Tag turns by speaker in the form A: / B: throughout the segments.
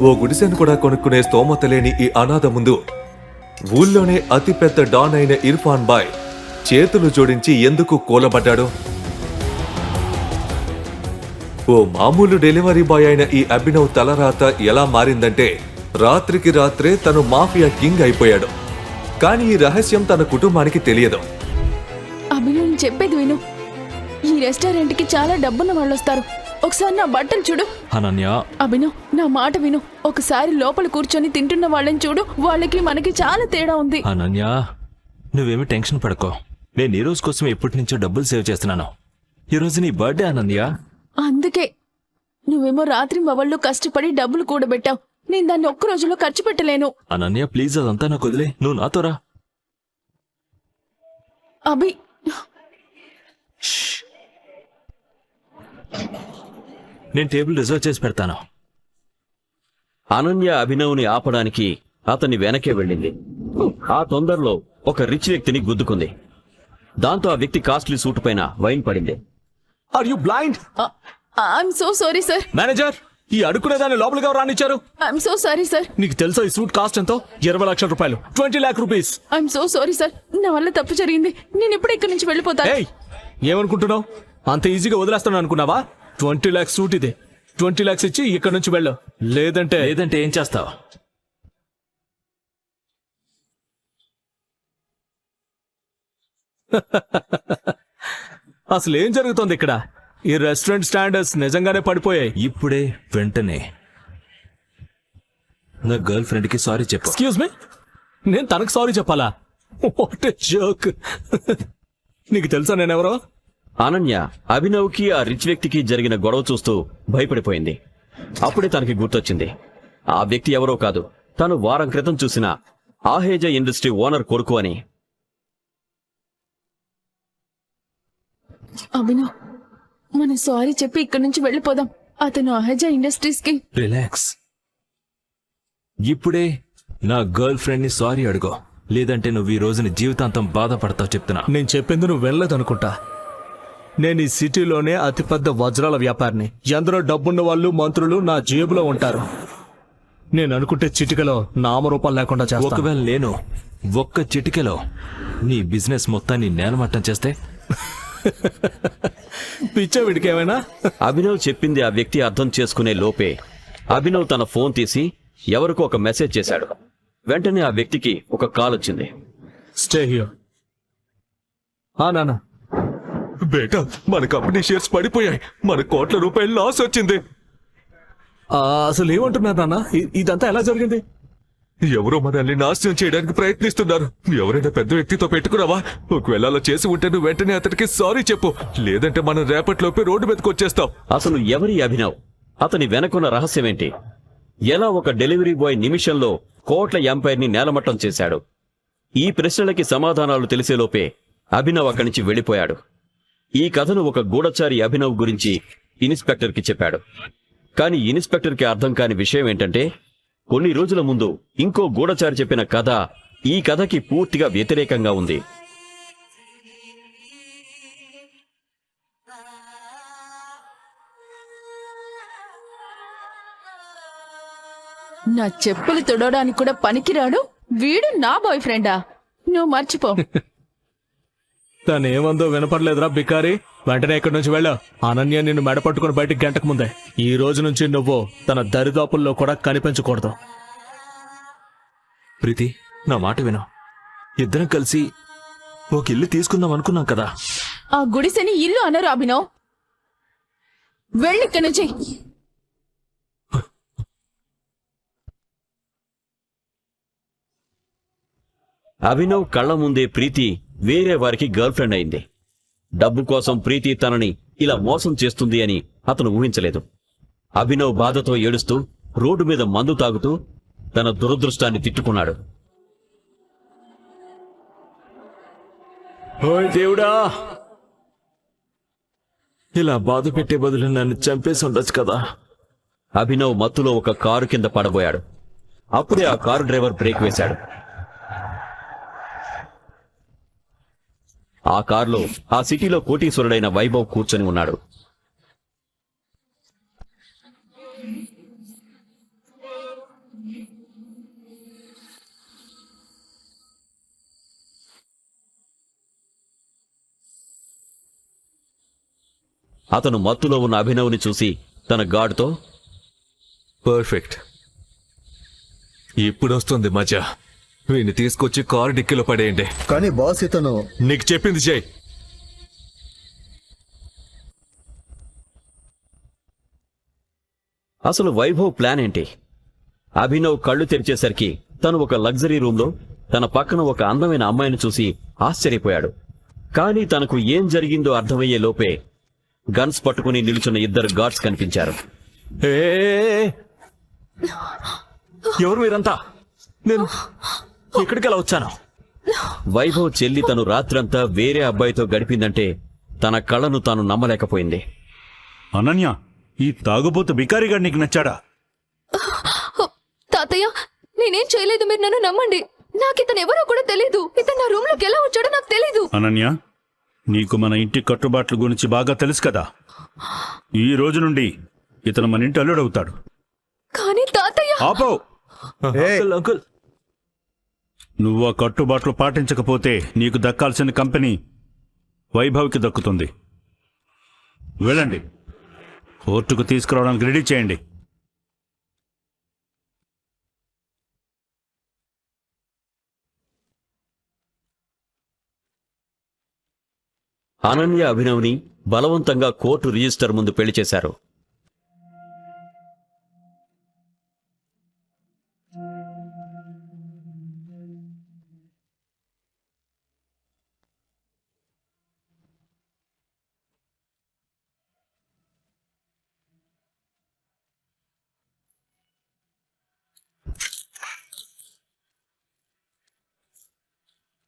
A: ఓ గుడిసెను కూడా కొనుక్కునే స్తోమత లేని ఈ అనాథ ముందు ఊళ్ళోనే అతిపెద్ద డాన్ అయిన ఇర్ఫాన్ బాయ్ చేతులు జోడించి ఎందుకు కూలబడ్డాడు? ఓ మామూలు డెలివరీ బాయ్ అయిన ఈ అభినవ్ తలరాత ఎలా మారిందంటే రాత్రికి రాత్రే తను మాఫియా కింగ్ అయిపోయాడు. కానీ ఈ రహస్యం తన కుటుంబానికి తెలియదు.
B: అభినవ్ చెప్పేది విను. ఈ రెస్టారెంట్ కి చాలా డబ్బున్న వాళ్ళు వస్తారు. ఒకసారి నా బట్టలు చూడు.
C: అనన్య,
B: అభినవ్ నా మాట విను. ఒకసారి లోపల కూర్చొని తింటున్న వాళ్ళని చూడు. వాళ్ళకి మనకి చాలా తేడా ఉంది.
C: అనన్య, నువ్వేమి టెన్షన్ పడకో. నేను ఈ రోజు కోసం ఎప్పటి నుంచో డబ్బులు సేవ్ చేస్తున్నాను. ఈ రోజు నీ బర్త్డే అనన్య.
B: అందుకే నువ్వేమో రాత్రి మవళ్ళు కష్టపడి డబ్బులు కూడబెట్టావు. నేను దాన్ని ఒక్క రోజులో ఖర్చు పెట్టలేను.
C: అనన్య ప్లీజ్, అదంతా నాకు వదిలే. నువ్వు నాతో రా.
B: అభి,
C: నేను టేబుల్ రిజర్వ్ చేసి పెడతాను.
D: అనన్య అభినవ్ని ఆపడానికి అతని వెనకే వెళ్ళింది. ఆ తొందరలో ఒక రిచ్ వ్యక్తిని గుద్దుకుంది. దాంతో ఆ వ్యక్తి కాస్ట్లీ సూట్ పైన వైన్ పడింది.
C: Are you blind?
B: I'm so sorry sir.
C: Manager, ఈ అడుక్కునే దాన్ని లోపలికి ఎవరు రానిచ్చారు?
B: I'm so sorry sir.
C: నీకు తెలుసా ఈ సూట్ కాస్ట్ ఎంతో? 20 లక్షల రూపాయలు, 20 lakh rupees.
B: I'm so sorry sir. నా వల్ల తప్పు జరిగింది. నేను ఇప్పుడు ఇక్కడి నుంచి వెళ్ళిపోతాను.
E: ఏయ్, ఏమనుకుంటున్నావు? అంత ఈజీగా వదిలేస్తాను అనుకున్నావా? 20 lakhs సూట్ ఇది. 20 lakhs ఇచ్చి ఇక్కడ నుంచి వెళ్ళు. లేదంటే
C: ఏం చేస్తావు?
E: అసలు ఏం జరుగుతోంది ఇక్కడ? ఈ రెస్టారెంట్ స్టాండర్డ్స్ నిజంగానే పడిపోయాయి.
C: ఇప్పుడే వెంటనే నా గర్ల్ ఫ్రెండ్ కి సారీ చెప్పు.
E: ఎక్స్క్యూజ్ మీ, నేను తనకు సారీ చెప్పాలా? What a joke. నీకు తెలుసా నేనెవరో?
D: అనన్య అభినవ్కి ఆ రిచ్ వ్యక్తికి జరిగిన గొడవ చూస్తూ భయపడిపోయింది. అప్పుడే తనకి గుర్తొచ్చింది, ఆ వ్యక్తి ఎవరో కాదు, తను వారం క్రితం చూసిన ఆహేజా ఇండస్ట్రీ ఓనర్ కొడుకు అని.
B: అభినవ్, మనం సారీ చెప్పి ఇక్కడి నుంచి వెళ్ళిపోదాం. అతను అహజా ఇండస్ట్రీస్ కి.
C: రిలాక్స్. ఇప్పుడే నా గర్ల్ ఫ్రెండ్ ని సారీ అడుగు, లేదంటే నువ్వు ఈ రోజుని జీవితాంతం బాధపడతావు చెప్తున్నా.
E: నేను చెప్పింది నువ్వు వెళ్ళదనుకుంటా. నేను ఈ సిటీలోనే అతిపెద్ద వజ్రాల వ్యాపారిని. ఎందరో డబ్బున్న వాళ్ళు, మంత్రులు నా జేబులో ఉంటారు. నేను అనుకుంటే చిటికలో నామరూపాలు లేకుండా చేస్తాను.
C: ఒకవేళ నేను ఒక్క చిటికెలో నీ బిజినెస్ మొత్తాన్ని నేలమట్టం చేస్తే?
E: పిచ్చా వీడికేమైనా?
D: అభినవ్ చెప్పింది ఆ వ్యక్తి అర్థం చేసుకునే లోపే అభినవ్ తన ఫోన్ తీసి ఎవరికో ఒక మెసేజ్ చేశాడు. వెంటనే ఆ వ్యక్తికి ఒక కాల్ వచ్చింది.
E: Stay here. నాన్న,
A: బేటా, మన కంపెనీ షేర్స్ పడిపోయాయి. మన కోట్ల రూపాయలు లాస్ వచ్చింది.
E: అసలు ఏమంటున్నారు నాన్న? ఇదంతా ఎలా జరిగింది?
A: ఎవరో మనల్ని నాశనం చేయడానికి ప్రయత్నిస్తున్నారు. ఎవరైనా పెద్ద వ్యక్తితో పెట్టుకున్నావా? ఒకవేళ అలా చేసి ఉంటే నువ్వు వెంటనే అతనికి సారీ చెప్పు, లేదంటే మనం రేపటిలోపే రోడ్డు మీదకి వచ్చేస్తాం.
D: అసలు ఎవరి అభినవ్? అతని వెనకున్న రహస్యమేంటి? ఎలా ఒక డెలివరీ బాయ్ నిమిషంలో కోట్ల ఎంపైర్ ని నేలమట్టం చేశాడు? ఈ ప్రశ్నలకి సమాధానాలు తెలిసేలోపే అభినవ్ అక్కడి నుంచి వెళ్ళిపోయాడు. ఈ కథను ఒక గూఢచారి అభినవ్ గురించి ఇన్స్పెక్టర్ కి చెప్పాడు. కానీ ఇన్స్పెక్టర్ కి అర్థం కాని విషయం ఏంటంటే, కొన్ని రోజుల ముందు ఇంకో గూఢచారి చెప్పిన కథ ఈ కథకి పూర్తిగా వ్యతిరేకంగా ఉంది.
B: నా చెప్పులు తొడవడానికి కూడా పనికిరాడు వీడు నా బాయ్ ఫ్రెండా? నువ్వు మర్చిపో.
E: తను ఏమందో వినపడలేదురా బికారి. వెంటనే ఇక్కడి నుంచి వెళ్ళా. అనన్య నిన్ను మెడపట్టుకుని బయటికి గంటకు ముందే. ఈ రోజు నుంచి నువ్వు తన దరిదాపుల్లో కూడా కనిపించకూడదు.
C: ప్రీతి, నా మాట విను. ఇద్దరం కలిసి ఒక ఇల్లు తీసుకుందాం అనుకున్నాం కదా.
B: ఆ గుడిసెని ఇల్లు అనరు అభినవ్. వెళ్ళిక్కడి నుంచి.
D: అభినవ్ కళ్ల ముందే ప్రీతి వేరే వారికి గర్ల్ ఫ్రెండ్ అయింది. డబ్బు కోసం ప్రీతి తనని ఇలా మోసం చేస్తుంది అని అతను ఊహించలేదు. అభినవ్ బాధతో ఏడుస్తూ రోడ్డు మీద మందు తాగుతూ తన దురదృష్టాన్ని తిట్టుకున్నాడు.
C: ఓయ్ దేవుడా, ఇలా బాధ పెట్టే బదులు నన్ను చంపేసి ఉండొచ్చు కదా.
D: అభినవ్ మత్తులో ఒక కారు కింద పడబోయాడు. అప్పుడే ఆ కారు డ్రైవర్ బ్రేక్ వేశాడు. ఆ కారులో ఆ సిటీలో కోటీశ్వరుడైన వైభవ్ కూర్చొని ఉన్నాడు. అతను మత్తులో ఉన్న అభినవ్ని చూసి తన గార్డుతో,
A: పర్ఫెక్ట్. ఇప్పుడు వస్తుంది మజా. వీడిని తీసుకొచ్చి కారు డిక్కీలో పడేయండి.
F: కానీ బాస్ ఇతను
A: నీకు చెప్పింది చెయ్.
D: అసలు వైభవ్ ప్లాన్ ఏంటి? అభినవ్ కళ్ళు తెరిచేసరికి తను ఒక లగ్జరీ రూంలో తన పక్కన ఒక అందమైన అమ్మాయిని చూసి ఆశ్చర్యపోయాడు. కానీ తనకు ఏం జరిగిందో అర్థమయ్యే లోపే గన్స్ పట్టుకుని నిలుచున్న ఇద్దరు గార్డ్స్ కనిపించారు.
C: ఏ, ఎవరు మీరంతా? నేను ఇక్కడికి ఎలా వచ్చాను?
D: వైభవ్ చెల్లి తను రాత్రంతా వేరే అబ్బాయితో గడిపిందంటే తన కళ్ళను తాను నమ్మలేకపోయింది.
G: అనన్య, ఈ తాగుబోతు బికారిగాడు నీకు నచ్చాడా?
B: తాతయ్య, నేనేం చేయలేదు, మీరు నన్ను నమ్మండి. నాకు ఇతను ఎవరో కూడా తెలీదు. ఇతను నా రూమ్ లోకి ఎలా వచ్చాడో నాకు తెలీదు.
G: అనన్య, నీకు మన ఇంటి కట్టుబాట్ల గురించి బాగా తెలుసు కదా. ఈ రోజు నుండి ఇతను మన ఇంటి అల్లుడవుతాడు.
B: కానీ తాతయ్య,
G: ఆపో!
C: అంకుల్, అంకుల్,
G: నువ్వు ఆ కట్టుబాట్లు పాటించకపోతే నీకు దక్కాల్సిన కంపెనీ వైభవ్కి దక్కుతుంది. వెళ్ళండి, కోర్టుకు తీసుకురావడానికి రెడీ చేయండి.
D: అనన్య అభినవ్ని బలవంతంగా కోర్టు రిజిస్టర్ ముందు పెళ్లి చేశారు.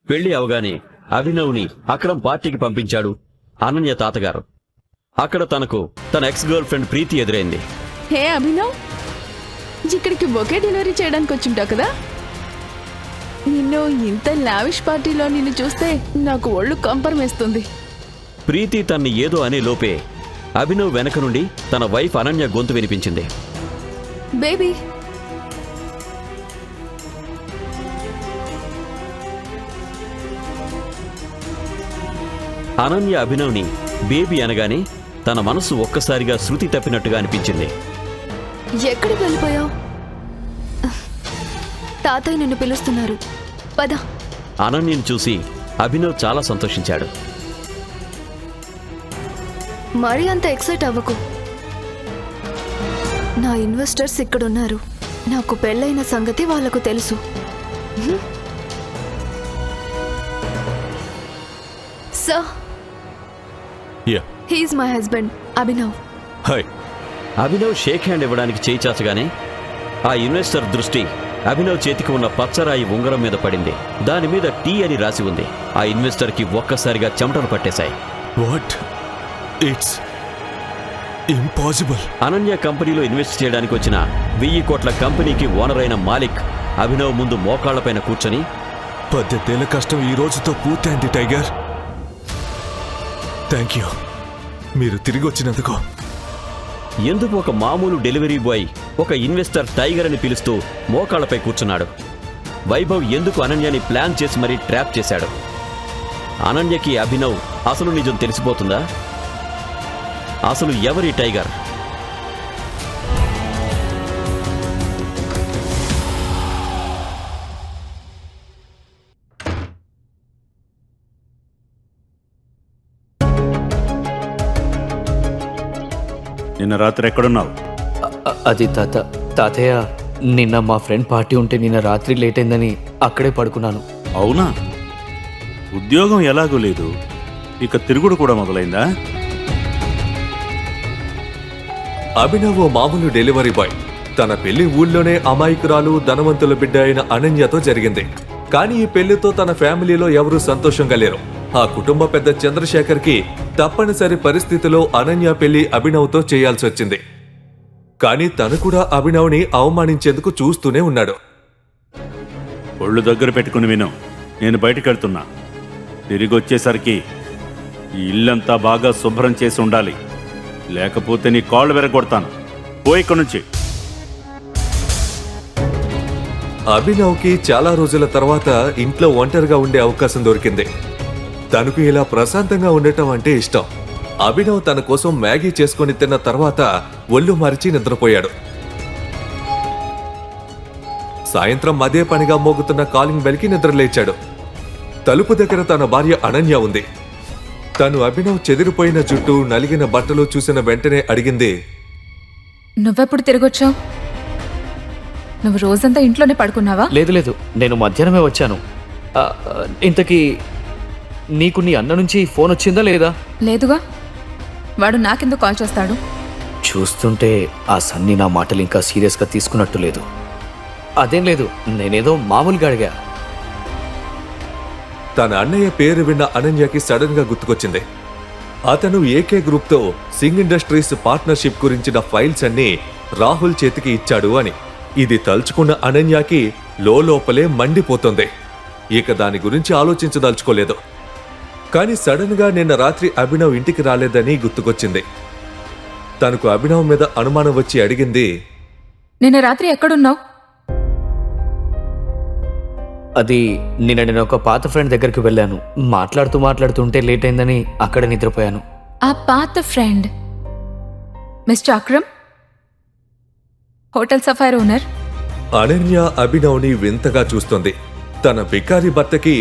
D: పెళ్లి అవగానే అభినవ్ని అక్రమ్ పార్టీకి పంపించాడు అనన్య తాతగారు. అక్కడ తనకు తన ఎక్స్ గర్ల్ ఫ్రెండ్ ప్రీతి ఎదురైంది.
B: హే అభినవ్, ఇక్కడికి బొకే డెలివరీ చేయడానికి వచ్చుంటావు కదా. నిన్ను ఇంత లావిష్ పార్టీలో నిన్ను చూస్తే నాకు ఒళ్ళు కంపరమేస్తుంది.
D: ప్రీతి తన్ని ఏదో అనే లోపే అభినవ్ వెనక నుండి తన వైఫ్ అనన్య గొంతు వినిపించింది.
B: బేబీ,
D: అనన్య అభినవ్ని బేబీ అనగానే తన మనసు ఒక్కసారిగా శృతి తప్పినట్టుగా అనిపించింది.
H: ఎక్కడికి వెళ్ళిపోయావు? తాతయ్య నిన్ను పిలుస్తున్నారు, పద.
D: అనన్యను చూసి అభినవ్ చాలా సంతోషించాడు.
H: మరీ అంత ఎక్సైట్ అవ్వకు. నా ఇన్వెస్టర్స్ ఇక్కడున్నారు. నాకు పెళ్ళైన సంగతి వాళ్లకు తెలుసు. Sir,
A: yeah,
H: he's my husband Abhinav.
A: Hi.
D: Abhinav shake hand ఇవ్వడానికి చేయి చాచగానే ఆ ఇన్వెస్టర్ దృష్టి అభినవ్ చేతికి ఉన్న పచ్చరాయి ఉంగరం మీద పడింది. దాని మీద టీ అని రాసి ఉంది. ఆ ఇన్వెస్టర్కి ఒక్కసారిగా చెమటలు పట్టేశాయి.
A: వాట్? It's impossible.
D: అనన్య కంపెనీలో ఇన్వెస్ట్ చేయడానికి వచ్చిన 1000 కోట్ల కంపెనీకి ఓనర్ అయిన మాలిక్ అభినవ్ ముందు మోకాళ్లపైన కూర్చొని,
A: 18 ఏళ్ల కష్టం ఈ రోజుతో పూర్తయింది టైగర్. థ్యాంక్ యూ, మీరు తిరిగి వచ్చినందుకు.
D: ఎందుకు ఒక మామూలు డెలివరీ బాయ్ ఒక ఇన్వెస్టర్ టైగర్ అని పిలుస్తూ మోకాళ్లపై కూర్చున్నాడు? వైభవ్ ఎందుకు అనన్యని ప్లాన్ చేసి మరీ ట్రాప్ చేశాడు? అనన్యకి అభినవ్ అసలు నిజం తెలిసిపోతుందా? అసలు ఎవరి టైగర్?
G: నిన్న రాత్రి ఎక్కడున్నావు?
I: అది తాతయ్య, నిన్న మా ఫ్రెండ్ పార్టీ ఉంటే నిన్న రాత్రి లేట్ అయిందని అక్కడే పడుకున్నాను.
G: అవునా? ఉద్యోగం ఎలాగూ లేదు, ఇక తిరుగుడు కూడా మొదలైందా?
A: అభినవ్ ఓ మామూలు డెలివరీ బాయ్. తన పెళ్లి ఊళ్ళోనే అమాయకురాలు ధనవంతుల బిడ్డ అయిన అనన్యతో జరిగింది. కానీ ఈ పెళ్లితో తన ఫ్యామిలీలో ఎవరూ సంతోషంగా లేరు. ఆ కుటుంబ పెద్ద చంద్రశేఖర్కి తప్పనిసరి పరిస్థితిలో అనన్య పెళ్లి అభినవ్తో చేయాల్సి వచ్చింది. కానీ తను కూడా అభినవ్ని అవమానించేందుకు చూస్తూనే ఉన్నాడు.
G: ఒళ్ళు దగ్గర పెట్టుకుని విను, నేను బయటకెళ్తున్నా. తిరిగి వచ్చేసరికి ఈ ఇల్లంతా బాగా శుభ్రం చేసి ఉండాలి, లేకపోతే నీ కాళ్ళు వెరగొడతాను. పో ఇక్కడి నుంచి.
A: అభినవ్కి చాలా రోజుల తర్వాత ఇంట్లో ఒంటరిగా ఉండే అవకాశం దొరికింది. తనకు ఇలా ప్రశాంతంగా ఉండటం అంటే ఇష్టం. అభినవ్ తన కోసం మ్యాగీ చేసుకొని తిన్న తర్వాత ఒళ్ళు మరిచి నిద్రపోయాడు. సాయంత్రం అదే పనిగా మోగుతున్న కాలింగ్ బెల్కి నిద్రలేచాడు. తలుపు దగ్గర తన భార్య అనన్య ఉంది. తను అభినవ్ చెదిరిపోయిన జుట్టు, నలిగిన బట్టలు చూసిన వెంటనే అడిగింది,
F: నువ్వెప్పుడు తిరిగొచ్చావు? నువ్వు రోజంతా ఇంట్లోనే పడుకున్నావా?
I: లేదు లేదు, నేను మధ్యాహ్నమే వచ్చాను. ఇంతకీ నీకు నీ అన్న నుంచి ఫోన్ వచ్చిందా లేదా?
F: లేదుగా. వాడు నాకెందుకు కాల్ చేస్తాడు?
I: చూస్తుంటే ఆ సన్నీ నా మాటలు ఇంకా సీరియస్గా తీసుకున్నట్టు లేదు. అదేం లేదు, నేనేదో మామూలుగా అడిగా.
A: తన అన్నయ్య పేరు విన్న అనన్యకి సడన్ గా గుర్తుకొచ్చింది. అతను ఏకే గ్రూప్తో సింగ్ ఇండస్ట్రీస్ పార్ట్నర్షిప్ గురించిన ఫైల్స్ అన్ని రాహుల్ చేతికి ఇచ్చాడు అని. ఇది తలుచుకున్న అనన్యకి లోపలే మండిపోతుంది. ఇక దాని గురించి ఆలోచించదలుచుకోలేదు. కానీ సడన్ గా నిన్న రాత్రి అభినవ్ ఇంటికి రాలేదని గుర్తుకొచ్చింది. తనకు అభినవ్ మీద అనుమానం వచ్చి అడిగింది,
F: నిన్న రాత్రి ఎక్కడున్నావు?
I: అది నేను ఒక పాత ఫ్రెండ్ దగ్గరికి వెళ్ళాను. మాట్లాడుతుంటే లేట్ అయిందని అక్కడ నిద్రపోయాను.
F: ఆ పాత friend mister Akram, hotel Sapphire owner.
A: Ananya అభినవ్ని వింతగా చూస్తుంది. తన బికారి భర్తకి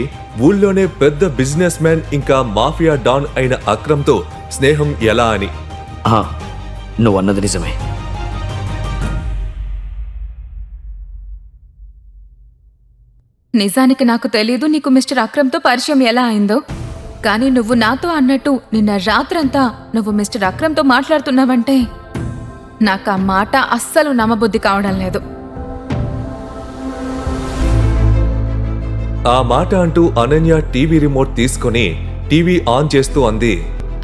A: ఊళ్ళోనే పెద్ద బిజినెస్ మ్యాన్ ఇంకా మాఫియా డాన్ అయిన అక్రమ్తో స్నేహం ఎలా అని.
I: నువ్వన్నది నిజమే.
F: నిజానికి నాకు తెలీదు నీకు మిస్టర్ అక్రమ్తో పరిచయం ఎలా అయిందో. కానీ నువ్వు నాతో అన్నట్టు నిన్న రాత్రంతా నువ్వు మిస్టర్ అక్రమ్తో మాట్లాడుతున్నావంటే నాకు ఆ మాట అస్సలు నమ్మబుద్ధి కావడం లేదు.
A: ఆ మాట అంటూ అనన్య టీవీ రిమోట్ తీసుకుని టీవీ ఆన్ చేస్తూ అంది,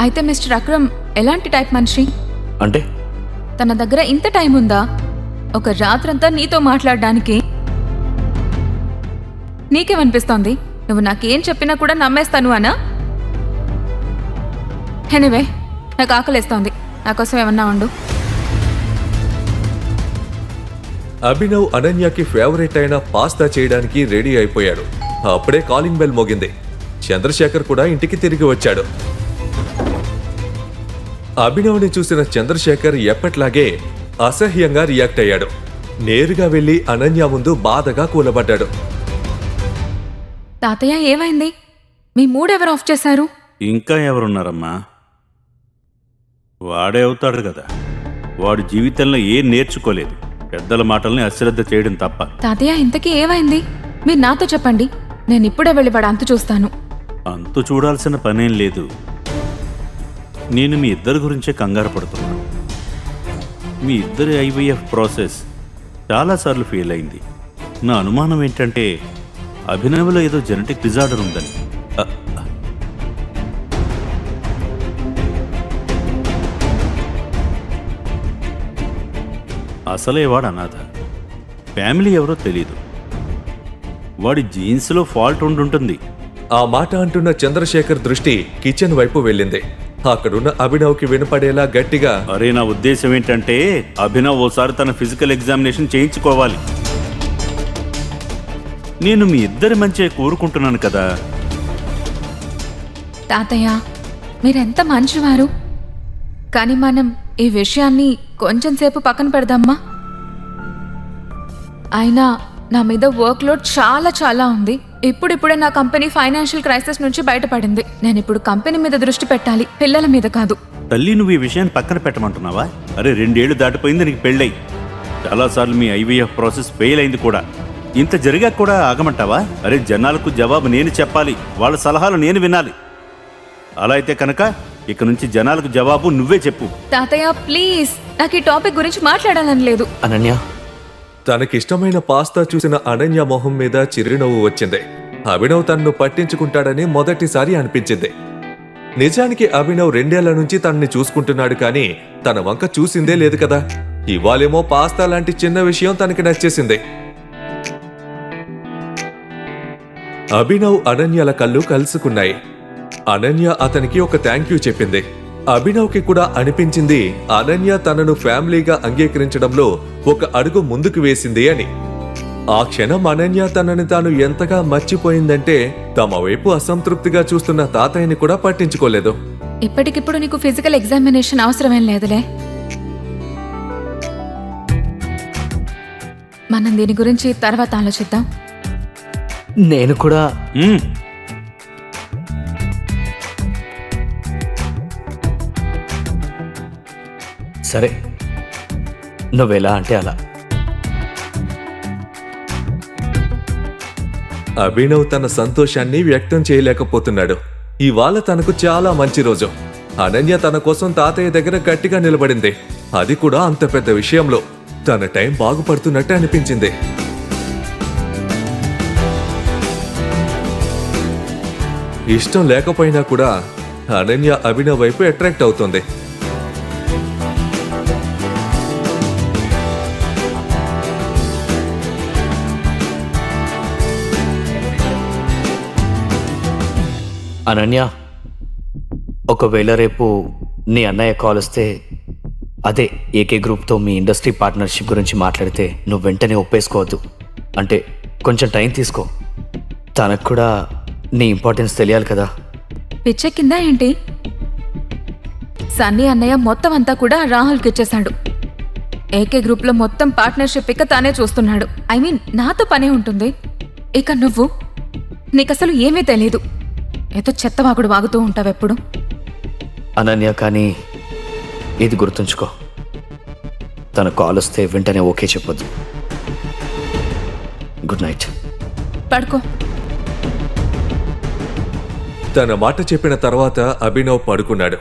F: అయితే మిస్టర్ అక్రమ్ ఎలాంటి టైప్ మనిషి?
I: అంటే
F: తన దగ్గర ఇంత టైం ఉందా ఒక రాత్రంతా నీతో మాట్లాడడానికి? నీకేమనిపిస్తోంది? నువ్వు నాకేం చెప్పినా కూడా నమ్మేస్తాను అనా? ఎనీవే, నాకు ఆకలేస్తోంది. నాకోసం ఏమన్నా ఉండు.
A: అభినవ్ అనన్యకి ఫేవరెట్ అయిన పాస్తా చేయడానికి రెడీ అయిపోయాడు. అప్పుడే కాలింగ్ బెల్ మోగింది. చంద్రశేఖర్ కూడా ఇంటికి తిరిగి వచ్చాడు. అభినవ్ని చూసిన చంద్రశేఖర్ ఎప్పట్లాగే అసహ్యంగా రియాక్ట్ అయ్యాడు. నేరుగా వెళ్లి అనన్య ముందు బాధగా కూలబడ్డాడు.
F: తాతయ్య, ఏమైంది? మీ మూడ్ ఎవరు ఆఫ్ చేశారు?
G: ఇంకా ఎవరున్నారమ్మా? వాడే అవుతాడు కదా. వాడు జీవితంలో ఏం నేర్చుకోలేదు. పెద్దల మాటల్ని అశ్రద్ధ చేయడం తప్ప.
F: తాతయ్య, ఇంతకీ ఏమైంది? మీరు నాతో చెప్పండి. నేను ఇప్పుడే వెళ్ళి వాడు అంతు చూస్తాను.
G: అంతు చూడాల్సిన పనేం లేదు. నేను మీ ఇద్దరి గురించే కంగారు పడుతున్నాను. మీ ఇద్దరి ఐవీఎఫ్ ప్రాసెస్ చాలాసార్లు ఫెయిల్ అయింది. నా అనుమానం ఏంటంటే అభినవ్లో ఏదో జెనెటిక్ డిజార్డర్ ఉందని. అసలే వాడు అనాథ. ఫ్యామిలీ ఎవరో తెలీదు. వాడి జీన్స్లో ఫాల్ట్ ఉండుంటుంది.
A: ఆ మాట అంటున్న చంద్రశేఖర్ దృష్టి కిచెన్ వైపు వెళ్ళింది. అక్కడున్న అభినవ్కి వినపడేలా గట్టిగా,
G: అరే, నా ఉద్దేశం ఏంటంటే అభినవ్ ఓసారి తన ఫిజికల్ ఎగ్జామినేషన్ చేయించుకోవాలి. నేను మీ ఇద్దరి మంచి కోరుకుంటున్నాను కదా.
F: తాతయ్య, మీరెంత మంచివారు. కానీ మనం ఈ విషయాన్ని కొంచెం సేపు పక్కన పెడదామా? అయినా నా మీద వర్క్ లోడ్ చాలా చాలా ఉంది. ఇప్పుడిప్పుడే నా కంపెనీ ఫైనాన్షియల్ క్రైసిస్ నుంచి బయటపడింది. నేను ఇప్పుడు కంపెనీ మీద దృష్టి పెట్టాలి, పిల్లల మీద కాదు.
G: తల్లి, నువ్వు ఈ విషయాన్ని పక్కన పెట్టమంటున్నావా? అరే, 2 ఏళ్లు దాటిపోయింది నీకు పెళ్ళై. చాలాసార్లు మీ ఐవీఎఫ్ ప్రాసెస్ ఫెయిల్ అయింది కూడా. ఇంత జరిగా కూడా ఆగమంటావా? అరే, జనాలకు జవాబు నేను చెప్పాలి, వాళ్ళ సలహాలు నేను వినాలి. అలా అయితే కనుక ఇక నుంచి జనాలకు జవాబు నువ్వే చెప్పు.
F: తాతయ్య ప్లీజ్, నాకు ఈ టాపిక్ గురించి మాట్లాడాలని లేదు.
I: అనన్య,
A: తనకిష్టమైన పాస్తా చూసిన అనన్య మొహం మీద చిరునవ్వు వచ్చింది. అభినవ్ తనను పట్టించుకుంటాడని మొదటిసారి అనిపించింది. నిజానికి అభినవ్ 2 ఏళ్ల నుంచి తనని చూసుకుంటున్నాడు, కానీ తన వంక చూసిందే లేదు కదా. ఇవాళేమో పాస్తా లాంటి చిన్న విషయం తనకి నచ్చేసింది. అభినవ్ అనన్యల కళ్ళు కలుసుకున్నాయి. అనన్య అతనికి ఒక థ్యాంక్ యూ చెప్పింది. అభినవ్కి కూడా అనిపించింది అనన్య తనను ఫ్యామిలీగా అంగీకరించడంలో ఒక అడుగు ముందుకు వేసింది అని. ఆ క్షణం అనన్య తనని తాను ఎంతగా మర్చిపోయిందంటే తమ వైపు అసంతృప్తిగా చూస్తున్న తాతయ్యని కూడా పట్టించుకోలేదు.
F: ఇప్పటికిప్పుడు నీకు ఫిజికల్ ఎగ్జామినేషన్ అవసరమేం లేదులే. మనం దీని గురించి తర్వాత ఆలోచిద్దాం.
I: నేను కూడా
G: మ్మ్.
I: సరే, నువ్వెలా అంటే అలా.
A: అభినవ్ తన సంతోషాన్ని వ్యక్తం చేయలేకపోతున్నాడు. ఇవాళ తనకు చాలా మంచి రోజు. అనన్య తన కోసం తాతయ్య దగ్గర గట్టిగా నిలబడింది. అది కూడా అంత పెద్ద విషయంలో. తన టైం బాగుపడుతున్నట్టు అనిపించింది. ఇష్టం లేకపోయినా కూడా అనన్య అభినవ్ వైపు అట్రాక్ట్ అవుతుంది.
I: అనన్య, ఒకవేళ రేపు నీ అన్నయ్య కాల్ వస్తే, అదే ఏకే గ్రూప్తో మీ ఇండస్ట్రీ పార్ట్నర్షిప్ గురించి మాట్లాడితే నువ్వు వెంటనే ఒప్పేసుకోవద్దు. అంటే కొంచెం టైం తీసుకో. తనకు కూడా నీ ఇంపార్టెన్స్ తెలియాలి కదా.
F: పిచ్చెక్కిందా ఏంటి? సన్నీ అన్నయ్య మొత్తం అంతా కూడా రాహుల్కి ఇచ్చేశాడు. ఏకే గ్రూప్లో మొత్తం పార్ట్నర్షిప్ ఇక తానే చూస్తున్నాడు. ఐ మీన్ నాతో పనే ఉంటుంది. ఇక నువ్వు, నీకసలు ఏమీ తెలీదు. ఏదో చెత్తవాగుడు వాగుతూ ఉంటావెప్పుడు.
I: అనన్య, కానీ ఇది గుర్తుంచుకో, తన కాల్ వస్తే వెంటనే ఓకే చెప్పొద్దు. Good night.
F: పడుకో.
A: తన మాట చెప్పిన తర్వాత అభినవ్ పడుకున్నాడు.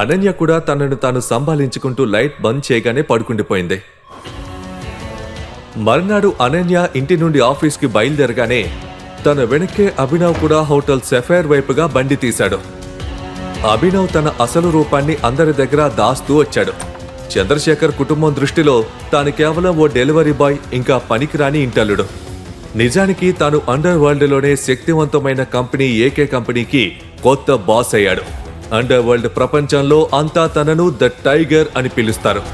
A: అనన్య కూడా తనను తాను సంభాళించుకుంటూ లైట్ బంద్ చేయగానే పడుకుండిపోయింది. మర్నాడు అనన్య ఇంటి నుండి ఆఫీస్కి బయలుదేరగానే తన వెనక్కే అభినవ్ కూడా హోటల్ సెఫైర్ వైపుగా బండి తీశాడు. అభినవ్ తన అసలు రూపాన్ని అందరి దగ్గర దాస్తూ వచ్చాడు. చంద్రశేఖర్ కుటుంబం దృష్టిలో తాను కేవలం ఓ డెలివరీ బాయ్, ఇంకా పనికిరాని ఇంటల్లుడు. నిజానికి తాను అండర్ వరల్డ్లోనే శక్తివంతమైన కంపెనీ ఏకే కంపెనీకి కొత్త బాస్ అయ్యాడు. అండర్ వరల్డ్ ప్రపంచంలో అంతా తనను ద టైగర్ అని పిలుస్తారు.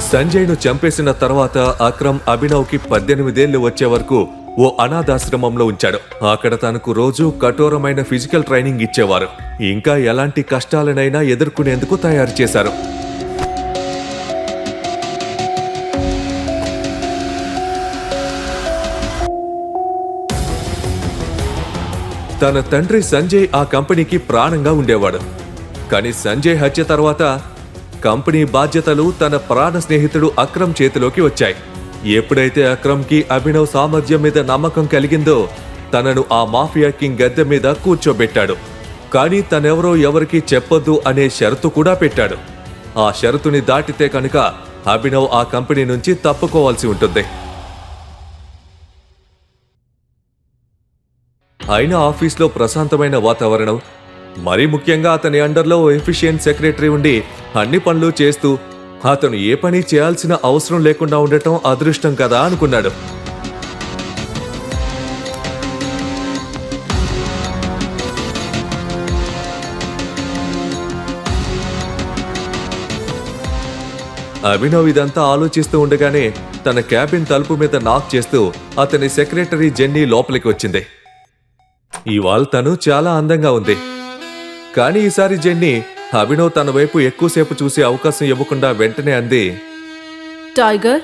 A: సంజయ్ను చంపేసిన తర్వాత అక్రమ్ అభినవ్కి 18 ఏళ్లు వచ్చే వరకు ఓ అనాథాశ్రమంలో ఉంచాడు. అక్కడ తనకు రోజు కఠోరమైన ఫిజికల్ ట్రైనింగ్ ఇచ్చేవారు. ఇంకా ఎలాంటి కష్టాలనైనా ఎదుర్కొనేందుకు తయారు చేశారు. తన తండ్రి సంజయ్ ఆ కంపెనీకి ప్రాణంగా ఉండేవాడు. కానీ సంజయ్ హత్య తర్వాత కంపెనీ బాధ్యతలు తన ప్రాణ స్నేహితుడు అక్రమ్ చేతిలోకి వచ్చాయి. ఎప్పుడైతే అక్రమ్కి అభినవ్ సామర్థ్యం మీద నమ్మకం కలిగిందో తనను ఆ మాఫియా కింగ్ గద్దె మీద కూర్చోబెట్టాడు. కానీ తనెవరో ఎవరికీ చెప్పొద్దు అనే షరతు కూడా పెట్టాడు. ఆ షరతుని దాటితే కనుక అభినవ్ ఆ కంపెనీ నుంచి తప్పుకోవాల్సి ఉంటుంది. అయినా ఆఫీస్లో ప్రశాంతమైన వాతావరణం, మరీ ముఖ్యంగా అతని అండర్లో ఓ ఎఫిషియెంట్ సెక్రటరీ ఉండి అన్ని పనులు చేస్తూ అతను ఏ పని చేయాల్సిన అవసరం లేకుండా ఉండటం అదృష్టం కదా అనుకున్నాడు. అభినవ్ ఇదంతా ఆలోచిస్తూ ఉండగానే తన క్యాబిన్ తలుపు మీద నాక్ చేస్తూ అతని సెక్రటరీ జెన్నీ లోపలికి వచ్చింది. ఇవాళ తను చాలా అందంగా ఉంది. కానీ ఈసారి జెన్నీ అభినవ్ తన వైపు ఎక్కువసేపు చూసే అవకాశం ఇవ్వకుండా వెంటనే అంది,
J: టైగర్,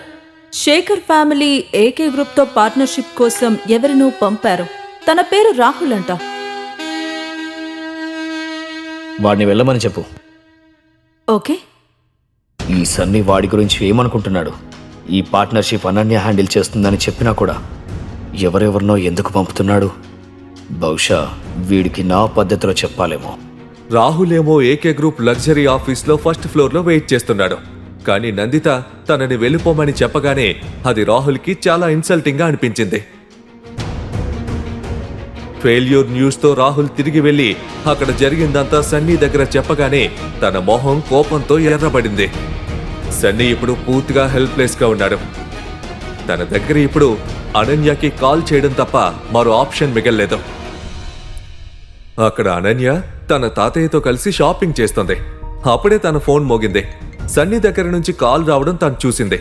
J: శేఖర్ ఫ్యామిలీ ఏకే గ్రూప్తో పార్ట్నర్షిప్ కోసం ఎవరినో పంపారు. తన పేరు రాహుల్ అంట.
I: వాడిని వెళ్ళమని చెప్పు.
J: ఓకే.
I: ఈ సన్నీ వాడి గురించి ఏమనుకుంటున్నాడు? ఈ పార్ట్నర్షిప్ అనన్య హ్యాండిల్ చేస్తుందని చెప్పినా కూడా ఎవరెవరినో ఎందుకు పంపుతున్నాడు? బహుశా వీడికి నా పద్ధతిలో చెప్పాలేమో.
A: రాహుల్ ఏమో ఏకే గ్రూప్ లగ్జరీ ఆఫీస్లో ఫస్ట్ ఫ్లోర్లో వెయిట్ చేస్తున్నాడు. కానీ నందిత తనని వెళ్ళిపోమని చెప్పగానే అది రాహుల్కి చాలా ఇన్సల్టింగ్గా అనిపించింది. ఫెయిల్యూర్ న్యూస్తో రాహుల్ తిరిగి వెళ్ళి అక్కడ జరిగిందంతా సన్నీ దగ్గర చెప్పగానే తన మొహం కోపంతో ఎర్రబడింది. సన్నీ ఇప్పుడు పూర్తిగా హెల్ప్లెస్గా ఉన్నాడు. తన దగ్గర ఇప్పుడు అనన్యకి కాల్ చేయడం తప్ప మరో ఆప్షన్ మిగల్లేదు. అక్కడ అనన్య తన తాతయ్యతో కలిసి షాపింగ్ చేస్తుంది. అప్పుడే తన ఫోన్ మోగింది. సన్నీ దగ్గర నుంచి కాల్ రావడం తను చూసింది.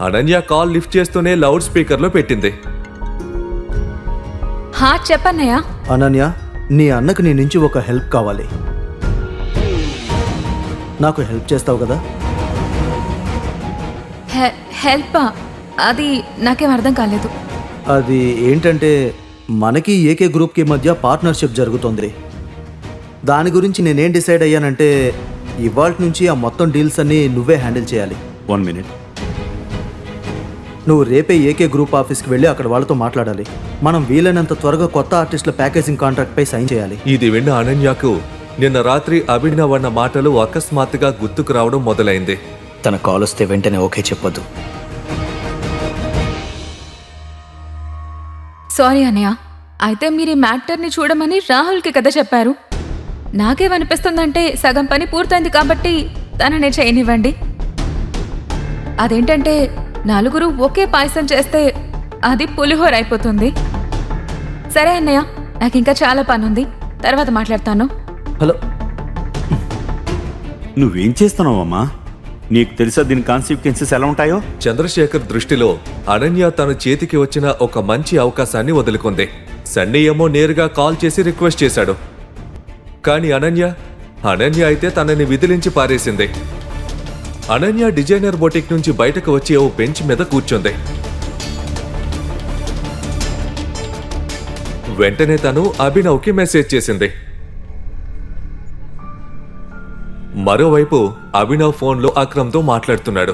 A: అనన్య కాల్ లిఫ్ట్ చేస్తూనే లౌడ్ స్పీకర్లో పెట్టింది.
F: హా, చెప్పన్నయ్యా.
K: అనన్య, నీ అన్నకు నీ నుంచి ఒక హెల్ప్ కావాలి. నాకు హెల్ప్ చేస్తావు కదా?
F: హెల్పా? అది నాకేం అర్థం కాలేదు.
K: అది ఏంటంటే మనకి ఏకే గ్రూప్కి మధ్య పార్ట్నర్షిప్ జరుగుతుంది. దాని గురించి నేనేం డిసైడ్ అయ్యానంటే ఇవాల్టి నుంచి ఆ మొత్తం డీల్స్ అన్నీ నువ్వే హ్యాండిల్ చేయాలి.
G: 1 minute.
K: నువ్వు రేపే ఏకే గ్రూప్ ఆఫీస్కి వెళ్ళి అక్కడ వాళ్ళతో మాట్లాడాలి. మనం వీలైనంత త్వరగా కొత్త ఆర్టిస్టుల ప్యాకేజింగ్ కాంట్రాక్ట్పై సైన్ చేయాలి.
A: ఇది విన్న అనన్యకు నిన్న రాత్రి అభినవ్ అన్న మాటలు అకస్మాత్తుగా గుర్తుకు రావడం మొదలైంది.
I: తన కాల్ వస్తే వెంటనే ఓకే చెప్పొద్దు.
F: సారీ అన్నయ్య. అయితే మీరు ఈ మ్యాటర్ని చూడమని రాహుల్కి కదా చెప్పారు. నాకేమనిపిస్తుందంటే సగం పని పూర్తయింది కాబట్టి తననే చేయనివ్వండి. అదేంటంటే నలుగురు ఒకే పాయసం చేస్తే అది పులిహోర అయిపోతుంది. సరే అన్నయ్య, నాకు ఇంకా చాలా పని ఉంది, తర్వాత మాట్లాడతాను.
K: హలో,
G: నువ్వేం చేస్తున్నావమ్మా? నీకు తెలుసా దీని కాన్సిక్వెన్సెస్ ఎలా ఉంటాయో?
A: చంద్రశేఖర్ దృష్టిలో అనన్య తన చేతికి వచ్చిన ఒక మంచి అవకాశాన్ని వదులుకుంది. సన్నీ ఏమో నేరుగా కాల్ చేసి రిక్వెస్ట్ చేశాడు. కానీ అనన్య అయితే తనని విదిలించి పారేసింది. అనన్య డిజైనర్ బొటిక్ నుంచి బయటకు వచ్చి ఓ బెంచ్ మీద కూర్చుంది. వెంటనే తను అభినవ్కి మెసేజ్ చేసింది. మరోవైపు అభినవ్ ఫోన్లో అక్రమ్తో మాట్లాడుతున్నాడు.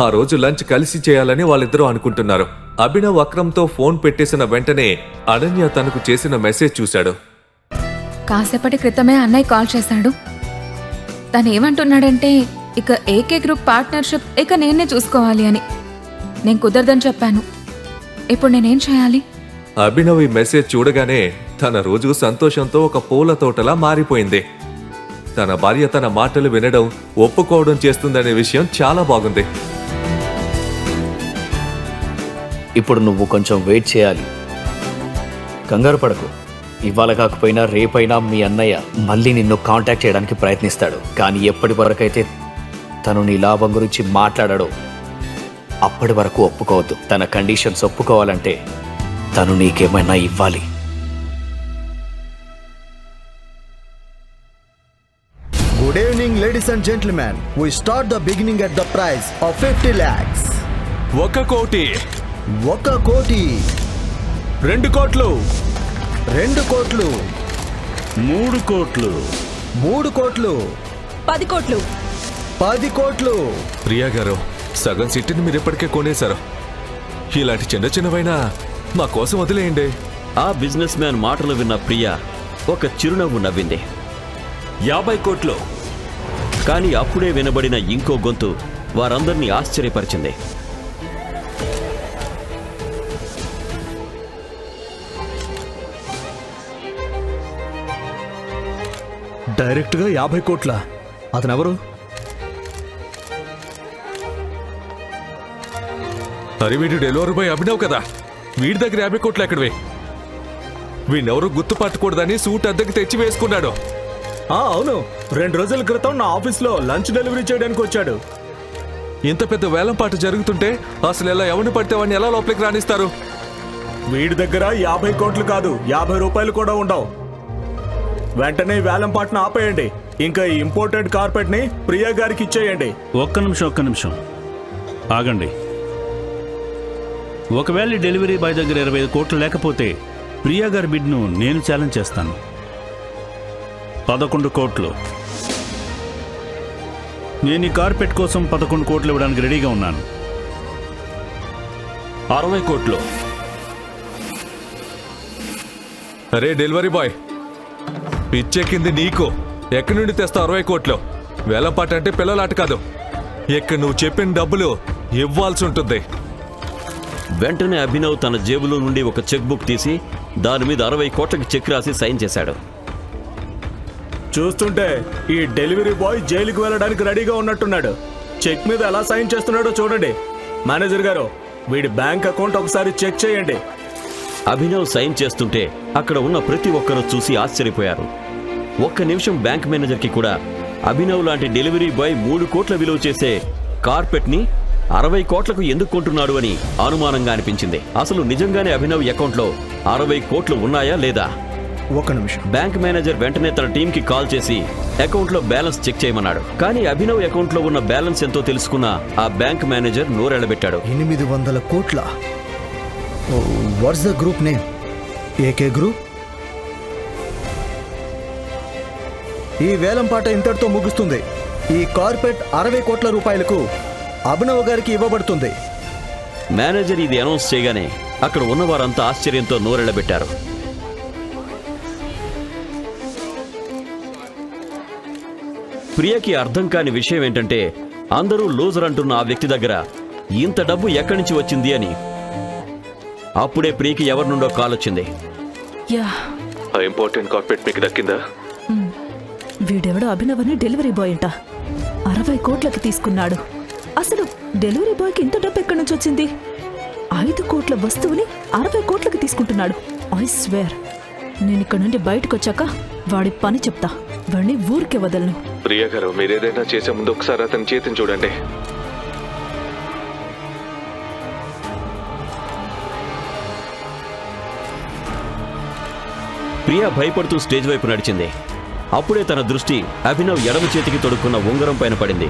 A: ఆ రోజు లంచ్ కలిసి చేయాలని వాళ్ళిద్దరూ అనుకుంటున్నారు. అభినవ్ అక్రమ్తో ఫోన్ పెట్టేసిన వెంటనే అనన్య తనకు చేసిన మెసేజ్ చూశాడు.
F: కాసేపటి క్రితమే అన్నయ్య కాల్ చేశాడు. తను ఏమంటున్నాడంటే ఇక ఏకే గ్రూప్ పార్ట్నర్షిప్ ఇక నేనే చూసుకోవాలి అని. నేను కుదరదని చెప్పాను. ఇప్పుడు నేనేం చేయాలి?
A: అభినవ్ ఈ మెసేజ్ చూడగానే తన రోజు సంతోషంతో ఒక పూల తోటలా మారిపోయింది. తన భార్య తన మాటలు వినడం, ఒప్పుకోవడం చేస్తుందనే విషయం చాలా బాగుంది.
I: ఇప్పుడు నువ్వు కొంచెం వెయిట్ చేయాలి. కంగారు పడకు. ఇవాళ కాకపోయినా రేపైనా మీ అన్నయ్య మళ్ళీ నిన్ను కాంటాక్ట్ చేయడానికి ప్రయత్నిస్తాడు. కానీ ఎప్పటి వరకైతే తను నీ లాభం గురించి మాట్లాడాడో అప్పటి వరకు ఒప్పుకోవద్దు. తన కండిషన్స్ ఒప్పుకోవాలంటే తను నీకేమైనా ఇవ్వాలి.
K: Good evening, ladies and gentlemen. We start the beginning at the price of 50 lakhs.
A: 1 కోటి,
K: 1 కోటి,
E: 2 కోట్లు,
K: 2 కోట్లు,
G: 3 కోట్లు,
K: 3 కోట్లు,
J: 10 కోట్లు.
K: 10 కోట్లు.
A: ప్రియా గారు, సగం సిటీని మీరు ఇప్పటికే కొనేశారు. ఇలాంటి చిన్న చిన్నవైనా మా కోసం వదిలేయండి.
D: ఆ బిజినెస్ మ్యాన్ మాటలు విన్న ప్రియా ఒక చిరునవ్వు నవ్వింది.
C: 50 కోట్లు.
D: కానీ అప్పుడే వినబడిన ఇంకో గొంతు వారందర్నీ ఆశ్చర్యపరిచింది.
E: డైరెక్ట్గా 50 కోట్ల. అతనెవరు?
A: అరే వీడు డెలివరీ బాయ్ అభినవ్ కదా. వీడి దగ్గర 50 కోట్లు ఎక్కడవే? వీడెవరు గుర్తుపట్టకూడదని సూట్ అద్దెకి తెచ్చి వేసుకున్నాడు.
E: అవును, 2 రోజుల క్రితం నా ఆఫీస్లో లంచ్ డెలివరీ చేయడానికి వచ్చాడు.
A: ఇంత పెద్ద వేలంపాటు జరుగుతుంటే అసలు ఎలా ఎవరిని పడితే వాడిని ఎలా లోపలికి రాణిస్తారు?
E: వీడి దగ్గర 50 కోట్లు కాదు, 50 రూపాయలు కూడా ఉండవు. వెంటనే వేలం పాటను ఆపేయండి. ఇంకా ఈ ఇంపోర్టెడ్ కార్పెట్ ని ప్రియా గారికి ఇచ్చేయండి.
G: ఒక్క నిమిషం ఆగండి. ఒకవేళ ఈ డెలివరీ బాయ్ దగ్గర 25 కోట్లు లేకపోతే ప్రియా గారి బిడ్ను నేను ఛాలెంజ్ చేస్తాను. 11 కోట్లు. నేను ఈ కార్పెట్ కోసం 11 కోట్లు ఇవ్వడానికి రెడీగా ఉన్నాను.
C: 60 కోట్లు.
A: అరే డెలివరీ బాయ్, పిచ్చెక్కింది నీకు. ఎక్కడి నుండి తెస్తా 60 కోట్లు? వేలంపాట అంటే పిల్లలాట కాదు. ఇక్కడ నువ్వు చెప్పిన డబ్బులు ఇవ్వాల్సి ఉంటుంది.
D: వెంటనే అభినవ్ తన జేబులో నుండి ఒక చెక్ బుక్ తీసి దాని మీద 60 కోట్లకి చెక్ రాసి సైన్ చేశాడు.
E: చూస్తుంటే ఈ డెలివరీ బాయ్ జైలుకి వెళ్ళడానికి రెడీగా ఉన్నట్టున్నాడు. చెక్ మీద ఎలా సైన్ చేస్తున్నాడో చూడండి. మేనేజర్ గారు, వీడి బ్యాంక్ అకౌంట్ ఒకసారి చెక్ చేయండి.
D: అభినవ్ సైన్ చేస్తుంటే అక్కడ ఉన్న ప్రతి ఒక్కరూ చూసి ఆశ్చర్యపోయారు. ఒక్క నిమిషం బ్యాంక్ మేనేజర్కి కూడా అభినవ్ లాంటి డెలివరీ బాయ్ 3 కోట్ల విలువ చేసే కార్పెట్ని 60 కోట్లకు ఎందుకు కొంటున్నాడు అని అనుమానంగా అనిపించింది. అసలు నిజంగానే అభినవ్ అకౌంట్లో 60 కోట్లు ఉన్నాయా లేదా?
K: ఒక్క నిమిషం.
D: బ్యాంక్ మేనేజర్ వెంటనే తన టీంకి కాల్ చేసి అకౌంట్లో బ్యాలెన్స్ చెక్ చేయమన్నాడు. కానీ అభినవ్ అకౌంట్లో ఉన్న బ్యాలెన్స్ ఎంతో తెలుసుకున్న ఆ బ్యాంక్ మేనేజర్ నోరెళ్లబెట్టాడు.
K: 800 కోట్ల. What's the group name? AK group. ఈ వేలం పాట ఇంతటితో ముగుస్తుంది. ఈ కార్పెట్ 60 కోట్ల రూపాయలకు అభినవ్ గారికి ఇవ్వబడుతుంది.
D: మేనేజర్ ఇది అనౌన్స్ చేయగానే అక్కడ ఉన్నవారంతా ఆశ్చర్యంతో నోరెళ్లబెట్టారు. ప్రియకి అర్థం కాని విషయం ఏంటంటే అందరూ లూజర్ అంటున్న ఆ వ్యక్తి దగ్గర ఇంత డబ్బు ఎక్కడి నుంచి వచ్చింది అని. అప్పుడే ప్రియకి ఎవరి నుండో కాల్ వచ్చింది.
J: యా,
A: ఆ ఇంపార్టెంట్ కార్పెట్ మీకు దక్కిందా?
J: వీడెవడో అభినవ్ని డెలివరీ బాయ్ అంట 60 కోట్లకి తీసుకున్నాడు. అసలు డెలివరీ బాయ్కి ఇంత డబ్బు ఎక్కడి నుంచి వచ్చింది? 5 కోట్ల వస్తువుని 60 కోట్లకి తీసుకుంటున్నాడు. ఐ స్వేర్, నేను ఇక్కడ నుండి బయటకు వచ్చాక వాడి పని చెప్తా. వాడిని ఊరికే వదలను.
A: ప్రియా గారు, మీరేదైనా చేసే ముందు ఒకసారి అతని చేతిని చూడండి.
D: ప్రియా భయపడుతూ స్టేజ్ వైపు నడిచింది. అప్పుడే తన దృష్టి అభినవ్ ఎడమ చేతికి తొడుక్కున్న ఉంగరం పైన పడింది.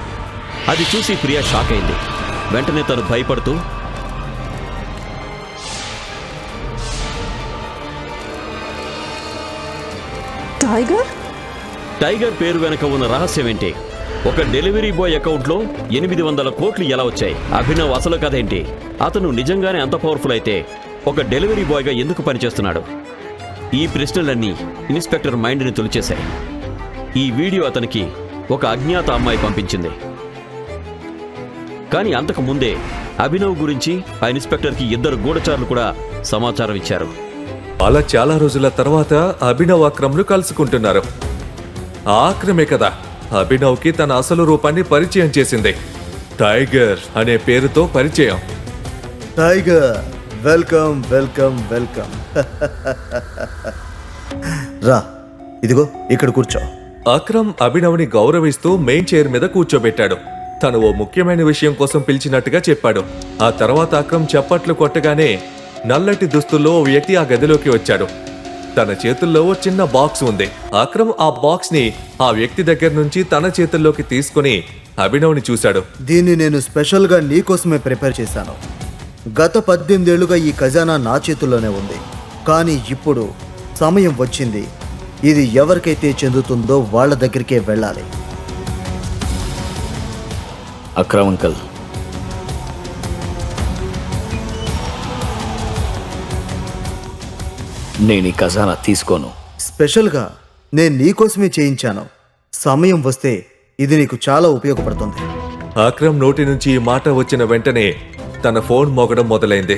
D: అది చూసి ప్రియా షాక్ అయింది. వెంటనే తను భయపడుతూ,
J: టైగర్
D: టైగర్ పేరు వెనక ఉన్న రహస్యం ఏంటి? ఒక డెలివరీ బాయ్ అకౌంట్లో 800 కోట్లు ఎలా వచ్చాయి? అభినవ్ అసలు కథ ఏంటి? అతను నిజంగానే అంత పవర్ఫుల్ అయితే ఒక డెలివరీ బాయ్గా ఎందుకు పనిచేస్తున్నాడు? ఈ ప్రశ్నలన్నీ ఇన్స్పెక్టర్ మైండ్ని తొలిచేశాయి. ఈ వీడియో అతనికి ఒక అజ్ఞాత అమ్మాయి పంపించింది. కానీ అంతకు ముందే అభినవ్ గురించి ఆ ఇన్స్పెక్టర్కి 2 గూఢచారులు కూడా సమాచారం ఇచ్చారు.
A: అలా చాలా రోజుల తర్వాత అభినవ్ అక్రమ్లు కలుసుకుంటున్నారు. ఆ అక్రమే కదా అభినవ్కి తన అసలు రూపాన్ని పరిచయం చేసింది. టైగర్ అనే పేరుతో పరిచయం.
K: Tiger, welcome welcome welcome. రా, ఇదిగో ఇక్కడ కూర్చో.
A: అక్రమ్ అభినవ్ని గౌరవిస్తూ మెయిన్ చైర్ మీద కూర్చోబెట్టాడు. తను ఓ ముఖ్యమైన విషయం కోసం పిలిచినట్టుగా చెప్పాడు. ఆ తర్వాత అక్రమ్ చప్పట్లు కొట్టగానే నల్లటి దుస్తుల్లో ఓ వ్యక్తి ఆ గదిలోకి వచ్చాడు. తన చేతుల్లో ఓ చిన్న బాక్స్ ఉంది. అక్రమ్ ఆ బాక్స్ ని ఆ వ్యక్తి దగ్గర నుంచి తన చేతుల్లోకి తీసుకుని అభినవ్ని చూశాడు.
K: దీన్ని నేను స్పెషల్గా నీకోసమే ప్రిపేర్ చేశాను. గత 18 ఏళ్లుగా ఈ ఖజానా నా చేతుల్లోనే ఉంది. కానీ ఇప్పుడు సమయం వచ్చింది. ఇది ఎవరికైతే చెందుతుందో వాళ్ళ దగ్గరికే వెళ్ళాలి.
I: అక్రమ్ అంకల్, నేను ఈ ఖజానా తీసుకోను.
K: స్పెషల్గా నేను నీకోసమే చేయించాను. సమయం వస్తే ఇది నీకు చాలా ఉపయోగపడుతుంది.
A: అక్రమ్ నోటి నుంచి ఈ మాట వచ్చిన వెంటనే తన ఫోన్ మోగడం మొదలైంది.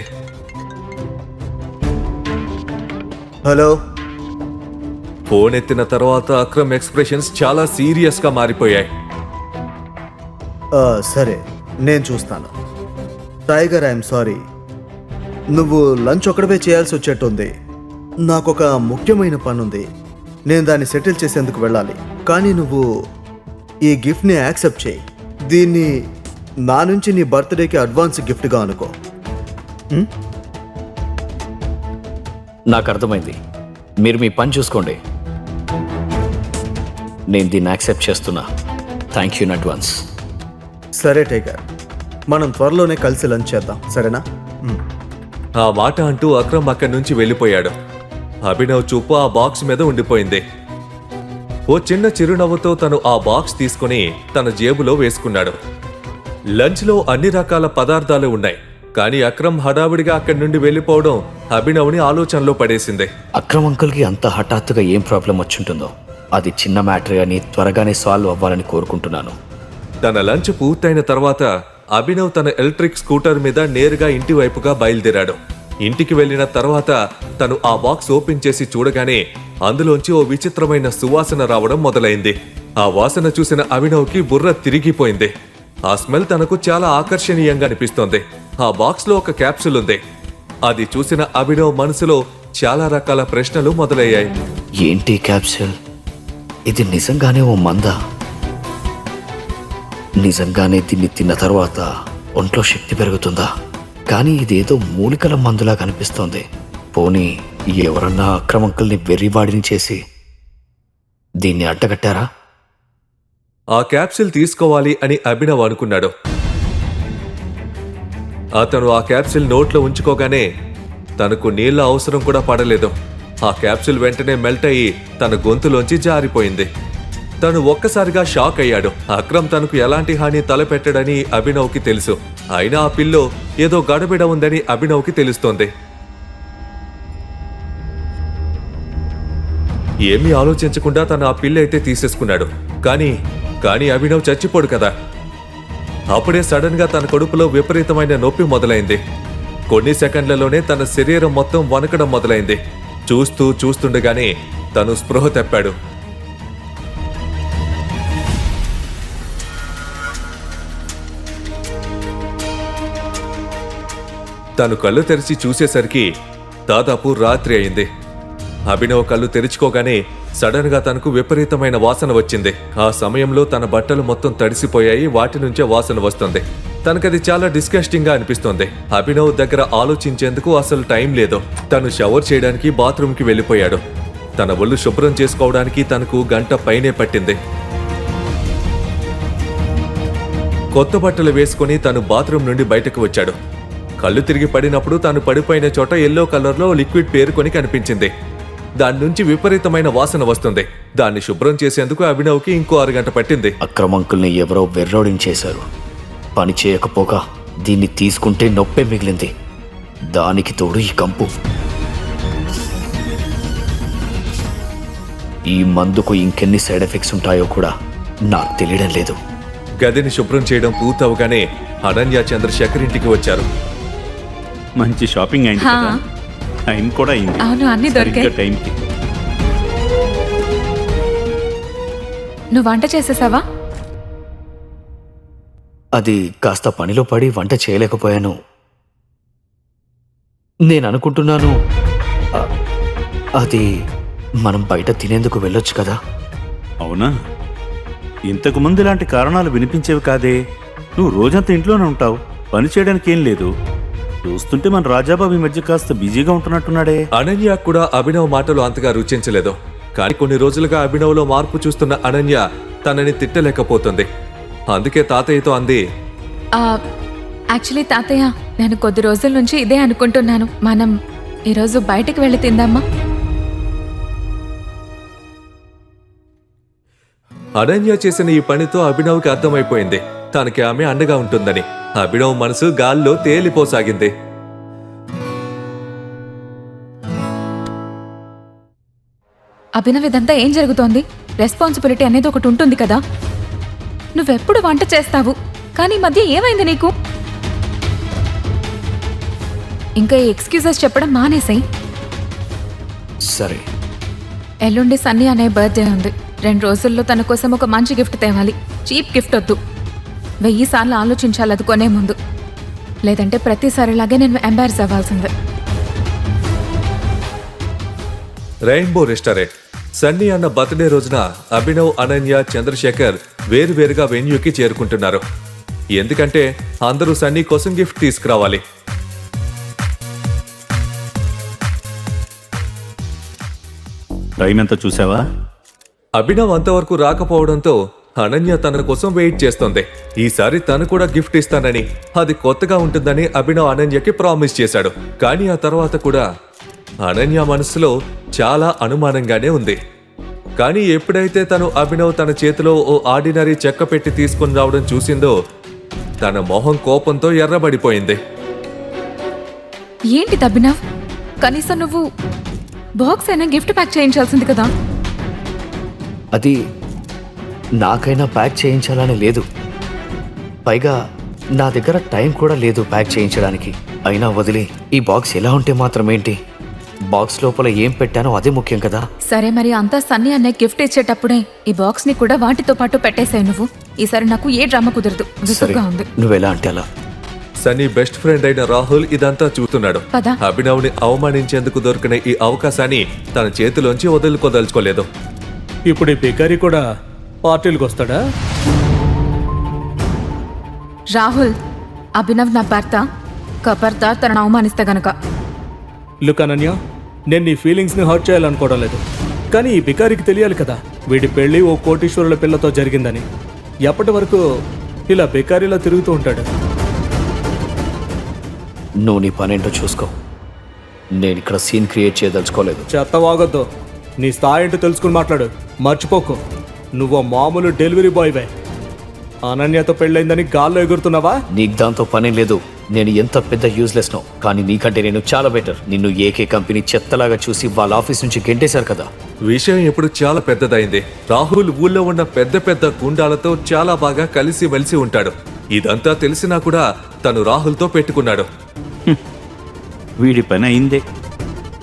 K: హలో.
A: ఫోన్ ఎత్తిన తర్వాత అక్రమ్ ఎక్స్ప్రెషన్స్ చాలా సీరియస్ గా మారిపోయాయి.
K: సరే, నేను చూస్తాను. Tiger, I'm sorry. నువ్వు లంచ్ ఒక్కడవే చేయాల్సి వచ్చేట్టుంది. నాకొక ముఖ్యమైన పని ఉంది. నేను దాన్ని సెటిల్ చేసేందుకు వెళ్ళాలి. కానీ నువ్వు ఈ గిఫ్ట్ని యాక్సెప్ట్ చేయి. దీన్ని నా నుంచి నీ బర్త్డేకి అడ్వాన్స్ గిఫ్ట్గా అనుకో.
I: నాకు అర్థమైంది. మీరు మీ పని చూసుకోండి. నేను దీన్ని యాక్సెప్ట్ చేస్తున్నా. Thank you in advance.
K: సరే టైగర్, మనం త్వరలోనే కలిసి లంచ్ చేద్దాం, సరేనా?
A: ఆ మాట అంటూ అక్రమ్ అక్కడి నుంచి వెళ్ళిపోయాడు. అభినవ్ చూపు ఆ బాక్స్ మీద ఉండిపోయింది. ఓ చిన్న చిరునవ్వుతో తను ఆ బాక్స్ తీసుకుని తన జేబులో వేసుకున్నాడు. లంచ్లో అన్ని రకాల పదార్థాలు ఉన్నాయి. కానీ అక్రమ్ హడావిడిగా అక్కడి నుండి వెళ్ళిపోవడం అభినవ్ని ఆలోచనలో పడేసింది.
I: అక్రమ్ అంకుల్కి అంత హఠాత్తుగా ఏం ప్రాబ్లం వచ్చుంటుందో. అది చిన్న మ్యాటర్ అని త్వరగానే సాల్వ్ అవ్వాలని కోరుకుంటున్నాను.
A: తన లంచ్ పూర్తయిన తర్వాత అభినవ్ తన ఎలక్ట్రిక్ స్కూటర్ మీద నేరుగా ఇంటి వైపుగా బయలుదేరాడు. ఇంటికి వెళ్లిన తర్వాత తను ఆ బాక్స్ ఓపెన్ చేసి చూడగానే అందులోంచి ఓ విచిత్రమైన సువాసన రావడం మొదలైంది. ఆ వాసన చూసిన అభినవ్కి బుర్ర తిరిగిపోయింది. ఆ స్మెల్ తనకు చాలా ఆకర్షణీయంగా అనిపిస్తోంది. ఆ బాక్స్ లో ఒక క్యాప్సూల్ ఉంది. అది చూసిన అభినవ్ మనసులో చాలా రకాల ప్రశ్నలు మొదలయ్యాయి.
I: ఏంటి క్యాప్సూల్? ఇది నిజంగానే ఓ మందా? నిజంగానే దీన్ని తిన్న తర్వాత ఒంట్లో శక్తి పెరుగుతుందా? కానీ ఇదేదో మూలికల మందులా కనిపిస్తోంది. పోనీ ఎవరన్నా అక్రమంకుల్ని వెర్రివాడిని చేసి దీన్ని అడ్డగట్టారా?
A: ఆ క్యాప్సిల్ తీసుకోవాలి అని అభినవ్ అనుకున్నాడు. అతను ఆ క్యాప్సిల్ నోట్లో ఉంచుకోగానే తనకు నీళ్ల అవసరం కూడా పడలేదు. ఆ క్యాప్సిల్ వెంటనే మెల్ట్ అయ్యి తన గొంతులోంచి జారిపోయింది. తను ఒక్కసారిగా షాక్ అయ్యాడు. అక్రమ్ తనకు ఎలాంటి హాని తలపెట్టడని అభినవ్కి తెలుసు. అయినా ఆ పిల్లో ఏదో గడబిడ ఉందని అభినవ్కి తెలుస్తోంది. ఏమీ ఆలోచించకుండా తను ఆ పిల్ల అయితే తీసేసుకున్నాడు. కానీ అభినవ్ చచ్చిపోడు కదా. అప్పుడే సడన్ గా తన కడుపులో విపరీతమైన నొప్పి మొదలైంది. కొన్ని సెకండ్లలోనే తన శరీరం మొత్తం వణకడం మొదలైంది. చూస్తుండగానే తను స్పృహ తప్పాడు. తను కళ్ళు తెరిచి చూసేసరికి దాదాపు రాత్రి అయింది. అభినవ్ కళ్ళు తెరుచుకోగానే సడన్ గా తనకు విపరీతమైన వాసన వచ్చింది. ఆ సమయంలో తన బట్టలు మొత్తం తడిసిపోయాయి. వాటి నుంచే వాసన వస్తుంది. తనకది చాలా డిస్కస్టింగ్ గా అనిపిస్తోంది. అభినవ్ దగ్గర ఆలోచించేందుకు అసలు టైం లేదు. తను షవర్ చేయడానికి బాత్రూమ్ కి వెళ్ళిపోయాడు. తన ఒళ్ళు శుభ్రం చేసుకోవడానికి తనకు గంట పైనే పట్టింది. కొత్త బట్టలు వేసుకుని తను బాత్రూమ్ నుండి బయటకు వచ్చాడు. కళ్ళు తిరిగి పడినప్పుడు తాను పడిపోయిన చోట ఎల్లో కలర్లో లిక్విడ్ పేరుకొని కనిపించింది. దాని నుంచి విపరీతమైన వాసన వస్తుంది. దాన్ని శుభ్రం చేసేందుకు అభినవ్కి ఇంకో 6 గంట పట్టింది.
I: అక్రమంకుల్ని ఎవరో వెర్రోడించేశారు. పని చేయకపోగా దీన్ని తీసుకుంటే నొప్పే మిగిలింది. దానికి తోడు ఈ కంపు. ఈ మందుకు ఇంకెన్ని సైడ్ ఎఫెక్ట్స్ ఉంటాయో కూడా నాకు తెలియడం లేదు.
A: గదిని శుభ్రం చేయడం పూర్తవగానే అనన్య చంద్రశేఖర్ ఇంటికి వచ్చారు.
G: మంచి షాపింగ్ అయింది కదా. టైం కూడా అయింది.
F: అవును, అన్ని దొరికాయి.
G: సరిగ్గా టైంకి.
F: నువ్వు వంట చేసేసావా?
I: అది కాస్త పనిలో పడి వంట చేయలేకపోయాను. నేను అనుకుంటున్నాను అది మనం బయట తినేందుకు వెళ్ళొచ్చు కదా.
G: అవునా? ఇంతకు ముందు ఇలాంటి కారణాలు వినిపించేవి కాదే. నువ్వు రోజంతా ఇంట్లోనే ఉంటావు. పని చేయడానికి ఏం లేదు. చూస్తుంటే మన రాజాబాబు ఈ మధ్య కాస్త బిజీగా ఉంటున్నట్టున్నాడే.
A: అనన్య కూడా అభినవ్ మాటలు అంతగా రుచించలేదు. కానీ కొన్ని రోజులుగా అభినవ్లో మార్పు చూస్తున్న అనన్య తనని తిట్టలేకపోతుంది. అందుకే తాతయ్యతో అంది,
F: యాక్చువల్లీ తాతయ్య, నేను కొద్ది రోజుల నుంచి ఇదే అనుకుంటున్నాను. మనం ఈరోజు బయటికి వెళ్ళి తిందామా?
A: అనన్య చేసిన ఈ పనితో అభినవ్కి అర్థమైపోయింది తనకి ఆమె అండగా ఉంటుందని. అభినవ్ మనసు గాల్లో తేలిపోసాగింది.
F: అభినవ్, ఇదంతా ఏం జరుగుతోంది? రెస్పాన్సిబిలిటీ అనేది ఒకటి ఉంటుంది కదా. నువ్వెప్పుడు వంట చేస్తావు, కానీ ఈ మధ్య ఏమైంది నీకు? ఇంకా ఈ ఎక్స్క్యూజెస్ చెప్పడం మానేసాయి.
I: సరే,
F: ఎల్లుండి సన్నీ అనే బర్త్డే ఉంది. 2 రోజుల్లో తన కోసం ఒక మంచి గిఫ్ట్ తేవాలి. చీప్ గిఫ్ట్ వద్దు. 1000 సార్లు ఆలోచించాలి అది కొనే ముందు. లేదంటే ప్రతిసారిలాగే నేను ఎంబారస్ అవ్వాల్సిందే.
A: Rainbow restaurant. సన్నీ అన్న బర్త్డే రోజున అభినవ్, అనన్య, చంద్రశేఖర్ వేరువేరుగా వెన్యూకి చేరుకుంటున్నారు. ఎందుకంటే అందరూ సన్నీ కోసం గిఫ్ట్ తీసుకురావాలి.
G: టైం ఎంత చూసావా?
A: అభినవ్ అంతవరకు రాకపోవడంతో అనన్య తన కోసం వెయిట్ చేస్తోంది. ఈసారి తను కూడా గిఫ్ట్ ఇస్తానని, అది కొత్తగా ఉంటుందని అభినవ్ అనన్యకి ప్రామిస్ చేశాడు. కానీ ఆ తర్వాత కూడా అనన్య మనసులో చాలా అనుమానంగానే ఉంది. కానీ ఎప్పుడైతే తను అభినవ్ తన చేతిలో ఓ ఆర్డినరీ చెక్క పెట్టి తీసుకుని రావడం చూసిందో తన మొహం కోపంతో ఎర్రబడిపోయింది.
F: ఏంటి అభినవ్, కనీసం నువ్వు బాక్స్ అయినా గిఫ్ట్ ప్యాక్ చేయించాల్సింది కదా.
I: అది నాకైనా ప్యాక్ చేయించాలని లేదు. పైగా నా దగ్గర టైం కూడా లేదు ప్యాక్ చేయించడానికి. అయినా వదిలి ఈ బాక్స్ ఎలా ఉంటే మాత్రం ఏంటి? బాక్స్ లోపల ఏం పెట్టానో అదే ముఖ్యం కదా.
F: సరే, మరి అంతా సన్నీ అన్నయ్య గిఫ్ట్ ఇచ్చేటప్పుడే ఈ బాక్స్ ని కూడా వాటితో పాటు పెట్టేశాయి నువ్వు. ఈసారి నాకు ఏ డ్రామా కుదరదు. విసుగ్గా ఉంది.
I: నువ్వెలా అంటే అలా.
A: సన్నీ బెస్ట్ ఫ్రెండ్ అయిన రాహుల్ ఇదంతా చూస్తున్నాడు.
F: పద.
A: అభినవ్ ని అవమానించేందుకు దొరికిన ఈ అవకాశాన్ని తన చేతిలోంచి వదులుకోదలుచుకోలేదు.
E: ఇప్పుడు ఈ పికారి కూడా పార్టీలకు వస్తాడా?
F: రాహుల్, అభినవ్ నా భర్త. కబర్దార్ తనను అవమానిస్తే గనక.
E: లుక్ అనన్య, నేను నీ ఫీలింగ్స్ని హర్ట్ చేయాలనుకోవడం లేదు, కానీ ఈ బికారికి తెలియాలి కదా వీడి పెళ్లి ఓ కోటీశ్వరుల పిల్లతో జరిగిందని. ఎప్పటి వరకు ఇలా బికారిలా తిరుగుతూ ఉంటాడు?
I: నువ్వు నీ పనేంటో చూసుకో. నేను ఇక్కడ సీన్ క్రియేట్ చేయదలుచుకోలేదు.
E: చెత్త వాగొద్దు. నీ స్థాయి ఏంటో తెలుసుకుని మాట్లాడు. మర్చిపోకు, నువ్వు మామూలు డెలివరీ బాయ్వే. అనన్యతో పెళ్ళైందని గాల్లో ఎగురుతున్నావా?
I: నీకు దాంతో పని లేదు. నేను ఎంత పెద్ద యూజ్లెస్ నో, కానీ నీకంటే నేను చాలా బెటర్. నిన్ను ఏకే కంపెనీ చెత్తలాగా చూసి వాళ్ళ ఆఫీస్ నుంచి గెంటేశారు కదా.
A: విషయం ఇప్పుడు చాలా పెద్దదైంది. రాహుల్ ఊళ్ళో ఉన్న పెద్ద పెద్ద గుండాలతో చాలా బాగా కలిసి మెలిసి ఉంటాడు. ఇదంతా తెలిసినా కూడా తను రాహుల్తో పెట్టుకున్నాడు.
G: వీడి పని అయిందే.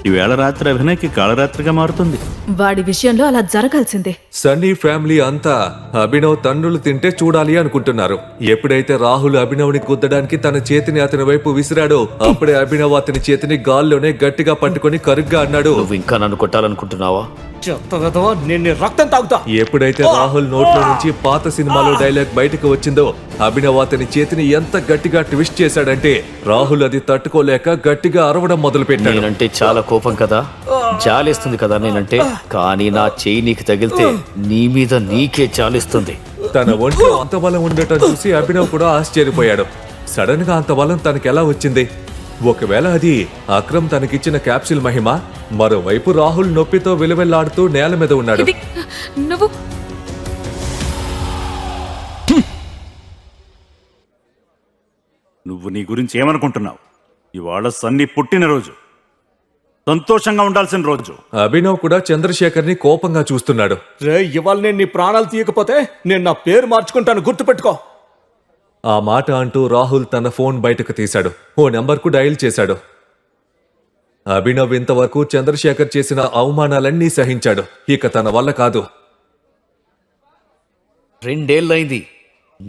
G: ఈవేళ రాత్రి అభినయ్కి కాళరాత్రిగా మారుతుంది.
J: వాడి విషయంలో అలా జరగాల్సిందే.
A: సన్నీ ఫ్యామిలీ అంతా అభినవ్ తన్నులు తింటే చూడాలి అనుకుంటున్నారు. ఎప్పుడైతే రాహుల్ అభినవ్ని గుద్దడానికి తన చేతిని అతని వైపు విసిరాడో అప్పుడే అభినవ్ అతని చేతిని గాల్లోనే గట్టిగా పట్టుకొని కరుగ్గా అన్నాడు,
I: నువ్వు ఇంకా నన్ను కొట్టాలనుకుంటున్నావా?
E: చెత్త వెధవా, నేను రక్తం తాగుతా.
A: ఎప్పుడైతే రాహుల్ నోట్లో నుంచి పాత సినిమాలో డైలాగ్ బయటకు వచ్చిందో అభినవ్ అతని చేతిని ఎంత గట్టిగా ట్విస్ట్ చేశాడంటే రాహుల్ అది తట్టుకోలేక గట్టిగా అరవడం మొదలుపెట్టాడు.
I: నేనంటే చాలా కోపం కదా, జాలేస్తుంది కదా నేనంటే, కానీ నా చెయ్యి నీకు తగిలితే నీ మీద నీకే జాలిస్తుంది.
A: తన ఒంట్లో అంత బలం ఉండటం చూసి అభినవ్ కూడా ఆశ్చర్యపోయాడు. సడన్ గా అంత బలం తనకెలా వచ్చింది? ఒకవేళ అది అక్రమ్ తనకిచ్చిన క్యాప్సిల్ మహిమ? మరోవైపు రాహుల్ నొప్పితో విలువెల్లాడుతూ నేల మీద ఉన్నాడు.
F: ఇది నువ్వు
G: నువ్వు నీ గురించి ఏమనుకుంటున్నావు? ఇవాళ సన్నీ పుట్టినరోజు, సంతోషంగా ఉండాల్సిన రోజు.
A: అభినవ్ కూడా చంద్రశేఖర్ ని కోపంగా చూస్తున్నాడు.
E: రే, ఇవాళ నేను నీ ప్రాణాలు తీయకపోతే నేను నా పేరు మార్చుకుంటాను, గుర్తుపెట్టుకో.
A: ఆ మాట అంటూ రాహుల్ తన ఫోన్ బయటకు తీశాడు. ఓ నెంబర్కు డయల్ చేశాడు. అభినవ్ ఇంతవరకు చంద్రశేఖర్ చేసిన అవమానాలన్నీ సహించాడు. ఇక తన వల్ల కాదు.
I: 2 ఏళ్ళైంది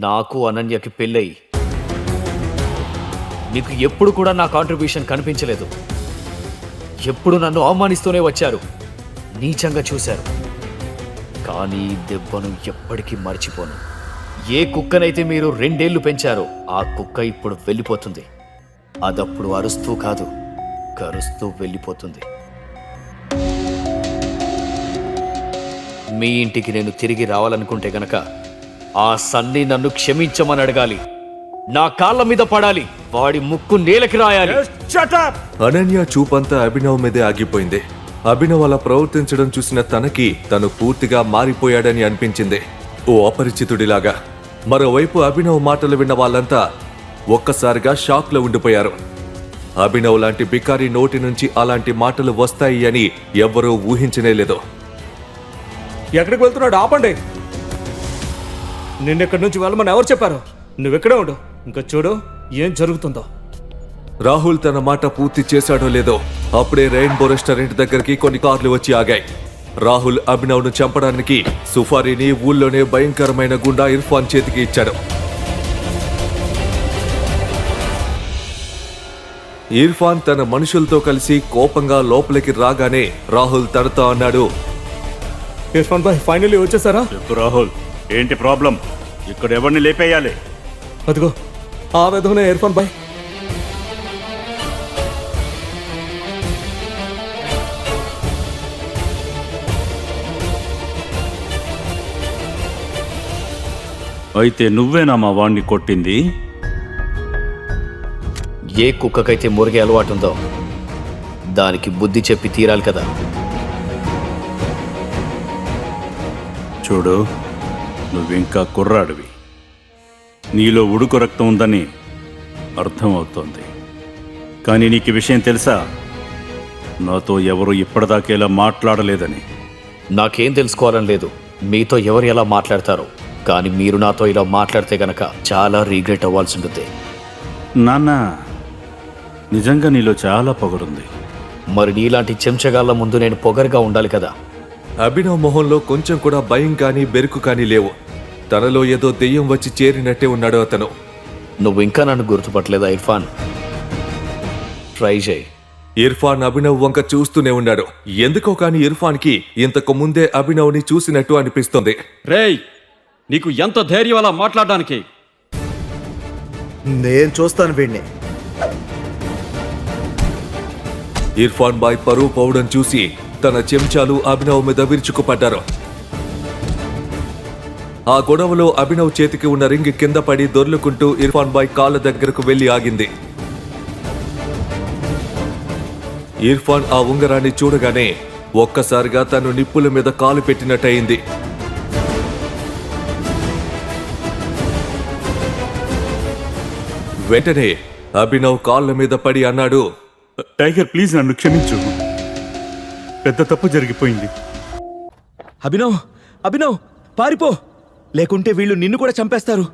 I: నాకు అనన్యకి పెళ్ళయి. నీకు ఎప్పుడు కూడా నా కాంట్రిబ్యూషన్ కనిపించలేదు. ఎప్పుడు నన్ను అవమానిస్తూనే వచ్చారు, నీచంగా చూశారు. కానీ ఈ దెబ్బను ఎప్పటికీ మర్చిపోను. ఏ కుక్కనైతే మీరు 2 ఏళ్లు పెంచారో ఆ కుక్క ఇప్పుడు వెళ్ళిపోతుంది. అదప్పుడు అరుస్తూ కాదు, కరుస్తూ వెళ్ళిపోతుంది. మీ ఇంటికి నేను తిరిగి రావాలనుకుంటే గనక ఆ సన్నీ నన్ను క్షమించమని అడగాలి, నా కాళ్ళ మీద పడాలి, వాడి ముక్కు నేలకి రాయాలి.
A: అనన్య చూపంతా అభినవ్ మీదే ఆగిపోయింది. అభినవ్ అలా ప్రవర్తించడం చూసిన తనకి తను పూర్తిగా మారిపోయాడని అనిపించింది, ఓ అపరిచితుడిలాగా. మరోవైపు అభినవ్ మాటలు విన్న వాళ్ళంతా ఒక్కసారిగా షాక్ లో ఉండిపోయారు. అభినవ్ లాంటి బికారి నోటి నుంచి అలాంటి మాటలు వస్తాయి అని ఎవ్వరూ ఊహించనేలేదు.
E: ఎక్కడికి వెళ్తున్నాడు? ఆపండి. నిన్నెక్కడి నుంచి వెళ్ళమని ఎవరు చెప్పారు? నువ్వెక్కడే ఉండు, ఇంకా చూడు ఏం జరుగుతుందో.
A: రాహుల్ తన మాట పూర్తి చేశాడో లేదో అప్పుడే రెయిన్బో రెస్టారెంట్ దగ్గరికి కొన్ని కార్లు వచ్చి ఆగాయి. రాహుల్ అభినవ్ను చంపడానికి సుఫారీని ఊళ్ళోనే భయంకరమైన గుండా ఇర్ఫాన్ చేతికి ఇచ్చాడు. ఇర్ఫాన్ తన మనుషులతో కలిసి కోపంగా లోపలికి రాగానే రాహుల్ తనతో అన్నాడు,
E: ఇర్ఫాన్ భాయ్ ఫైనల్లీ వచ్చేసారా?
G: చెప్పు రాహుల్, ఏంటి ప్రాబ్లం? ఇక్కడ ఎవరిని లేపేయాలి?
E: అదిగో ఆ విధంగా ఇర్ఫాన్ భాయ్.
G: అయితే నువ్వేనా మా వాణ్ణి కొట్టింది?
I: ఏ కుక్కకైతే మురిగే అలవాటు ఉందో దానికి బుద్ధి చెప్పి తీరాలి కదా.
G: చూడు, నువ్వింకా కుర్రాడివి, నీలో ఉడుకు రక్తం ఉందని అర్థమవుతోంది. కానీ నీకు ఈ విషయం తెలుసా? నాతో ఎవరు ఇప్పటిదాకేలా మాట్లాడలేదని.
I: నాకేం తెలుసుకోవాలని లేదు మీతో ఎవరు ఎలా మాట్లాడతారో, కానీ మీరు నాతో ఇలా మాట్లాడితే గనక చాలా రీగ్రెట్ అవ్వాల్సి ఉంటుంది.
G: నాన్న, నిజంగా నీలో చాలా పొగరుంది.
I: మరి నీలాంటి చెంచగాళ్ళ ముందు నేను పొగరుగా ఉండాలి కదా.
A: అభినవ్ మొహంలో కొంచెం కూడా భయం కానీ బెరుకు కానీ లేవు. తనలో ఏదో దెయ్యం వచ్చి చేరినట్టే ఉన్నాడు అతను.
I: నువ్వు ఇంకా నన్ను గుర్తుపట్టలేదా ఇర్ఫాన్? ట్రై చేయి.
A: ఇర్ఫాన్ అభినవ్ వంక చూస్తూనే ఉన్నాడు. ఎందుకో కానీ ఇర్ఫాన్కి ఇంతకు ముందే అభినవ్ని చూసినట్టు అనిపిస్తుంది.
L: రేయ్, నీకు ఎంత ధైర్యం అలా మాట్లాడడానికి?
K: నేను చూస్తాను వీడిని.
A: ఇర్ఫాన్ బాయ్ పరువు పోవడం చూసి తన చెంచాలు అభినవ్ మీద విరుచుకుపడ్డారు. ఆ గొడవలో అభినవ్ చేతికి ఉన్న రింగ్ కింద పడి దొర్లుకుంటూ ఇర్ఫాన్ బాయ్ కాళ్ళ దగ్గరకు వెళ్లి ఆగింది. ఇర్ఫాన్ ఆ ఉంగరాన్ని చూడగానే ఒక్కసారిగా తను నిప్పుల మీద కాలు పెట్టినట్టయింది. వెంటనే అభినవ్ కాళ్ళ మీద పడి అన్నాడు,
G: టైగర్ ప్లీజ్ నన్ను క్షమించు, పెద్ద తప్పు జరిగిపోయింది.
M: అభినవ్, అభినవ్ పారిపో, లేకుంటే వీళ్ళు నిన్ను కూడా చంపేస్తారు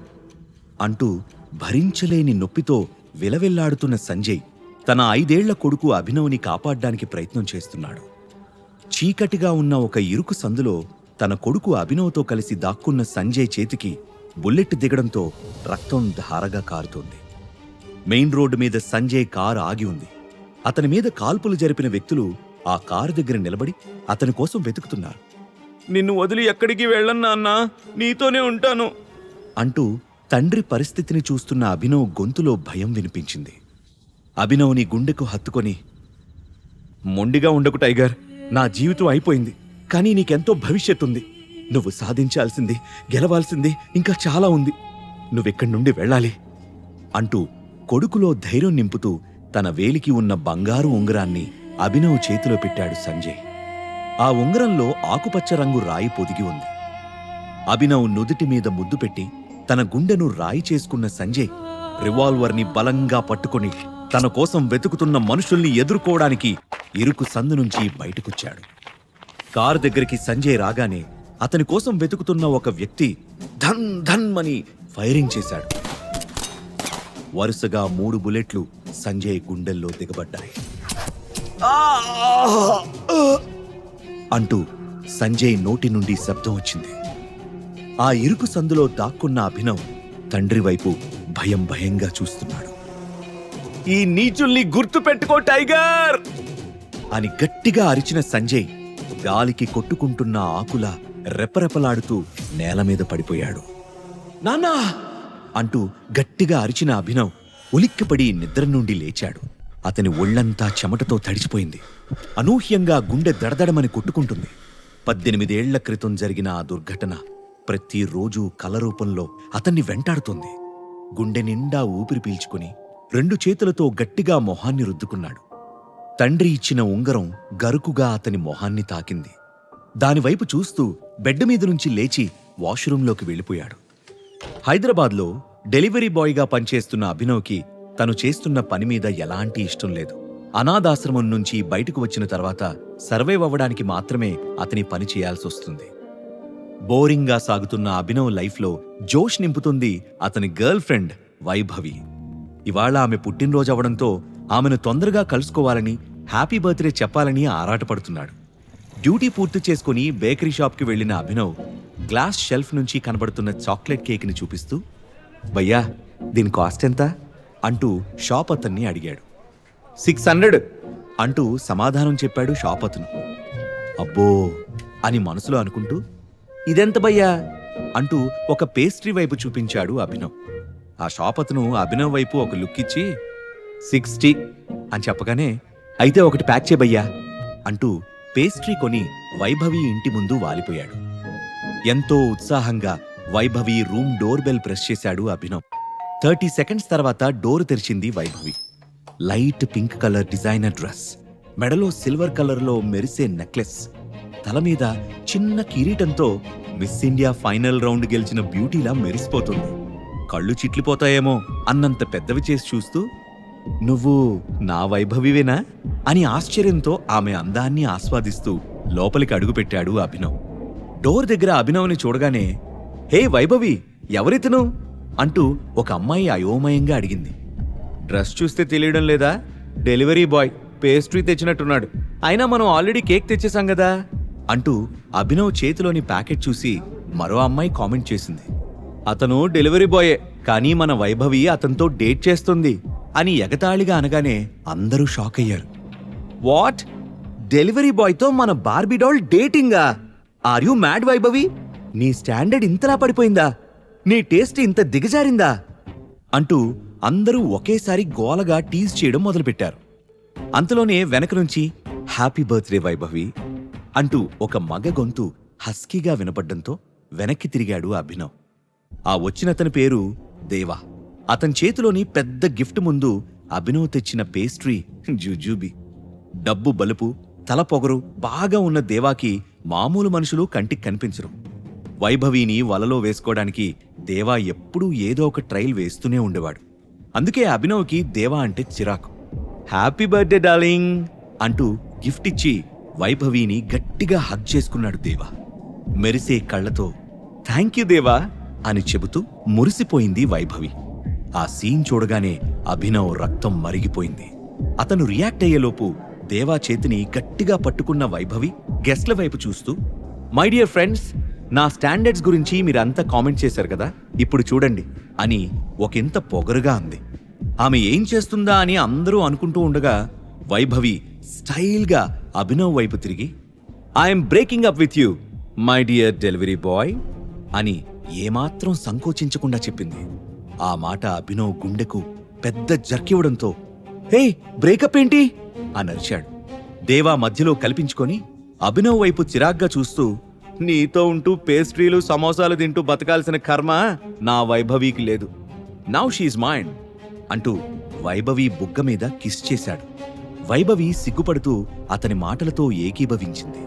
M: అంటూ భరించలేని నొప్పితో విలవిల్లాడుతున్న సంజయ్ తన 5 ఏళ్ల కొడుకు అభినవ్ని కాపాడ్డానికి ప్రయత్నం చేస్తున్నాడు. చీకటిగా ఉన్న ఒక ఇరుకు సందులో తన కొడుకు అభినవ్తో కలిసి దాక్కున్న సంజయ్ చేతికి బుల్లెట్ దిగడంతో రక్తం ధారగా కారుతోంది. మెయిన్ రోడ్డు మీద సంజయ్ కారు ఆగి ఉంది. అతని మీద కాల్పులు జరిపిన వ్యక్తులు ఆ కారు దగ్గర నిలబడి అతని కోసం వెతుకుతున్నారు. నిన్ను వదిలి ఎక్కడికి వెళ్ళన్నా అన్నా, నీతోనే ఉంటాను అంటూ తండ్రి పరిస్థితిని చూస్తున్న అభినవ్ గొంతులో భయం వినిపించింది. అభినవ్ని గుండెకు హత్తుకొని, మొండిగా ఉండకు టైగర్, నా జీవితం అయిపోయింది, కానీ నీకెంతో భవిష్యత్తుంది. నువ్వు సాధించాల్సింది, గెలవాల్సింది ఇంకా చాలా ఉంది. నువ్వెక్కడి నుండి వెళ్ళాలి అంటూ కొడుకులో ధైర్యం నింపుతూ తన వేలికి ఉన్న బంగారు ఉంగరాన్ని అభినవ్ చేతిలో పెట్టాడు సంజయ్. ఆ ఉంగరంలో ఆకుపచ్చ రంగు రాయి పొదిగి ఉంది. అభినవ్ నుదుటి మీద ముద్దు పెట్టి తన గుండెను రాయి చేసుకున్న సంజయ్ రివాల్వర్ని బలంగా పట్టుకొని తన కోసం వెతుకుతున్న మనుషుల్ని ఎదుర్కోవడానికి ఇరుకు సందు నుంచి బయటకొచ్చాడు. కారు దగ్గరికి సంజయ్ రాగానే అతని కోసం వెతుకుతున్న ఒక వ్యక్తి ధన్ ధన్ అని ఫైరింగ్ చేశాడు. వరుసగా 3 బుల్లెట్లు సంజయ్ గుండెల్లో దిగబడ్డాయి. అంటూ సంజయ్ నోటి నుండి శబ్దం వచ్చింది. ఆ ఇరుకు సందులో దాక్కున్న అభినవ్ తండ్రి వైపు భయం భయంగా చూస్తున్నాడు. ఈ నీచుల్ని గుర్తు పెట్టుకో టైగర్ అని గట్టిగా అరిచిన సంజయ్ గాలికి కొట్టుకుంటున్న ఆకుల రెపరెపలాడుతూ నేల మీద పడిపోయాడు. నాన్నా అంటూ గట్టిగా అరిచిన అభినవ్ ఉలిక్కిపడి నిద్ర నుండి లేచాడు. అతని ఒళ్లంతా చెమటతో తడిచిపోయింది. అనూహ్యంగా గుండె దడదడమని కొట్టుకుంటుంది. 18 ఏళ్ల క్రితం జరిగిన ఆ దుర్ఘటన ప్రతిరోజు కల రూపంలో అతన్ని వెంటాడుతోంది. గుండె నిండా ఊపిరి పీల్చుకుని 2 చేతులతో గట్టిగా మొహాన్ని రుద్దుకున్నాడు. తండ్రి ఇచ్చిన ఉంగరం గరుకుగా అతని మొహాన్ని తాకింది. దానివైపు చూస్తూ బెడ్ మీద నుంచి లేచి వాష్రూంలోకి వెళ్ళిపోయాడు. హైదరాబాద్లో డెలివరీ బాయ్గా పనిచేస్తున్న అభినవ్కి తను చేస్తున్న పని మీద ఎలాంటి ఇష్టం లేదు. అనాథాశ్రమం నుంచి బయటకు వచ్చిన తర్వాత సర్వైవ్ అవ్వడానికి మాత్రమే అతని పని చేయాల్సొస్తుంది. బోరింగ్గా సాగుతున్న అభినవ్ లైఫ్లో జోష్ నింపుతుంది అతని గర్ల్ ఫ్రెండ్ వైభవి. ఇవాళ ఆమె పుట్టినరోజు అవడంతో ఆమెను తొందరగా కలుసుకోవాలని, హ్యాపీ బర్త్డే చెప్పాలని ఆరాటపడుతున్నాడు. డ్యూటీ పూర్తి చేసుకుని బేకరీ షాప్కి వెళ్లిన అభినవ్ గ్లాస్ షెల్ఫ్ నుంచి కనబడుతున్న చాక్లెట్ కేక్ని చూపిస్తూ, భయ్యా దీని కాస్ట్ ఎంత అంటూ షాప్ అతన్ని అడిగాడు. 600 అంటూ సమాధానం చెప్పాడు షాప్ అతను. అబ్బో అని మనసులో అనుకుంటూ, ఇదెంత భయ్యా అంటూ ఒక పేస్ట్రీ వైపు చూపించాడు అభినవ్. ఆ షాప్ అతను అభినవ్ వైపు ఒక లుక్ ఇచ్చి 60 అని చెప్పగానే, అయితే ఒకటి ప్యాక్ చేయబయ్యా అంటూ పేస్ట్రీ కొని వైభవి ఇంటి ముందు వాలిపోయాడు. ఎంతో ఉత్సాహంగా Vaibhavi room door bell press చేశాడు అభినవ్. 30 సెకండ్స్ తర్వాత డోర్ తెరిచింది Vaibhavi. Light pink colour designer dress, మెడలో సిల్వర్ కలర్లో మెరిసే నెక్లెస్, తల మీద చిన్న కిరీటంతో మిస్ ఇండియా ఫైనల్ రౌండ్ గెలిచిన బ్యూటీలా మెరిసిపోతుంది. కళ్ళు చిట్లిపోతాయేమో అన్నంత పెద్దవి చేసి చూస్తూ, నువ్వు నా వైభవివేనా అని ఆశ్చర్యంతో ఆమె అందాన్ని ఆస్వాదిస్తూ లోపలికి అడుగుపెట్టాడు అభినవ్. డోర్ దగ్గర అభినవ్ని చూడగానే, హే వైభవి, ఎవరితను అంటూ ఒక అమ్మాయి అయోమయంగా అడిగింది. డ్రెస్ చూస్తే తెలియడం లేదా? డెలివరీ బాయ్ పేస్ట్రీ తెచ్చినట్టున్నాడు. అయినా మనం ఆల్రెడీ కేక్ తెచ్చేసాం కదా అంటూ అభినవ్ చేతిలోని ప్యాకెట్ చూసి మరో అమ్మాయి కామెంట్ చేసింది. అతను డెలివరీ బాయే, కానీ మన వైభవి అతనితో డేట్ చేస్తుంది అని ఎగతాళిగా అనగానే అందరూ షాక్ అయ్యారు. వాట్? డెలివరీ బాయ్తో మన బార్బీ డాల్ డేటింగా? Are you mad Vaibhavi? నీ స్టాండర్డ్ ఇంతలా పడిపోయిందా? నీ టేస్ట్ ఇంత దిగజారిందా అంటూ అందరూ ఒకేసారి గోలగా టీజ్ చేయడం మొదలుపెట్టారు. అంతలోనే వెనక నుంచి హ్యాపీ బర్త్డే వైభవి అంటూ ఒక మగ గొంతు హస్కీగా వినపడ్డంతో వెనక్కి తిరిగాడు అభినవ్. ఆ వచ్చినతని పేరు దేవా. అతని చేతిలోని పెద్ద గిఫ్ట్ ముందు అభినవ్ తెచ్చిన పేస్ట్రీ జుజూబీ. డబ్బు బలుపు, తల పొగరు బాగా ఉన్న దేవాకి మామూలు మనుషులు కంటికి కనిపించరు. వైభవిని వలలో వేసుకోవడానికి దేవా ఎప్పుడూ ఏదో ఒక ట్రైల్ వేస్తూనే ఉండేవాడు. అందుకే అభినవ్కి దేవా అంటే చిరాకు. హ్యాపీ బర్త్డే డార్లింగ్ అంటూ గిఫ్ట్ ఇచ్చి వైభవిని గట్టిగా హగ్ చేసుకున్నాడు దేవా. మెరిసే కళ్లతో థ్యాంక్ యూ దేవా అని చెబుతూ మురిసిపోయింది వైభవి. ఆ సీన్ చూడగానే అభినవ్ రక్తం మరిగిపోయింది. అతను రియాక్ట్ అయ్యేలోపు దేవా చేతిని గట్టిగా పట్టుకున్న వైభవి గెస్ట్ల వైపు చూస్తూ, మై డియర్ ఫ్రెండ్స్, నా స్టాండర్డ్స్ గురించి మీరంతా కామెంట్ చేశారు కదా, ఇప్పుడు చూడండి అని ఒకంత పొగరుగా అంది. ఆమె ఏం చేస్తుందా అని అందరూ అనుకుంటూ ఉండగా వైభవి స్టైల్గా అభినవ్ వైపు తిరిగి, I'm breaking up with you my dear delivery boy అని ఏమాత్రం సంకోచించకుండా చెప్పింది. ఆ మాట అభినవ్ గుండెకు పెద్ద జర్కివ్వడంతో, హే బ్రేకప్ ఏంటి అని అరిచాడు. దేవా మధ్యలో కల్పించుకొని అభినవ్ వైపు చిరాగ్గా చూస్తూ, నీతో ఉంటూ పేస్ట్రీలు సమోసాలు తింటూ బతకాల్సిన కర్మ నా వైభవికి లేదు. నౌ షీజ్ మైండ్ అంటూ వైభవి బుగ్గ మీద కిస్ చేశాడు. వైభవి సిగ్గుపడుతూ అతని మాటలతో ఏకీభవించింది.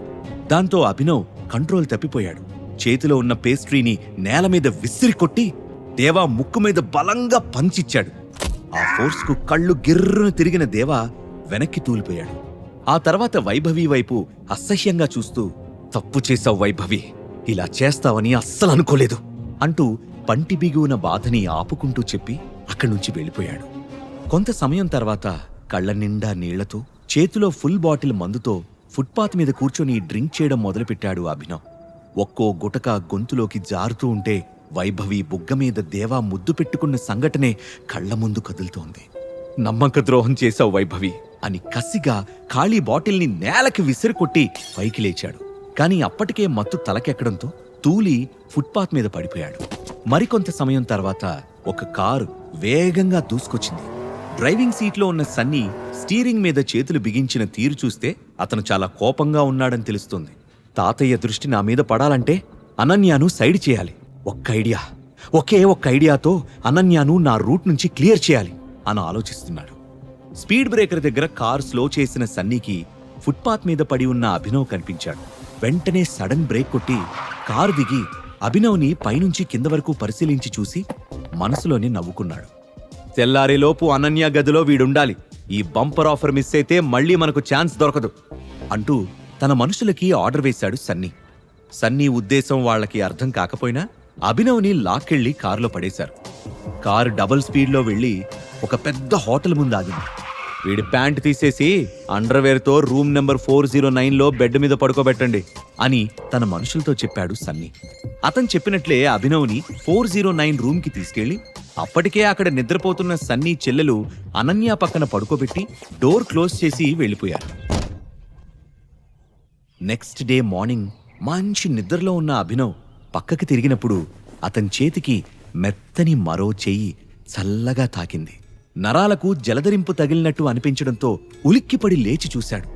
M: దాంతో అభినవ్ కంట్రోల్ తప్పిపోయాడు. చేతిలో ఉన్న పేస్ట్రీని నేల మీద విసిరి కొట్టి దేవా ముక్కు మీద బలంగా పంచిచ్చాడు. ఆ ఫోర్స్కు కళ్ళు గిర్రును తిరిగిన దేవా వెనక్కి తూలిపోయాడు. ఆ తర్వాత వైభవి వైపు అసహ్యంగా చూస్తూ, తప్పు చేశావు వైభవి, ఇలా చేస్తావని అస్సలు అనుకోలేదు అంటూ పంటి బిగువున బాధని ఆపుకుంటూ చెప్పి అక్కడి నుంచి వెళ్ళిపోయాడు. కొంత సమయం తర్వాత కళ్ల నిండా నీళ్లతో, చేతిలో ఫుల్ బాటిల్ మందుతో ఫుట్పాత్ మీద కూర్చొని డ్రింక్ చేయడం మొదలుపెట్టాడు అభినవ్. ఒక్కో గుటక గొంతులోకి జారుతూ ఉంటే వైభవి బుగ్గ మీద దేవా ముద్దు పెట్టుకున్న సంఘటనే కళ్ల ముందు కదులుతోంది. నమ్మక ద్రోహం చేశావు వైభవి అని కసిగా ఖాళీ బాటిల్ని నేలకి విసిరికొట్టి పైకి లేచాడు. కాని అప్పటికే మత్తు తలకెక్కడంతో తూలి ఫుట్పాత్ మీద పడిపోయాడు. మరికొంత సమయం తర్వాత ఒక కారు వేగంగా దూసుకొచ్చింది. డ్రైవింగ్ సీట్లో ఉన్న సన్నీ స్టీరింగ్ మీద చేతులు బిగించిన తీరు చూస్తే అతను చాలా కోపంగా ఉన్నాడని తెలుస్తుంది. తాతయ్య దృష్టి నా మీద పడాలంటే అనన్యాను సైడ్ చేయాలి. ఒకే ఒక్క ఐడియాతో అనన్యాను నా రూట్ నుంచి క్లియర్ చేయాలి అని ఆలోచిస్తున్నాడు. స్పీడ్ బ్రేకర్ దగ్గర కార్ స్లో చేసిన సన్నీకి ఫుట్పాత్ మీద పడి ఉన్న అభినవ్ కనిపించాడు. వెంటనే సడన్ బ్రేక్ కొట్టి కారు దిగి అభినవ్ని పైనుంచి కింద వరకు పరిశీలించి చూసి మనసులోనే నవ్వుకున్నాడు. తెల్లారేలోపు అనన్య గదిలో వీడుండాలి. ఈ బంపర్ ఆఫర్ మిస్ అయితే మళ్ళీ మనకు ఛాన్స్ దొరకదు అంటూ తన మనుషులకి ఆర్డర్ వేశాడు సన్నీ. సన్నీ ఉద్దేశం వాళ్లకి అర్థం కాకపోయినా అభినవ్ని లాక్కెళ్లి కారులో పడేశారు. కారు డబుల్ స్పీడ్లో వెళ్లి ఒక పెద్ద హోటల్ ముందు ఆగింది. వీడి ప్యాంట్ తీసేసి అండర్వేర్తో రూమ్ నెంబర్ 409లో బెడ్ మీద పడుకోబెట్టండి అని తన మనుషులతో చెప్పాడు సన్నీ. అతను చెప్పినట్లే అభినవ్ని 409 రూమ్కి తీసుకెళ్లి అప్పటికే అక్కడ నిద్రపోతున్న సన్నీ చెల్లెలు అనన్య పక్కన పడుకోబెట్టి డోర్ క్లోజ్ చేసి వెళ్ళిపోయారు. నెక్స్ట్ డే మార్నింగ్ మంచి నిద్రలో ఉన్న అభినవ్ పక్కకి తిరిగినప్పుడు అతని చేతికి మెత్తని మరో చెయ్యి చల్లగా తాకింది. నరాలకు జలధరింపు తగిలినట్టు అనిపించడంతో ఉలిక్కిపడి లేచి చూశాడు.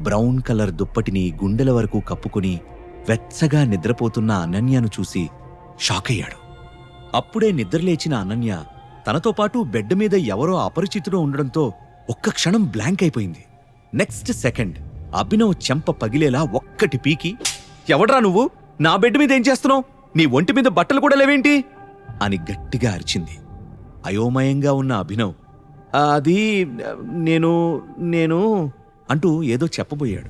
M: బ్రౌన్ కలర్ దుప్పటిని గుండెల వరకు కప్పుకుని వెచ్చగా నిద్రపోతున్న అనన్యను చూసి షాక్ అయ్యాడు. అప్పుడే నిద్రలేచిన అనన్య తనతో పాటు బెడ్ మీద ఎవరో అపరిచితుడు ఉండడంతో ఒక్క క్షణం బ్లాంక్ అయిపోయింది. నెక్స్ట్ సెకండ్ అభినవ్ చెంప పగిలేలా ఒక్కటి పీకి, ఎవడ్రా నువ్వు, నా బెడ్ మీద ఏం చేస్తున్నావు, నీ ఒంటి మీద బట్టలు కూడా లేవేంటి అని గట్టిగా అరిచింది. అయోమయంగా ఉన్న అభినవ్, అది నేను అంటూ ఏదో చెప్పబోయాడు.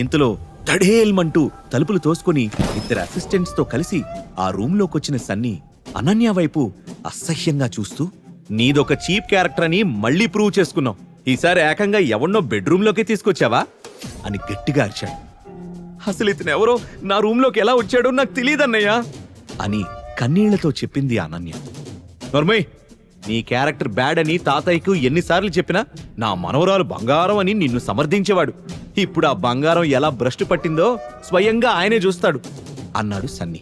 M: ఇంతలో తడేల్మంటూ తలుపులు తోసుకుని ఇద్దరు అసిస్టెంట్స్తో కలిసి ఆ రూంలోకొచ్చిన సన్నీ అనన్య వైపు అసహ్యంగా చూస్తూ, నీదొక చీప్ క్యారెక్టర్ అని మళ్ళీ ప్రూవ్ చేసుకున్నావు, ఈసారి ఏకంగా ఎవన్నో బెడ్రూమ్లోకి తీసుకొచ్చావా అని గట్టిగా అరిచాడు. అసలు ఇతను ఎవరో నా రూంలోకి ఎలా వచ్చాడో నాకు తెలియదన్నయ్యా అని కన్నీళ్లతో చెప్పింది అనన్య. నర్మయ్, నీ క్యారెక్టర్ బ్యాడ్ అని తాతయ్యకు ఎన్నిసార్లు చెప్పినా నా మనవరాలు బంగారం అని నిన్ను సమర్థించేవాడు. ఇప్పుడు ఆ బంగారం ఎలా భ్రష్టు పట్టిందో స్వయంగా ఆయనే చూస్తాడు అన్నాడు సన్నీ.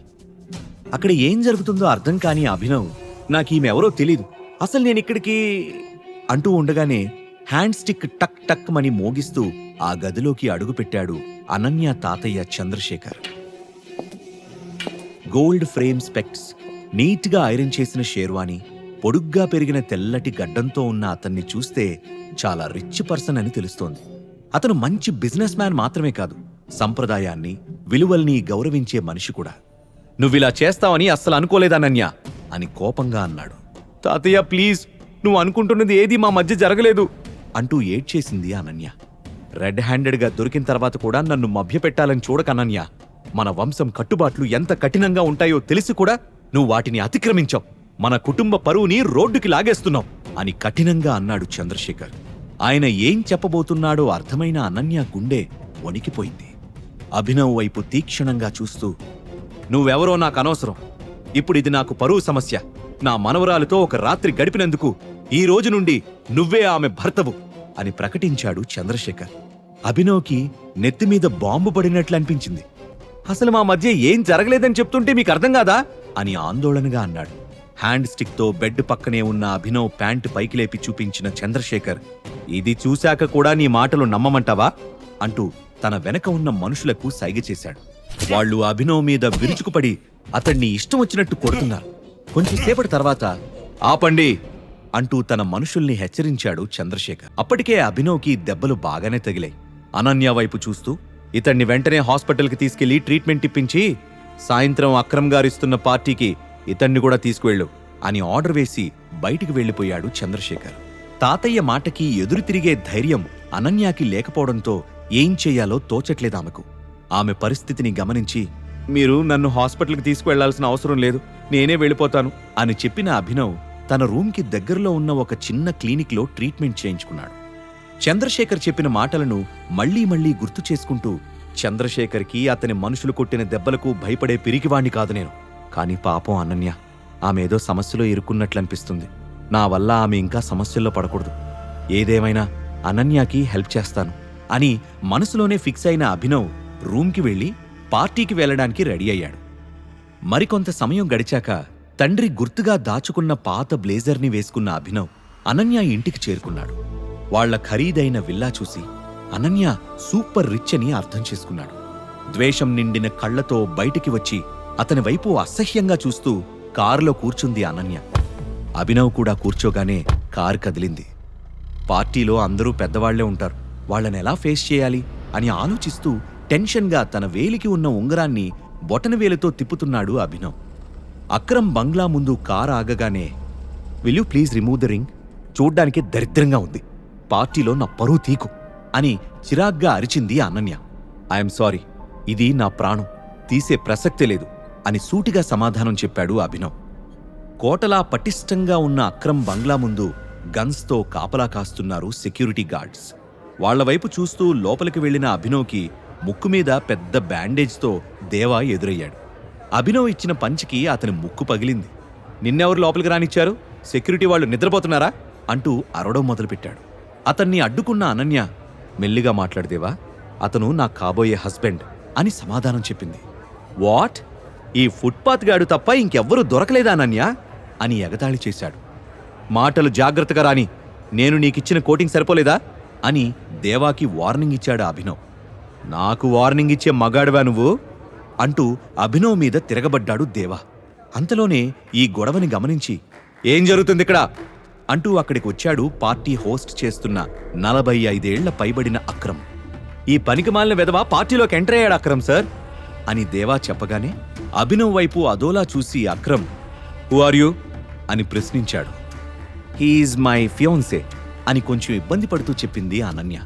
M: అక్కడ ఏం జరుగుతుందో అర్థం కాని అభినవ్, నాకీమెవరో తెలీదు, అసలు నేనిక్కడికి అంటూ ఉండగానే హ్యాండ్ స్టిక్ టక్ టక్ మని మోగిస్తూ ఆ గదిలోకి అడుగుపెట్టాడు అనన్య తాతయ్య చంద్రశేఖర్. గోల్డ్ ఫ్రేమ్ స్పెక్ట్స్, నీట్గా ఐరన్ చేసిన షేర్వాణి, పొడుగ్గా పెరిగిన తెల్లటి గడ్డంతో ఉన్న అతన్ని చూస్తే చాలా రిచ్ పర్సన్ అని తెలుస్తోంది. అతను మంచి బిజినెస్ మ్యాన్ మాత్రమే కాదు, సంప్రదాయాన్ని, విలువల్ని గౌరవించే మనిషి కూడా. నువ్విలా చేస్తావని అస్సలు అనుకోలేదనన్య అని కోపంగా అన్నాడు. తాతయ్య ప్లీజ్, నువ్వు అనుకుంటున్నది ఏదీ మా మధ్య జరగలేదు అంటూ ఏడ్చేసింది అనన్య. రెడ్ హ్యాండెడ్గా దొరికిన తర్వాత కూడా నన్ను మభ్యపెట్టాలని చూడకనన్య. మన వంశం కట్టుబాట్లు ఎంత కఠినంగా ఉంటాయో తెలిసి కూడా నువ్వు వాటిని అతిక్రమించావు. మన కుటుంబ పరువుని రోడ్డుకి లాగేస్తున్నావు అని కఠినంగా అన్నాడు చంద్రశేఖర్. ఆయన ఏం చెప్పబోతున్నాడో అర్థమైన అనన్య గుండె వణికిపోయింది. అభినవ్ వైపు తీక్షణంగా చూస్తూ, నువ్వెవరో నాకు అనవసరం. ఇప్పుడిది నాకు పరువు సమస్య. నా మనవరాలతో ఒక రాత్రి గడిపినందుకు ఈ రోజు నుండి నువ్వే ఆమె భర్తవు అని ప్రకటించాడు చంద్రశేఖర్. అభినవ్కి నెత్తిమీద బాంబు పడినట్లు అనిపించింది. అసలు మా మధ్య ఏం జరగలేదని చెప్తుంటే మీకు అర్థం కాదా అని ఆందోళనగా అన్నాడు. హ్యాండ్ స్టిక్తో బెడ్ పక్కనే ఉన్న అభినవ్ ప్యాంటు పైకి లేపి చూపించిన చంద్రశేఖర్, ఇది చూశాక కూడా నీ మాటలు నమ్మమంటావా అంటూ తన వెనక ఉన్న మనుషులకు సైగ చేశాడు. వాళ్లు అభినవ్ మీద విరుచుకుపడి అతన్ని ఇష్టం వచ్చినట్టు కొడుతున్నారు. కొంచెంసేపటి తర్వాత ఆపండి అంటూ తన మనుషుల్ని హెచ్చరించాడు చంద్రశేఖర్. అప్పటికే అభినవ్కి దెబ్బలు బాగానే తగిలాయి. అనన్య వైపు చూస్తూ, ఇతన్ని వెంటనే హాస్పిటల్కి తీసుకెళ్లి ట్రీట్మెంట్ ఇప్పించి సాయంత్రం అక్రమ్ గారిస్తున్న పార్టీకి ఇతన్ని కూడా తీసుకువెళ్ళు అని ఆర్డర్ వేసి బయటికి వెళ్లిపోయాడు చంద్రశేఖర్. తాతయ్య మాటకి ఎదురు తిరిగే ధైర్యం అనన్యకి లేకపోవడంతో ఏం చెయ్యాలో తోచట్లేదామెకు. ఆమె పరిస్థితిని గమనించి, మీరు నన్ను హాస్పిటల్కి తీసుకువెళ్లాల్సిన అవసరం లేదు, నేనే వెళ్ళిపోతాను అని చెప్పిన అభినవ్ తన రూమ్కి దగ్గరలో ఉన్న ఒక చిన్న క్లినిక్లో ట్రీట్మెంట్ చేయించుకున్నాడు. చంద్రశేఖర్ చెప్పిన మాటలను మళ్లీ మళ్లీ గుర్తు చేసుకుంటూ, చంద్రశేఖర్కి అతని మనుషులు కొట్టిన దెబ్బలకు భయపడే పిరికివాణ్ణి కాదు నేను. కాని పాపం అనన్య, ఆమె ఏదో సమస్యలో ఇరుక్కున్నట్లనిపిస్తుంది. నా వల్ల ఆమె ఇంకా సమస్యల్లో పడకూడదు. ఏదేమైనా అనన్యకి హెల్ప్ చేస్తాను అని మనసులోనే ఫిక్స్ అయిన అభినవ్ రూమ్కి వెళ్లి పార్టీకి వెళ్లడానికి రెడీ అయ్యాడు. మరికొంత సమయం గడిచాక తండ్రి గుర్తుగా దాచుకున్న పాత బ్లేజర్ని వేసుకున్న అభినవ్ అనన్య ఇంటికి చేరుకున్నాడు. వాళ్ల ఖరీదైన విల్లా చూసి అనన్య సూపర్ రిచ్ అని అర్థం చేసుకున్నాడు. ద్వేషం నిండిన కళ్లతో బయటికి వచ్చి అతని వైపు అసహ్యంగా చూస్తూ కారులో కూర్చుంది అనన్య. అభినవ్ కూడా కూర్చోగానే కారు కదిలింది. పార్టీలో అందరూ పెద్దవాళ్లే ఉంటారు, వాళ్లనెలా ఫేస్ చేయాలి అని ఆలోచిస్తూ టెన్షన్గా తన వేలికి ఉన్న ఉంగరాన్ని బొటనవేలుతో తిప్పుతున్నాడు అభినవ్. అక్రమ్ బంగ్లా ముందు కారు ఆగగానే, will you please remove the ring, చూడ్డానికి దరిద్రంగా ఉంది, పార్టీలో నా పరువు తీకు అని చిరాగ్గా అరిచింది అనన్య. ఐఎమ్ సారీ, ఇది నా ప్రాణం, తీసే ప్రసక్తే లేదు అని సూటిగా సమాధానం చెప్పాడు అభినవ్. కోటలా పటిష్టంగా ఉన్న అక్రమ్ బంగ్లా ముందు గన్స్తో కాపలా కాస్తున్నారు సెక్యూరిటీ గార్డ్స్. వాళ్లవైపు చూస్తూ లోపలికి వెళ్లిన అభినవ్కి ముక్కు మీద పెద్ద బ్యాండేజ్తో దేవా ఎదురయ్యాడు. అభినవ్ ఇచ్చిన పంచికి అతని ముక్కు పగిలింది. నిన్నెవరు లోపలికి రానిచ్చారు? సెక్యూరిటీ వాళ్ళు నిద్రపోతున్నారా అంటూ అరవడం మొదలుపెట్టాడు. అతన్ని అడ్డుకున్న అనన్య, మెల్లిగా మాట్లాడదేవా, అతను నా కాబోయే హస్బెండ్ అని సమాధానం చెప్పింది. వాట్? ఈ ఫుట్పాత్ గాడు తప్ప ఇంకెవ్వరూ దొరకలేదా అనన్య అని ఎగతాళి చేశాడు. మాటలు జాగ్రత్తగా రాని, నేను నీకిచ్చిన కోటింగ్ సరిపోలేదా అని దేవాకి వార్నింగ్ ఇచ్చాడు అభినవ్. నాకు వార్నింగ్ ఇచ్చే మగాడువా నువ్వు అంటూ అభినవ్ మీద తిరగబడ్డాడు దేవా. అంతలోనే ఈ గొడవని గమనించి, ఏం జరుగుతుంది ఇక్కడ అంటూ అక్కడికి వచ్చాడు పార్టీ హోస్ట్ చేస్తున్న 45 ఏళ్ల పైబడిన అక్రమ్. ఈ పనికిమాలిన వెధవ పార్టీలోకి ఎంటర్ అయ్యాడు అక్రమ్ సార్ అని దేవా చెప్పగానే అభినవ్ వైపు అదోలా చూసి అక్రమ్, హూ ఆర్ యూ అని ప్రశ్నించాడు. హీఈజ్ మై ఫియాన్సే అని కొంచెం ఇబ్బంది పడుతూ చెప్పింది అనన్య.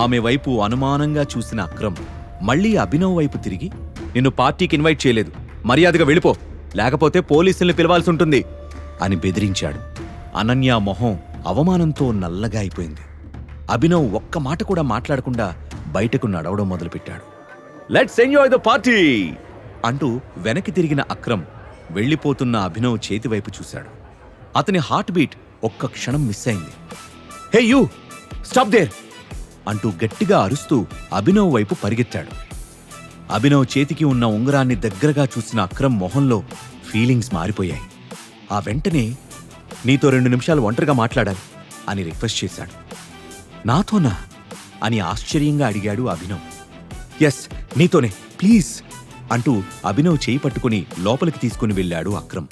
M: ఆమె వైపు అనుమానంగా చూసిన అక్రమ్ మళ్లీ అభినవ్ వైపు తిరిగి, నిన్ను పార్టీకి ఇన్వైట్ చేయలేదు, మర్యాదగా వెళ్ళిపో, లేకపోతే పోలీసుల్ని పిలవాల్సి ఉంటుంది అని బెదిరించాడు. అనన్య మొహం అవమానంతో నల్లగా అయిపోయింది. అభినవ్ ఒక్క మాట కూడా మాట్లాడకుండా బయటకు నడవడం మొదలుపెట్టాడు. లెట్స్ ఎంజాయ్ ద పార్టీ అంటూ వెనక్కి తిరిగిన అక్రమ్ వెళ్లిపోతున్న అభినవ్ చేతివైపు చూశాడు. అతని హార్ట్ బీట్ ఒక్క క్షణం మిస్ అయింది. హే యూ, స్టాప్ దేర్ అంటూ గట్టిగా అరుస్తూ అభినవ్ వైపు పరిగెత్తాడు. అభినవ్ చేతికి ఉన్న ఉంగరాన్ని దగ్గరగా చూసిన అక్రమ్ మొహంలో ఫీలింగ్స్ మారిపోయాయి. ఆ వెంటనే, నీతో 2 నిమిషాలు ఒంటరిగా మాట్లాడాలి అని రిక్వెస్ట్ చేశాడు. నాతోనా అని ఆశ్చర్యంగా అడిగాడు అభినవ్. ఎస్, నీతోనే, ప్లీజ్ అంటూ అభినవ్ చేయి పట్టుకుని లోపలికి తీసుకుని వెళ్ళాడు అక్రమ్.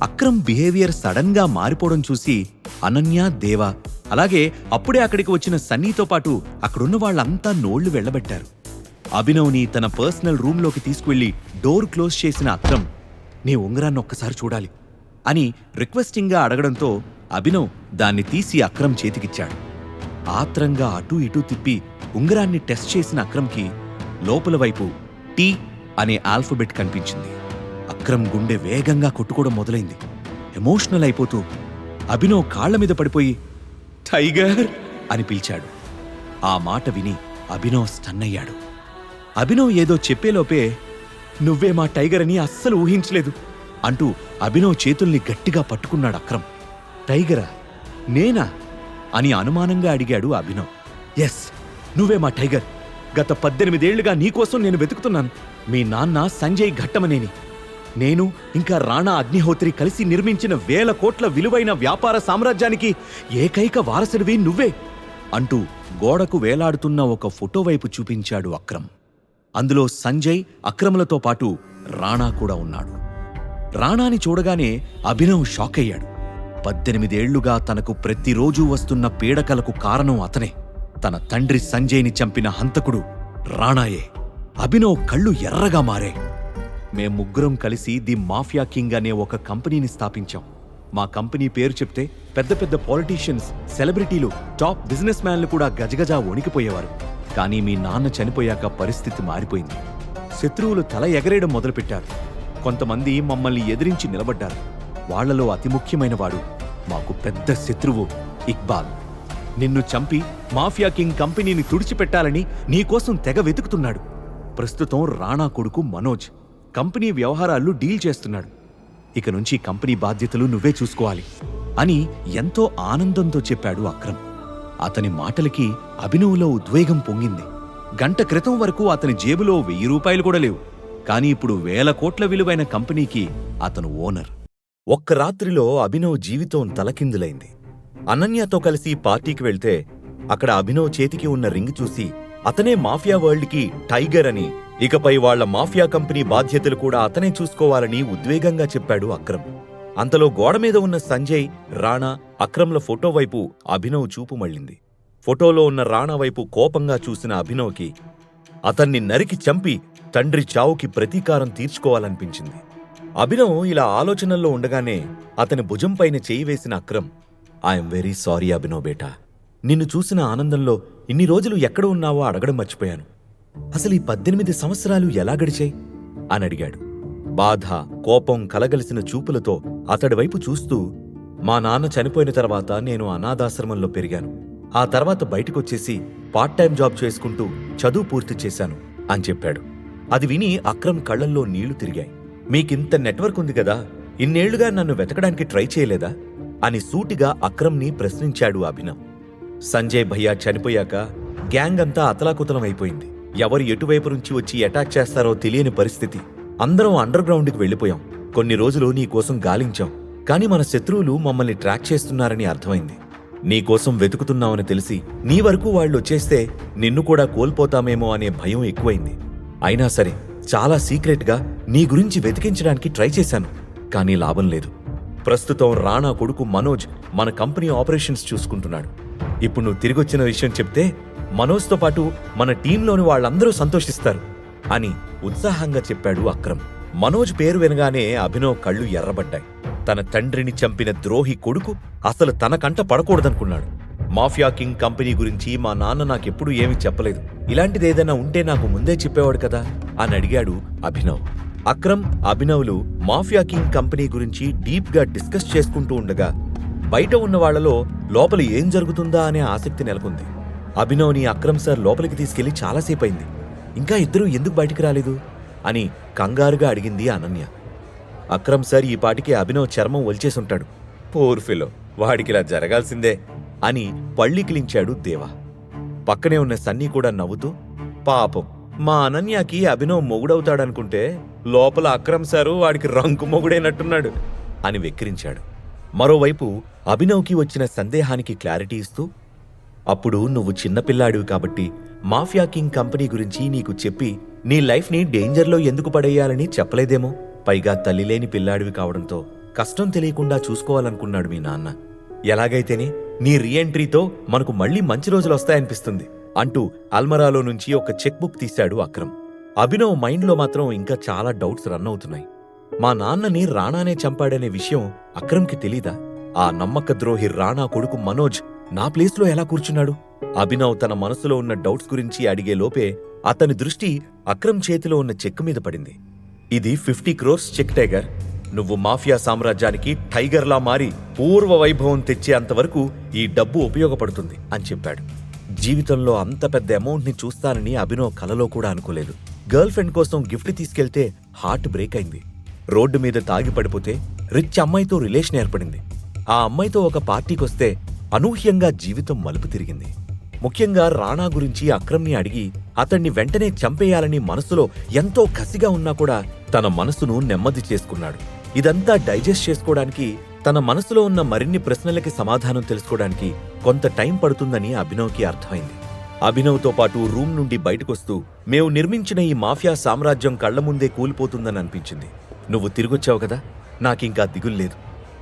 M: అక్రమ్ బిహేవియర్ సడన్ గా మారిపోవడం చూసి అనన్య, దేవ, అలాగే అప్పుడే అక్కడికి వచ్చిన సన్నీతో పాటు అక్కడున్న వాళ్ళంతా నోళ్లు వెళ్లబెట్టారు. అభినవ్ని తన పర్సనల్ రూంలోకి తీసుకువెళ్లి డోర్ క్లోజ్ చేసిన అక్రమ్, నీ ఉంగరాన్ని ఒక్కసారి చూడాలి అని రిక్వెస్టింగ్గా అడగడంతో అభినవ్ దాన్ని తీసి అక్రమ్ చేతికిచ్చాడు. ఆత్రంగా అటూ ఇటూ తిప్పి ఉంగరాన్ని టెస్ట్ చేసిన అక్రమ్కి లోపల వైపు టీ అనే ఆల్ఫబెట్ కనిపించింది. అక్రమ్ గుండె వేగంగా కొట్టుకోవడం మొదలైంది. ఎమోషనల్ అయిపోతూ అభినవ్ కాళ్ల మీద పడిపోయి టైగర్ అని పిలిచాడు. ఆ మాట విని అభినవ్ స్టన్ అయ్యాడు. అభినవ్ ఏదో చెప్పేలోపే నువ్వే మా టైగర్ అని అస్సలు ఊహించలేదు అంటూ అభినవ్ చేతుల్ని గట్టిగా పట్టుకున్నాడు అక్రమ్. టైగరా? నేనా అని అనుమానంగా అడిగాడు అభినవ్. ఎస్, నువ్వే మా టైగర్. గత 18 ఏళ్లుగా నీకోసం నేను వెతుకుతున్నాను. మీ నాన్న సంజయ్ ఘట్టమనేని, నేను ఇంకా రాణా అగ్నిహోత్రి కలిసి నిర్మించిన 1000 కోట్ల విలువైన వ్యాపార సామ్రాజ్యానికి ఏకైక వారసుడివి నువ్వే అంటూ గోడకు వేలాడుతున్న ఒక ఫోటో వైపు చూపించాడు అక్రమ్. అందులో సంజయ్, అక్రమ్లతో పాటు రాణా కూడా ఉన్నాడు. రాణాని చూడగానే అభినవ్ షాక్ అయ్యాడు. 18 ఏళ్లుగా తనకు ప్రతిరోజూ వస్తున్న పీడకలకు కారణం అతనే. తన తండ్రి సంజయ్ని చంపిన హంతకుడు రాణాయే. అభినవ్ కళ్ళు ఎర్రగా మారాయి. మేం ముగ్గురం కలిసి ది మాఫియా కింగ్ అనే ఒక కంపెనీని స్థాపించాం. మా కంపెనీ పేరు చెప్తే పెద్ద పెద్ద పాలిటీషియన్స్, సెలబ్రిటీలు, టాప్ బిజినెస్ మ్యాన్లు కూడా గజగజా వణికిపోయేవారు. కానీ మీ నాన్న చనిపోయాక పరిస్థితి మారిపోయింది. శత్రువులు తల ఎగరేయడం మొదలుపెట్టారు. కొంతమంది మమ్మల్ని ఎదిరించి నిలబడ్డారు. వాళ్లలో అతి ముఖ్యమైన వాడు మాకు పెద్ద శత్రువు ఇక్బాల్. నిన్ను చంపి మాఫియా కింగ్ కంపెనీని తుడిచిపెట్టాలని నీకోసం తెగ వెతుకుతున్నాడు. ప్రస్తుతం రాణా కొడుకు మనోజ్ కంపెనీ వ్యవహారాలు డీల్ చేస్తున్నాడు. ఇక నుంచి కంపెనీ బాధ్యతలు నువ్వే చూసుకోవాలి అని ఎంతో ఆనందంతో చెప్పాడు అక్రమ్. అతని మాటలకి అభినవ్లో ఉద్వేగం పొంగింది. గంట క్రితం వరకు అతని జేబులో 1000 రూపాయలు కూడా లేవు. కానీ ఇప్పుడు 1000 కోట్ల విలువైన కంపెనీకి అతను ఓనర్. ఒక్క రాత్రిలో అభినవ్ జీవితం తలకిందులైంది. అనన్యతో కలిసి పార్టీకి వెళ్తే అక్కడ అభినవ్ చేతికి ఉన్న రింగ్ చూసి అతనే మాఫియా వరల్డ్కి టైగర్ అని, ఇకపై వాళ్ల మాఫియా కంపెనీ బాధ్యతలు కూడా అతనే చూసుకోవాలని ఉద్వేగంగా చెప్పాడు అక్రమ్. అంతలో గోడ మీద ఉన్న సంజయ్, రాణా, అక్రమ్ల ఫోటో వైపు అభినవ్ చూపు మళ్ళింది. ఫోటోలో ఉన్న రాణా వైపు కోపంగా చూసిన అభినవ్కి అతన్ని నరికి చంపి తండ్రి చావుకి ప్రతీకారం తీర్చుకోవాలనిపించింది. అభినవ్ ఇలా ఆలోచనల్లో ఉండగానే అతని భుజంపైన చేయి వేసిన Akram, I'm very sorry Abhinav బేటా. నిన్ను చూసిన ఆనందంలో ఇన్ని రోజులు ఎక్కడ ఉన్నావో అడగడం మర్చిపోయాను. అసలు ఈ 18 సంవత్సరాలు ఎలా గడిచాయి అని అడిగాడు. బాధ, కోపం కలగలిసిన చూపులతో అతడి వైపు చూస్తూ, మా నాన్న చనిపోయిన తర్వాత నేను అనాథాశ్రమంలో పెరిగాను. ఆ తర్వాత బయటకొచ్చేసి పార్ట్ టైం జాబ్ చేసుకుంటూ చదువు పూర్తి చేశాను అని చెప్పాడు. అది విని అక్రమ్ కళ్లల్లో నీళ్లు తిరిగాయి. మీకింత నెట్వర్క్ ఉంది కదా, ఇన్నేళ్లుగా నన్ను వెతకడానికి ట్రై చేయలేదా అని సూటిగా అక్రమ్ని ప్రశ్నించాడు అభినవ్. సంజయ్ భయ్యా చనిపోయాక గ్యాంగ్ అంతా అతలాకుతలం అయిపోయింది. ఎవరు ఎటువైపు నుంచి వచ్చి అటాక్ చేస్తారో తెలియని పరిస్థితి. అందరం అండర్ గ్రౌండ్కి వెళ్లిపోయాం. కొన్ని రోజులు నీకోసం గాలించాం. కాని మన శత్రువులు మమ్మల్ని ట్రాక్ చేస్తున్నారని అర్థమైంది. నీకోసం వెతుకుతున్నామని తెలిసి నీ వరకు వాళ్ళు వచ్చేస్తే నిన్ను కూడా కోల్పోతామేమో అనే భయం ఎక్కువైంది. అయినా సరే చాలా సీక్రెట్గా నీ గురించి వెతికించడానికి ట్రై చేశాను. కానీ లాభం లేదు. ప్రస్తుతం రాణా కొడుకు మనోజ్ మన కంపెనీ ఆపరేషన్స్ చూసుకుంటున్నాడు. ఇప్పుడు నువ్వు తిరిగొచ్చిన విషయం చెప్తే మనోజ్తో పాటు మన టీంలోని వాళ్ళందరూ సంతోషిస్తారు అని ఉత్సాహంగా చెప్పాడు అక్రమ్. మనోజ్ పేరు వినగానే అభినవ్ కళ్ళు ఎర్రబడ్డాయి. తన తండ్రిని చంపిన ద్రోహి కొడుకు అసలు తన కంట పడకూడదనుకున్నాడు. మాఫియా కింగ్ కంపెనీ గురించి మా నాన్న నాకెప్పుడూ ఏమీ చెప్పలేదు. ఇలాంటిదేదైనా ఉంటే నాకు ముందే చెప్పేవాడు కదా అని అడిగాడు అభినవ్. అక్రమ్, అభినవ్లు మాఫియా కింగ్ కంపెనీ గురించి డీప్గా డిస్కస్ చేసుకుంటూ ఉండగా బయట ఉన్న వాళ్లలో లోపల ఏం జరుగుతుందా అనే ఆసక్తి నెలకొంది. అభినవ్ని అక్రమ్ సార్ లోపలికి తీసుకెళ్లి చాలాసేపయింది. ఇంకా ఇద్దరూ ఎందుకు బయటికి రాలేదు అని కంగారుగా అడిగింది అనన్య. అక్రమ్ సార్ ఈ పాటికి అభినవ్ చర్మం ఒలిచేసుంటాడు. పోర్ ఫెలో, వాడికిలా జరగాల్సిందే అని పళ్ళికిలించాడు దేవా. పక్కనే ఉన్న సన్నీ కూడా నవ్వుతూ, పాపం మా అనన్యకి అభినవ్ మొగుడవుతాడనుకుంటే లోపల అక్రమ్ సారు వాడికి రంకు మొగుడైనట్టున్నాడు అని వెక్కిరించాడు. మరోవైపు అభినవ్కి వచ్చిన సందేహానికి క్లారిటీ ఇస్తూ, అప్పుడు నువ్వు చిన్నపిల్లాడివి కాబట్టి మాఫియా కింగ్ కంపెనీ గురించి నీకు చెప్పి నీ లైఫ్ని డేంజర్లో ఎందుకు పడేయాలని చెప్పలేదేమో. పైగా తల్లి లేని పిల్లాడివి కావడంతో కష్టం తెలియకుండా చూసుకోవాలనుకున్నాడు మీ నాన్న. ఎలాగైతేనే నీ రీఎంట్రీతో మనకు మళ్ళీ మంచి రోజులు వస్తాయనిపిస్తుంది అంటూ అల్మరాలో నుంచి ఒక చెక్ బుక్ తీశాడు అక్రమ్. అభినవ్ మైండ్లో మాత్రం ఇంకా చాలా డౌట్స్ రన్ అవుతున్నాయి. మా నాన్నని రాణానే చంపాడనే విషయం అక్రమ్కి తెలీదా? ఆ నమ్మక ద్రోహి రాణా కొడుకు మనోజ్ నా ప్లేస్లో ఎలా కూర్చున్నాడు? అభినవ్ తన మనసులో ఉన్న డౌట్స్ గురించి అడిగే లోపే అతని దృష్టి అక్రమ్ చేతిలో ఉన్న చెక్ మీద పడింది. ఇది 50 crores చెక్ టైగర్. నువ్వు మాఫియా సామ్రాజ్యానికి టైగర్లా మారి పూర్వ వైభవం తెచ్చే అంతవరకు ఈ డబ్బు ఉపయోగపడుతుంది అని చెప్పాడు. జీవితంలో అంత పెద్ద అమౌంట్ని చూస్తానని అభినవ్ కలలో కూడా అనుకోలేదు. గర్ల్ ఫ్రెండ్ కోసం గిఫ్ట్ తీసుకెళ్తే హార్ట్ బ్రేక్ అయింది. రోడ్డు మీద తాగి పడిపోతే రిచ్ అమ్మాయితో రిలేషన్ ఏర్పడింది. ఆ అమ్మాయితో ఒక పార్టీకొస్తే అనూహ్యంగా జీవితం మలుపు తిరిగింది. ముఖ్యంగా రాణా గురించి అక్రమ్ని అడిగి అతన్ని వెంటనే చంపేయాలని మనసులో ఎంతో కసిగా ఉన్నా కూడా తన మనసును నెమ్మది చేసుకున్నాడు. ఇదంతా డైజెస్ట్ చేసుకోవడానికి, తన మనసులో ఉన్న మరిన్ని ప్రశ్నలకి సమాధానం తెలుసుకోవడానికి కొంత టైం పడుతుందని అభినవ్కి అర్థమైంది. అభినవ్తో పాటు రూమ్ నుండి బయటకొస్తూ, మేము నిర్మించిన ఈ మాఫియా సామ్రాజ్యం కళ్ల ముందే కూలిపోతుందని అనిపించింది. నువ్వు తిరిగొచ్చావు కదా, నాకింకా దిగుల్లేదు.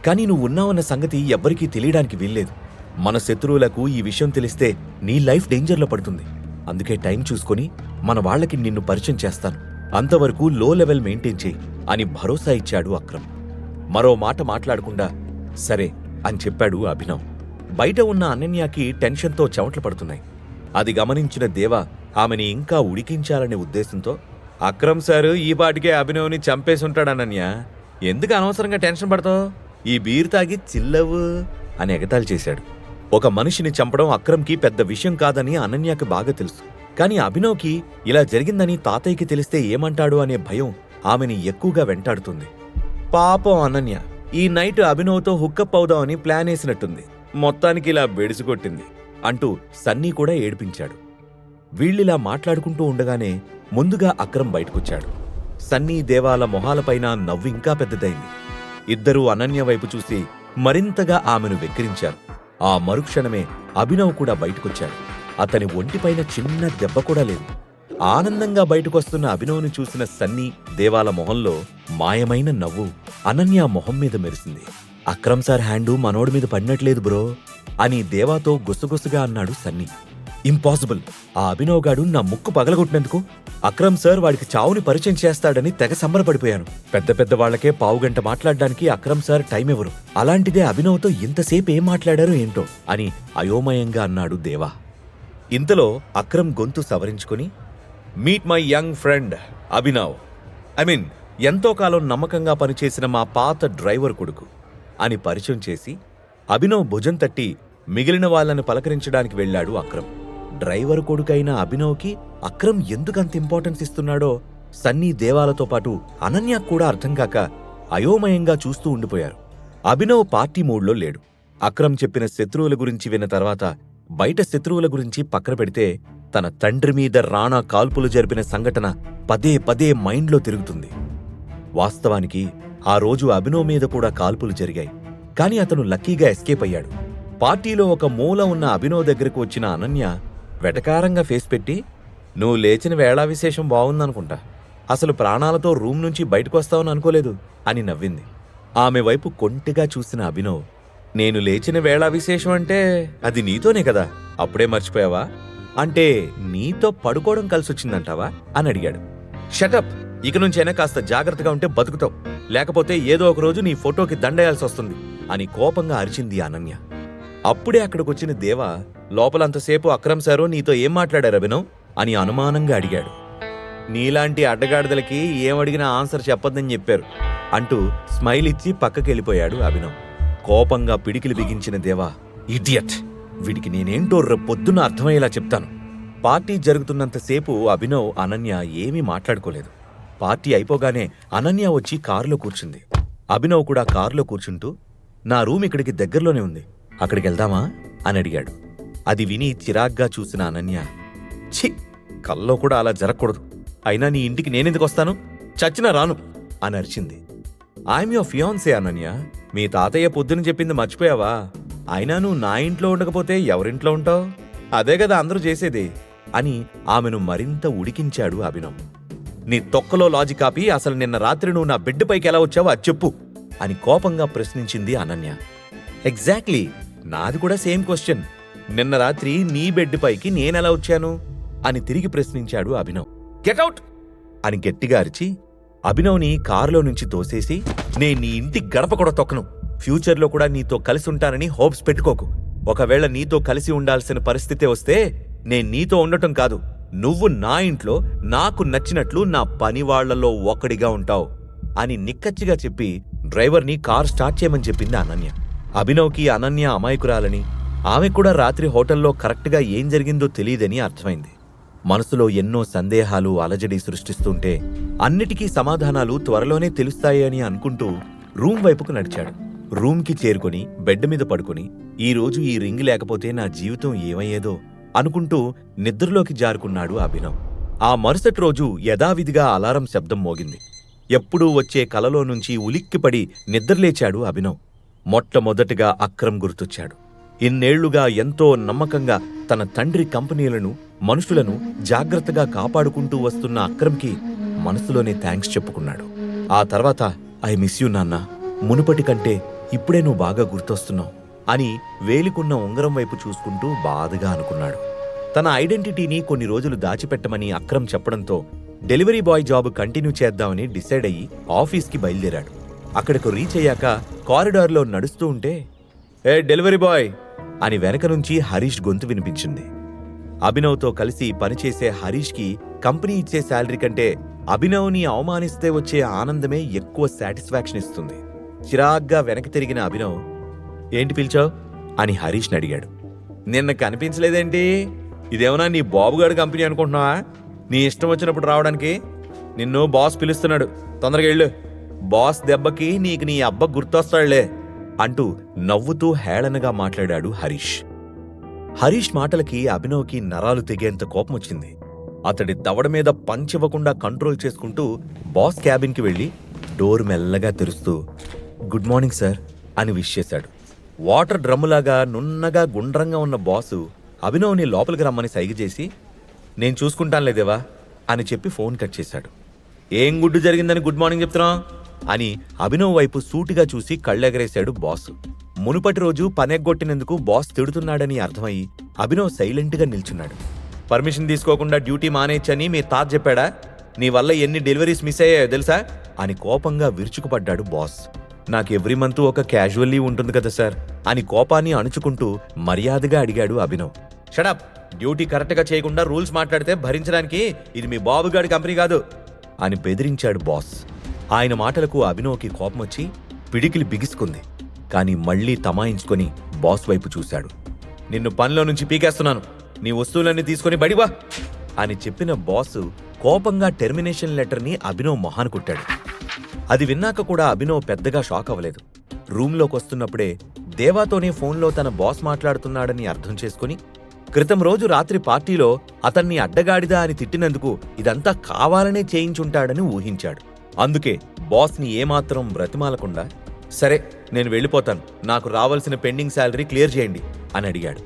M: కానీ నువ్వు ఉన్నావన్న సంగతి ఎవ్వరికీ తెలియడానికి వీల్లేదు. మన శత్రువులకు ఈ విషయం తెలిస్తే నీ లైఫ్ డేంజర్లో పడుతుంది. అందుకే టైం చూసుకొని మన వాళ్లకి నిన్ను పరిచయం చేస్తాను. అంతవరకు లో లెవెల్ మెయింటైన్ చేయి అని భరోసా ఇచ్చాడు అక్రమ్. మరో మాట మాట్లాడకుండా సరే అని చెప్పాడు అభినవ్. బయట ఉన్న అనన్యకి టెన్షన్తో చెమటలు పడుతున్నాయి. అది గమనించిన దేవ ఆమెని ఇంకా ఉడికించాలనే ఉద్దేశంతో, అక్రమ్ సారు ఈ పాటికే అభినవ్ని చంపేసుంటాడు అనన్య, ఎందుకు అనవసరంగా టెన్షన్ పడతావు, ఈ బీర్ తాగి చిల్లవు అని ఎగతాళి చేశాడు. ఒక మనిషిని చంపడం అక్రమ్కి పెద్ద విషయం కాదని అనన్యకి బాగా తెలుసు. కానీ అభినవ్కి ఇలా జరిగిందని తాతయ్యకి తెలిస్తే ఏమంటాడు అనే భయం ఆమెని ఎక్కువగా వెంటాడుతుంది. పాపం అనన్య ఈ నైట్ అభినవ్తో హుక్కప్ అవుదామని ప్లాన్ వేసినట్టుంది, మొత్తానికి ఇలా బెడిసికొట్టింది అంటూ సన్నీ కూడా ఏడిపించాడు. వీళ్ళిలా మాట్లాడుకుంటూ ఉండగానే ముందుగా అక్రమ్ బయటకొచ్చాడు. సన్నీ దేవాల మొహాలపైన నవ్వు ఇంకా పెద్దదైంది. ఇద్దరూ అనన్య వైపు చూసి మరింతగా ఆమెను వెక్కిరించారు. ఆ మరుక్షణమే అభినవ్ కూడా బయటకొచ్చాడు. అతని ఒంటిపైన చిన్న దెబ్బ కూడా లేదు. ఆనందంగా బయటకొస్తున్న అభినవ్ని చూసిన సన్నీ దేవాల మొహంలో మాయమైన నవ్వు అనన్య మొహం మీద మెరిసింది. అక్రమ్ సార్ హ్యాండు మనోడి మీద పడినట్లేదు బ్రో అని దేవాతో గుసగుసగా అన్నాడు సన్నీ. ఇంపాసిబుల్, ఆ అభినవ్ గాడు నా ముక్కు పగలగొట్టినందుకు అక్రమ్ సార్ వాడికి చావుని పరిచయం చేస్తాడని తెగ సంబరపడిపోయాను. పెద్ద పెద్ద వాళ్లకే పావుగంట మాట్లాడడానికి అక్రమ్ సార్ టైం ఇవ్వరు, అలాంటిదే అభినవ్తో ఇంతసేపు ఏం మాట్లాడారో ఏంటో అని అయోమయంగా అన్నాడు దేవా. ఇంతలో అక్రమ్ గొంతు సవరించుకుని, meet my young friend Abhinav, ఎంతో కాలం నమ్మకంగా పనిచేసిన మా పాత డ్రైవర్ కొడుకు అని పరిచయం చేసి అభినవ్ భుజం తట్టి మిగిలిన వాళ్ళని పలకరించడానికి వెళ్లాడు అక్రమ్. డ్రైవర్ కొడుకైన అభినవ్కి అక్రమ్ ఎందుకంత ఇంపార్టెన్స్ ఇస్తున్నాడో సన్నీ దేవాలతో పాటు అనన్య కూడా అర్థం కాక అయోమయంగా చూస్తూ ఉండిపోయారు. అభినవ్ పార్టీ మూడ్లో లేడు. అక్రమ్ చెప్పిన శత్రువుల గురించి విన్న తర్వాత బయట శత్రువుల గురించి పక్కన పెడితే తన తండ్రి మీద రాణా కాల్పులు జరిపిన సంఘటన పదే పదే మైండ్లో తిరుగుతుంది. వాస్తవానికి ఆ రోజు అభినవ్ మీద కూడా కాల్పులు జరిగాయి. కాని అతను లక్కీగా ఎస్కేప్ అయ్యాడు. పార్టీలో ఒక మూల ఉన్న అభినవ్ దగ్గరకు వచ్చిన అనన్య వెటకారంగా ఫేస్ పెట్టి, నువ్వు లేచిన వేళా విశేషం బాగుందనుకుంటా, అసలు ప్రాణాలతో రూమ్ నుంచి బయటకొస్తావని అనుకోలేదు అని నవ్వింది. ఆమె వైపు కొంటిగా చూసిన అభినవ్, నేను లేచిన వేళా విశేషం అంటే అది నీతోనే కదా, అప్పుడే మర్చిపోయావా, అంటే నీతో పడుకోవడం కలిసొచ్చిందంటావా అని అడిగాడు. షటప్, ఇక నుంచైనా కాస్త జాగ్రత్తగా ఉంటే బతుకుతావు, లేకపోతే ఏదో ఒక రోజు నీ ఫోటోకి దండేయాల్సి వస్తుంది అని కోపంగా అరిచింది అనన్య. అప్పుడే అక్కడికొచ్చిన దేవా, లోపలంతసేపు అక్రమ్ సారు నీతో ఏం మాట్లాడారు అభినవ్ అని అనుమానంగా అడిగాడు. నీలాంటి అడ్డగాడిదలకి ఏమడిగినా ఆన్సర్ చెప్పొద్దని చెప్పారు అంటూ స్మైల్ ఇచ్చి పక్కకెళ్ళిపోయాడు అభినవ్. కోపంగా పిడికిలి బిగించిన దేవా, ఇడియట్, వీడికి నేనేంటో పొద్దున్న అర్థమయ్యేలా చెప్తాను. పార్టీ జరుగుతున్నంతసేపు అభినవ్ అనన్య ఏమీ మాట్లాడుకోలేదు. పార్టీ అయిపోగానే అనన్య వచ్చి కారులో కూర్చుంది. అభినవ్ కూడా కారులో కూర్చుంటూ, నా రూమ్ ఇక్కడికి దగ్గరలోనే ఉంది, అక్కడికి వెళ్దామా అని అడిగాడు. అది విని చిరాగ్గా చూసిన అనన్య, ఛీ, కల్లో కూడా అలా జరగకూడదు, అయినా నీ ఇంటికి నేనెందుకు వస్తాను, చచ్చినా రాను అని అరిచింది. I'm your fiancee Ananya. మీ తాతయ్య పొద్దున చెప్పింది మర్చిపోయావా? అయినా నువ్వు నా ఇంట్లో ఉండకపోతే ఎవరింట్లో ఉంటావు? అదే కదా అందరూ చేసేది అని ఆమెను మరింత ఉడికించాడు అభినవ్. నీ తొక్కలో లాజిక్ ఆపి అసలు నిన్న రాత్రి నువ్వు నా బెడ్ పైకి ఎలా వచ్చావో అది చెప్పు అని కోపంగా ప్రశ్నించింది అనన్య. ఎగ్జాక్ట్లీ, నాది కూడా సేమ్ క్వశ్చన్. నిన్న రాత్రి నీ బెడ్ పైకి నేనెలా వచ్చాను అని తిరిగి ప్రశ్నించాడు అభినవ్. గెట్అవుట్ అని గట్టిగా అరిచి అభినవ్ని కారులో నుంచి తోసేసి, నేను నీ ఇంటి గడప కూడా తొక్కను. ఫ్యూచర్లో కూడా నీతో కలిసి ఉంటానని హోప్స్ పెట్టుకోకు. ఒకవేళ నీతో కలిసి ఉండాల్సిన పరిస్థితే వస్తే నేను నీతో ఉండటం కాదు, నువ్వు నా ఇంట్లో నాకు నచ్చినట్లు నా పని వాళ్లలో ఒకడిగా ఉంటావు అని నిక్కచ్చిగా చెప్పి డ్రైవర్ని కార్ స్టార్ట్ చేయమని చెప్పింది అనన్య. అభినవ్కి అనన్య అమాయకురాలని, ఆమె కూడా రాత్రి హోటల్లో కరెక్ట్గా ఏం జరిగిందో తెలియదని అర్థమైంది. మనసులో ఎన్నో సందేహాలు అలజడి సృష్టిస్తుంటే అన్నిటికీ సమాధానాలు త్వరలోనే తెలుస్తాయి అని అనుకుంటూ రూమ్ వైపుకు నడిచాడు. రూమ్కి చేరుకుని బెడ్ మీద పడుకుని ఈరోజు ఈ రింగ్ లేకపోతే నా జీవితం ఏమయ్యేదో అనుకుంటూ నిద్రలోకి జారుకున్నాడు అభినవ్. ఆ మరుసటి రోజు యథావిధిగా అలారం శబ్దం మోగింది. ఎప్పుడూ వచ్చే కలలో నుంచి ఉలిక్కిపడి నిద్రలేచాడు అభినవ్. మొట్టమొదటిగా అక్రమ్ గుర్తొచ్చాడు. ఇన్నేళ్లుగా ఎంతో నమ్మకంగా తన తండ్రి కంపెనీలను, మనుషులను జాగ్రత్తగా కాపాడుకుంటూ వస్తున్న అక్రమ్కి మనసులోనే థ్యాంక్స్ చెప్పుకున్నాడు. ఆ తర్వాత ఐ మిస్ యూ నాన్న, మునుపటి కంటే ఇప్పుడే నువ్వు బాగా గుర్తొస్తున్నావు అని వేలికున్న ఉంగరం వైపు చూసుకుంటూ బాధగా అనుకున్నాడు. తన ఐడెంటిటీని కొన్ని రోజులు దాచిపెట్టమని అక్రమ్ చెప్పడంతో డెలివరీ బాయ్ జాబ్ కంటిన్యూ చేద్దామని డిసైడ్ అయ్యి ఆఫీస్కి బయలుదేరాడు. అక్కడకు రీచ్ అయ్యాక కారిడార్లో నడుస్తూ ఉంటే, ఏ డెలివరీ బాయ్ అని వెనక నుంచి హరీష్ గొంతు వినిపించింది. అభినవ్తో కలిసి పనిచేసే హరీష్కి కంపెనీ ఇచ్చే శాలరీ కంటే అభినవ్ని అవమానిస్తే వచ్చే ఆనందమే ఎక్కువ సాటిస్ఫాక్షన్ ఇస్తుంది. చిరాగ్గా వెనక్కి తిరిగిన అభినవ్, ఏంటి పిలిచావు అని హరీష్ని అడిగాడు. నిన్న కనిపించలేదేంటి? ఇదేమన్నా నీ బాబుగాడు కంపెనీ అనుకుంటున్నావా? నీ ఇష్టం వచ్చినప్పుడు రావడానికి? నిన్ను బాస్ పిలుస్తున్నాడు, తొందరగా వెళ్ళు. బాస్ దెబ్బకి నీకు నీ అబ్బ గుర్తొస్తాడులే అంటూ నవ్వుతూ హేళనగా మాట్లాడాడు హరీష్. హరీష్ మాటలకి అభినవ్కి నరాలు తెగేంత కోపం వచ్చింది. అతడి దవడ మీద పంచివ్వకుండా కంట్రోల్ చేసుకుంటూ బాస్ క్యాబిన్కి వెళ్లి డోర్ మెల్లగా తెరుస్తూ గుడ్ మార్నింగ్ సార్ అని విష్ చేశాడు. వాటర్ డ్రమ్ములాగా నున్నగా గుండ్రంగా ఉన్న బాసు అభినవ్ని లోపలికి రమ్మని సైగ చేసి, నేను చూసుకుంటానులేదేవా అని చెప్పి ఫోన్ కట్ చేశాడు. ఏం గుడ్డు జరిగిందని గుడ్ మార్నింగ్ చెప్తున్నావు అని అభినవ్ వైపు సూటిగా చూసి కళ్ళెగరేశాడు బాసు. మునుపటి రోజు పనెగ్గొట్టినందుకు బాస్ తిడుతున్నాడని అర్థమయ్యి అభినవ్ సైలెంట్గా నిల్చున్నాడు. పర్మిషన్ తీసుకోకుండా డ్యూటీ మానేయచ్చని మీ తాత చెప్పాడా? నీ వల్ల ఎన్ని డెలివరీస్ మిస్ అయ్యాయో తెలుసా అని కోపంగా విరుచుకుపడ్డాడు బాస్. నాకు ఎవ్రీ మంత్ ఒక క్యాజువల్ లీవ్ ఉంటుంది కదా సార్ అని కోపాన్ని అణుచుకుంటూ మర్యాదగా అడిగాడు అభినవ్. షడప్, డ్యూటీ కరెక్ట్గా చేయకుండా రూల్స్ మాట్లాడితే భరించడానికి ఇది మీ బాబుగాడి కంపెనీ కాదు అని బెదిరించాడు బాస్. ఆయన మాటలకు అభినవ్కి కోపం వచ్చి పిడికిలి బిగుసుకుంది. కానీ మళ్లీ తమాయించుకొని బాస్ వైపు చూశాడు. నిన్ను పనిలో నుంచి పీకేస్తున్నాను, నీ వస్తువులన్నీ తీసుకుని బడివా అని చెప్పిన బాసు కోపంగా టెర్మినేషన్ లెటర్ని అభినవ్ మొహాన కుట్టాడు. అది విన్నాక కూడా అభినవ్ పెద్దగా షాక్ అవ్వలేదు. రూంలోకి వస్తున్నప్పుడే దేవాతోనే ఫోన్లో తన బాస్ మాట్లాడుతున్నాడని అర్థం చేసుకుని క్రితం రోజు రాత్రి పార్టీలో అతన్ని అడ్డగాడిదా అని తిట్టినందుకు ఇదంతా కావాలనే చేయించుంటాడని ఊహించాడు. అందుకే బాస్ని ఏమాత్రం బ్రతిమాలకుండా, సరే నేను వెళ్ళిపోతాను, నాకు రావాల్సిన పెండింగ్ శాలరీ క్లియర్ చేయండి అని అడిగాడు.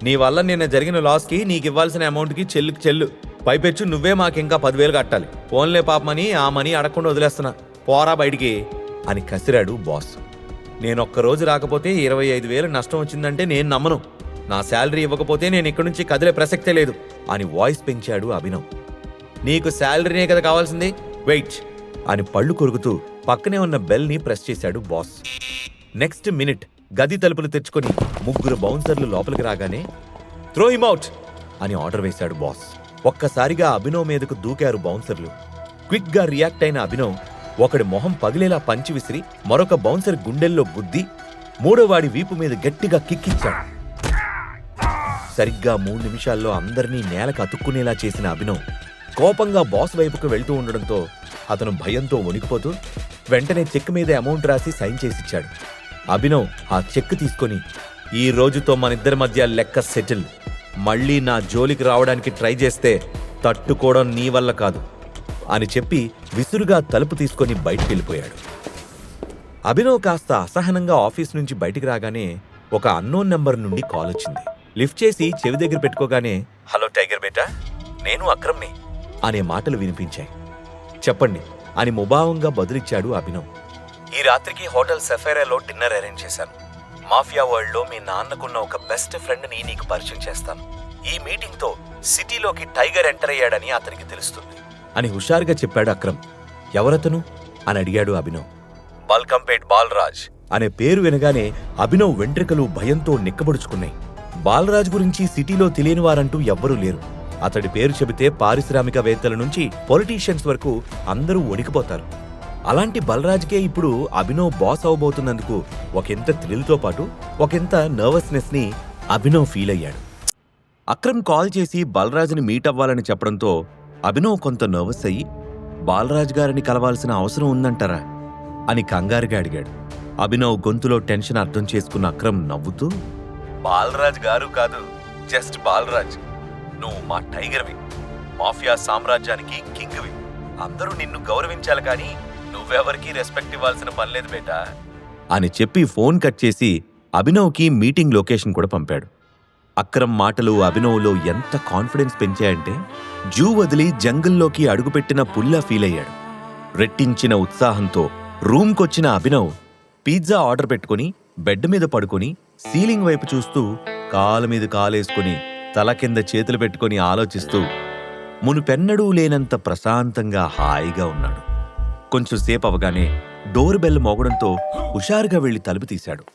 M: నీ వల్ల నిన్న జరిగిన లాస్కి నీకివ్వాల్సిన అమౌంట్కి చెల్లుకి చెల్లు, పైపెచ్చు నువ్వే మాకింకా 10,000 కట్టాలి. ఫోన్లే పాపమని ఆ మనీ అడగకుండా వదిలేస్తున్నా, పోరా బయటికి అని కసిరాడు బాస్. నేనొక్కరోజు రాకపోతే 25,000 నష్టం వచ్చిందంటే నేను నమ్మను. నా శాలరీ ఇవ్వకపోతే నేను ఇక్కడి నుంచి కదిలే ప్రసక్తే లేదు అని వాయిస్ పెంచాడు అభినవ్. నీకు శాలరీనే కదా కావాల్సింది, వెయిట్ అని పళ్ళు కొరుకుతూ పక్కనే ఉన్న బెల్ని ప్రెస్ చేశాడు బాస్. నెక్స్ట్ మినిట్ గది తలుపులు తెచ్చుకొని 3 బౌన్సర్లు లోపలికి రాగానే త్రో హిమ్ అవుట్ అని ఆర్డర్ వేశాడు బాస్. ఒక్కసారిగా అభినవ్ మీదకు దూకారు బౌన్సర్లు. క్విక్గా రియాక్ట్ అయిన అభినవ్ ఒకడి మొహం పగిలేలా పంచి విసిరి మరొక బౌన్సర్ గుండెల్లో గుద్ది మూడోవాడి వీపు మీద గట్టిగా కిక్కిచ్చాడు. సరిగ్గా 3 నిమిషాల్లో అందరినీ నేలకు అతుక్కునేలా చేసిన అభినవ్ కోపంగా బాస్ వైపుకు వెళ్తూ ఉండడంతో అతను భయంతో వణికిపోతూ వెంటనే చెక్ మీద అమౌంట్ రాసి సైన్ చేసిచ్చాడు. అభినవ్ ఆ చెక్ తీసుకొని, ఈ రోజుతో మనిద్దరి మధ్య లెక్క సెటిల్, మళ్ళీ నా జోలికి రావడానికి ట్రై చేస్తే తట్టుకోవడం నీ వల్ల కాదు అని చెప్పి విసురుగా తలుపు తీసుకొని బయటికి వెళ్ళిపోయాడు. అభినవ్ కాస్త అసహనంగా ఆఫీస్ నుంచి బయటికి రాగానే ఒక అన్నోన్ నెంబర్ నుండి కాల్ వచ్చింది. లిఫ్ట్ చేసి చెవి దగ్గర పెట్టుకోగానే హలో టైగర్ బేటా, నేను అక్రమ్ని అనే మాటలు వినిపించాయి. చెప్పండి అని ముభావంగా బదులిచ్చాడు అభినవ్. ఈ రాత్రికి హోటల్ సఫైరాలో డిన్నర్ అరేంజ్ చేశాను. మాఫియా వరల్డ్లో మీ నాన్నకున్న ఒక బెస్ట్ ఫ్రెండ్ని నీకు పరిచయం చేస్తాను. ఈ మీటింగ్తో సిటీలోకి టైగర్ ఎంటర్ అయ్యాడని అతనికి తెలుస్తుంది అని హుషారుగా చెప్పాడు అక్రమ్. ఎవరతను అని అడిగాడు అభినవ్. బల్కంపేట్ బాలరాజ్ అనే పేరు వినగానే అభినవ్ వెంట్రుకలు భయంతో నిక్కబడుచుకున్నాయి. బాలరాజ్ గురించి సిటీలో తెలియని వారంటూ ఎవ్వరూ లేరు. అతడి పేరు చెబితే పారిశ్రామికవేత్తల నుంచి పొలిటీషియన్స్ వరకు అందరూ వణికిపోతారు. అలాంటి బలరాజ్కే ఇప్పుడు అభినవ్ బాస్ అవబోతున్నందుకు ఒకంత థ్రిల్తో పాటు ఒకంత నర్వస్నెస్ ని అభినవ్ ఫీల్ అయ్యాడు. అక్రమ్ కాల్ చేసి బలరాజ్ని మీట్ అవ్వాలని చెప్పడంతో అభినవ్ కొంత నర్వస్ అయ్యి బాలరాజ్ గారిని కలవాల్సిన అవసరం ఉందంటారా అని కంగారుగా అడిగాడు. అభినవ్ గొంతులో టెన్షన్ అర్థం చేసుకున్న అక్రమ్ నవ్వుతూ, బాలరాజ్ గారు కాదు, జస్ట్ బాలరాజ్. నువ్వు మా టైగర్వి, మాఫియా సామ్రాజ్యానికి కింగ్వి. అందరూ నిన్ను గౌరవించాలి కానీ నువ్వెవరికీ రెస్పెక్ట్ ఇవ్వాల్సిన పనిలేదు బేటా అని చెప్పి ఫోన్ కట్ చేసి అభినవ్కి మీటింగ్ లొకేషన్ కూడా పంపాడు. అక్రమ్ మాటలు అభినవ్లో ఎంత కాన్ఫిడెన్స్ పెంచాయంటే జూ వదిలి జంగిల్లోకి అడుగుపెట్టిన పుల్లా ఫీల్ అయ్యాడు. రెట్టించిన ఉత్సాహంతో రూమ్కొచ్చిన అభినవ్ పిజ్జా ఆర్డర్ పెట్టుకుని బెడ్ మీద పడుకుని సీలింగ్ వైపు చూస్తూ కాలు మీద కాలేసుకుని తల కింద చేతులు పెట్టుకుని ఆలోచిస్తూ మునుపెన్నడూ లేనంత ప్రశాంతంగా హాయిగా ఉన్నాడు. కొంచెం సేపు అవగానే డోర్ బెల్ మోగడంతో హుషారుగా వెళ్లి తలుపు తీశాడు.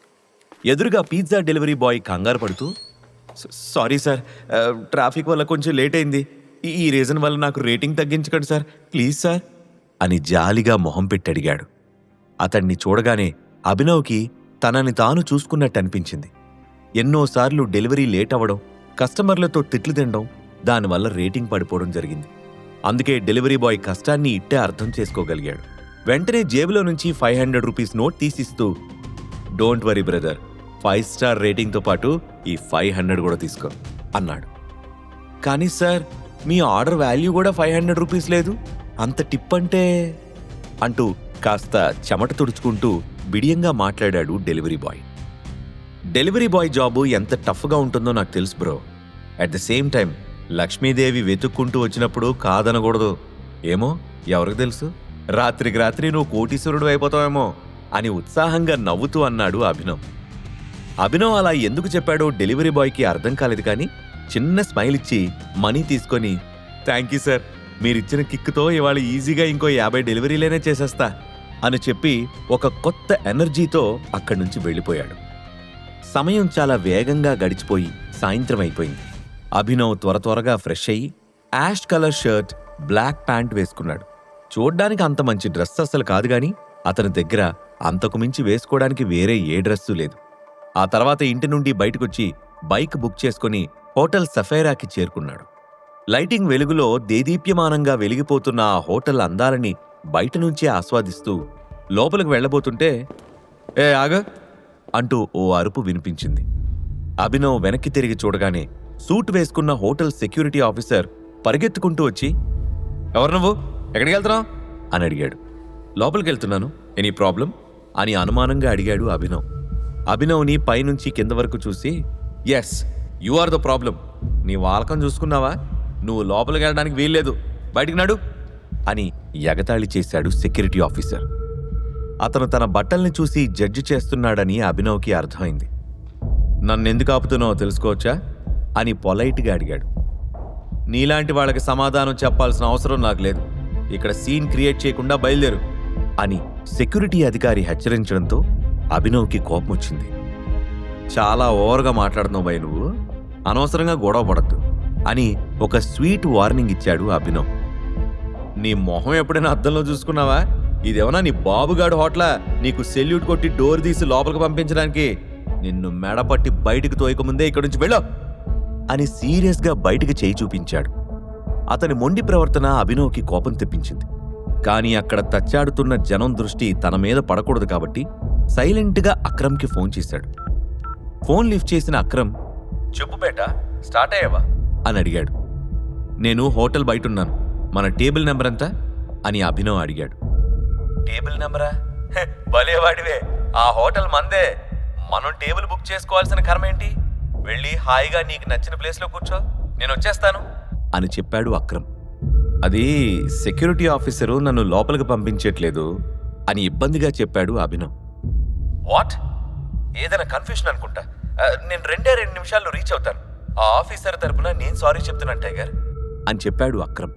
M: ఎదురుగా పిజ్జా డెలివరీ బాయ్ కంగారు పడుతూ, సారీ సార్, ట్రాఫిక్ వల్ల కొంచెం లేట్ అయింది. ఈ రీజన్ వల్ల నాకు రేటింగ్ తగ్గించకండి సార్, ప్లీజ్ సార్ అని జాలిగా మొహం పెట్టి అడిగాడు. అతన్ని చూడగానే అభినవ్కి తనని తాను చూసుకున్నట్టు అనిపించింది. ఎన్నోసార్లు డెలివరీ లేట్ అవ్వడం, కస్టమర్లతో తిట్లు తినడం, దానివల్ల రేటింగ్ పడిపోవడం జరిగింది. అందుకే డెలివరీ బాయ్ కష్టాన్ని ఇట్టే అర్థం చేసుకోగలిగాడు. వెంటనే జేబులో నుంచి 500 రూపీస్ నోట్ తీసిస్తూ, డోంట్ వరీ బ్రదర్, 5 స్టార్ రేటింగ్తో పాటు ఈ 500 కూడా తీసుకో అన్నాడు. కానీ సార్, మీ ఆర్డర్ వాల్యూ కూడా 500 రూపీస్ లేదు, అంత టిప్ అంటే అంటూ కాస్త చెమట తుడుచుకుంటూ బిడియంగా మాట్లాడాడు delivery boy. Delivery boy job ఎంత టఫ్గా ఉంటుందో నాకు తెలుసు bro. At the same time Lakshmidevi వెతుక్కుంటూ వచ్చినప్పుడు కాదనకూడదు. ఏమో ఎవరికి తెలుసు, రాత్రికి రాత్రి నువ్వు కోటీశ్వరుడు అయిపోతావేమో అని ఉత్సాహంగా నవ్వుతూ అన్నాడు అభినవ్. అభినవ్ అలా ఎందుకు చెప్పాడో డెలివరీ బాయ్కి అర్థం కాలేదు. కానీ చిన్న స్మైల్ ఇచ్చి మనీ తీసుకొని, థ్యాంక్ యూ సార్, మీరిచ్చిన కిక్తో ఇవాళ ఈజీగా ఇంకో 50 డెలివరీలేనే చేసేస్తా అని చెప్పి ఒక కొత్త ఎనర్జీతో అక్కడి నుంచి వెళ్ళిపోయాడు. సమయం చాలా వేగంగా గడిచిపోయి సాయంత్రం అయిపోయింది. అభినవ్ త్వరగా ఫ్రెష్ అయ్యి ash colour shirt, black pant వేసుకున్నాడు. చూడ్డానికి అంత మంచి డ్రెస్ అస్సలు కాదు గాని అతని దగ్గర అంతకు మించి వేసుకోవడానికి వేరే ఏ డ్రెస్సు లేదు. ఆ తర్వాత ఇంటి నుండి బయటకొచ్చి బైక్ బుక్ చేసుకుని హోటల్ సఫైరాకి చేరుకున్నాడు. లైటింగ్ వెలుగులో దేదీప్యమానంగా వెలిగిపోతున్న ఆ హోటల్ అందాలని బయట నుంచే ఆస్వాదిస్తూ లోపలికి వెళ్లబోతుంటే, ఏ ఆగ అంటూ ఓ అరుపు వినిపించింది. అభినవ్ వెనక్కి తిరిగి చూడగానే సూట్ వేసుకున్న హోటల్ సెక్యూరిటీ ఆఫీసర్ పరిగెత్తుకుంటూ వచ్చి, ఎవరు నువ్వు, ఎక్కడికి వెళ్తున్నావు అని అడిగాడు. లోపలికి వెళ్తున్నాను, ఎనీ ప్రాబ్లం అని అనుమానంగా అడిగాడు అభినవ్. అభినవ్ని పైనుంచి కింద వరకు చూసి, yes you are the problem, నీ వాలకం చూసుకున్నావా, నువ్వు లోపలికి వెళ్ళడానికి వీల్లేదు, బయటికి నడు అని ఎగతాళి చేశాడు సెక్యూరిటీ ఆఫీసర్. అతను తన బట్టల్ని చూసి జడ్జి చేస్తున్నాడని అభినవ్కి అర్థమైంది. నన్నెందుకు ఆపుతున్నావో తెలుసుకోవచ్చా అని పొలైట్గా అడిగాడు. నీలాంటి వాళ్ళకి సమాధానం చెప్పాల్సిన అవసరం నాకు లేదు, ఇక్కడ సీన్ క్రియేట్ చేయకుండా బయలుదేరు అని సెక్యూరిటీ అధికారి హెచ్చరించడంతో అభినవ్కి కోపం వచ్చింది. చాలా ఓవర్గా మాట్లాడుతున్నావు భయ్, నువ్వు అనవసరంగా గొడవ పడద్దు అని ఒక స్వీట్ వార్నింగ్ ఇచ్చాడు అభినవ్. నీ మొహం ఎప్పుడైనా అద్దంలో చూసుకున్నావా, ఇదేమన్నా నీ బాబుగాడు హోటలా నీకు సెల్యూట్ కొట్టి డోర్ తీసి లోపలికి పంపించడానికి? నిన్ను మెడపట్టి బయటికి తోయకముందే ఇక్కడి నుంచి వెళ్ళో అని సీరియస్గా బయటికి చేయి చూపించాడు. అతని మొండి ప్రవర్తన అభినవ్కి కోపం తెప్పించింది. కానీ అక్కడ తచ్చాడుతున్న జనం దృష్టి తన మీద పడకూడదు కాబట్టి సైలెంట్గా అక్రమ్కి ఫోన్ చేశాడు. ఫోన్ లిఫ్ట్ చేసిన అక్రమ్, చెప్పు బేటా, స్టార్ట్ అయ్యావా అని అడిగాడు. నేను హోటల్ బయటున్నాను, మన టేబుల్ నెంబర్ ఎంత అని అభినవ్ అడిగాడు. టేబుల్ నెంబరా భలేవాడివే, ఆ హోటల్ మందే. మనం టేబుల్ బుక్ చేసుకోవాల్సిన కర్మ ఏంటి? వెళ్ళి హాయిగా నీకు నచ్చిన ప్లేస్లో కూర్చో, నేను వచ్చేస్తాను అని చెప్పాడు అక్రమ్. అది సెక్యూరిటీ ఆఫీసరు నన్ను లోపలికి పంపించట్లేదు అని ఇబ్బందిగా చెప్పాడు అభినవ్. వాట్? ఏదైనా కన్ఫ్యూషన్ అనుకుంటా. నేను 2 నిమిషాల్లో రీచ్ అవుతాను. ఆ ఆఫీసర్ తరపున నేను సారీ చెప్తున్నాను టైగర్ అని చెప్పాడు అక్రమ్.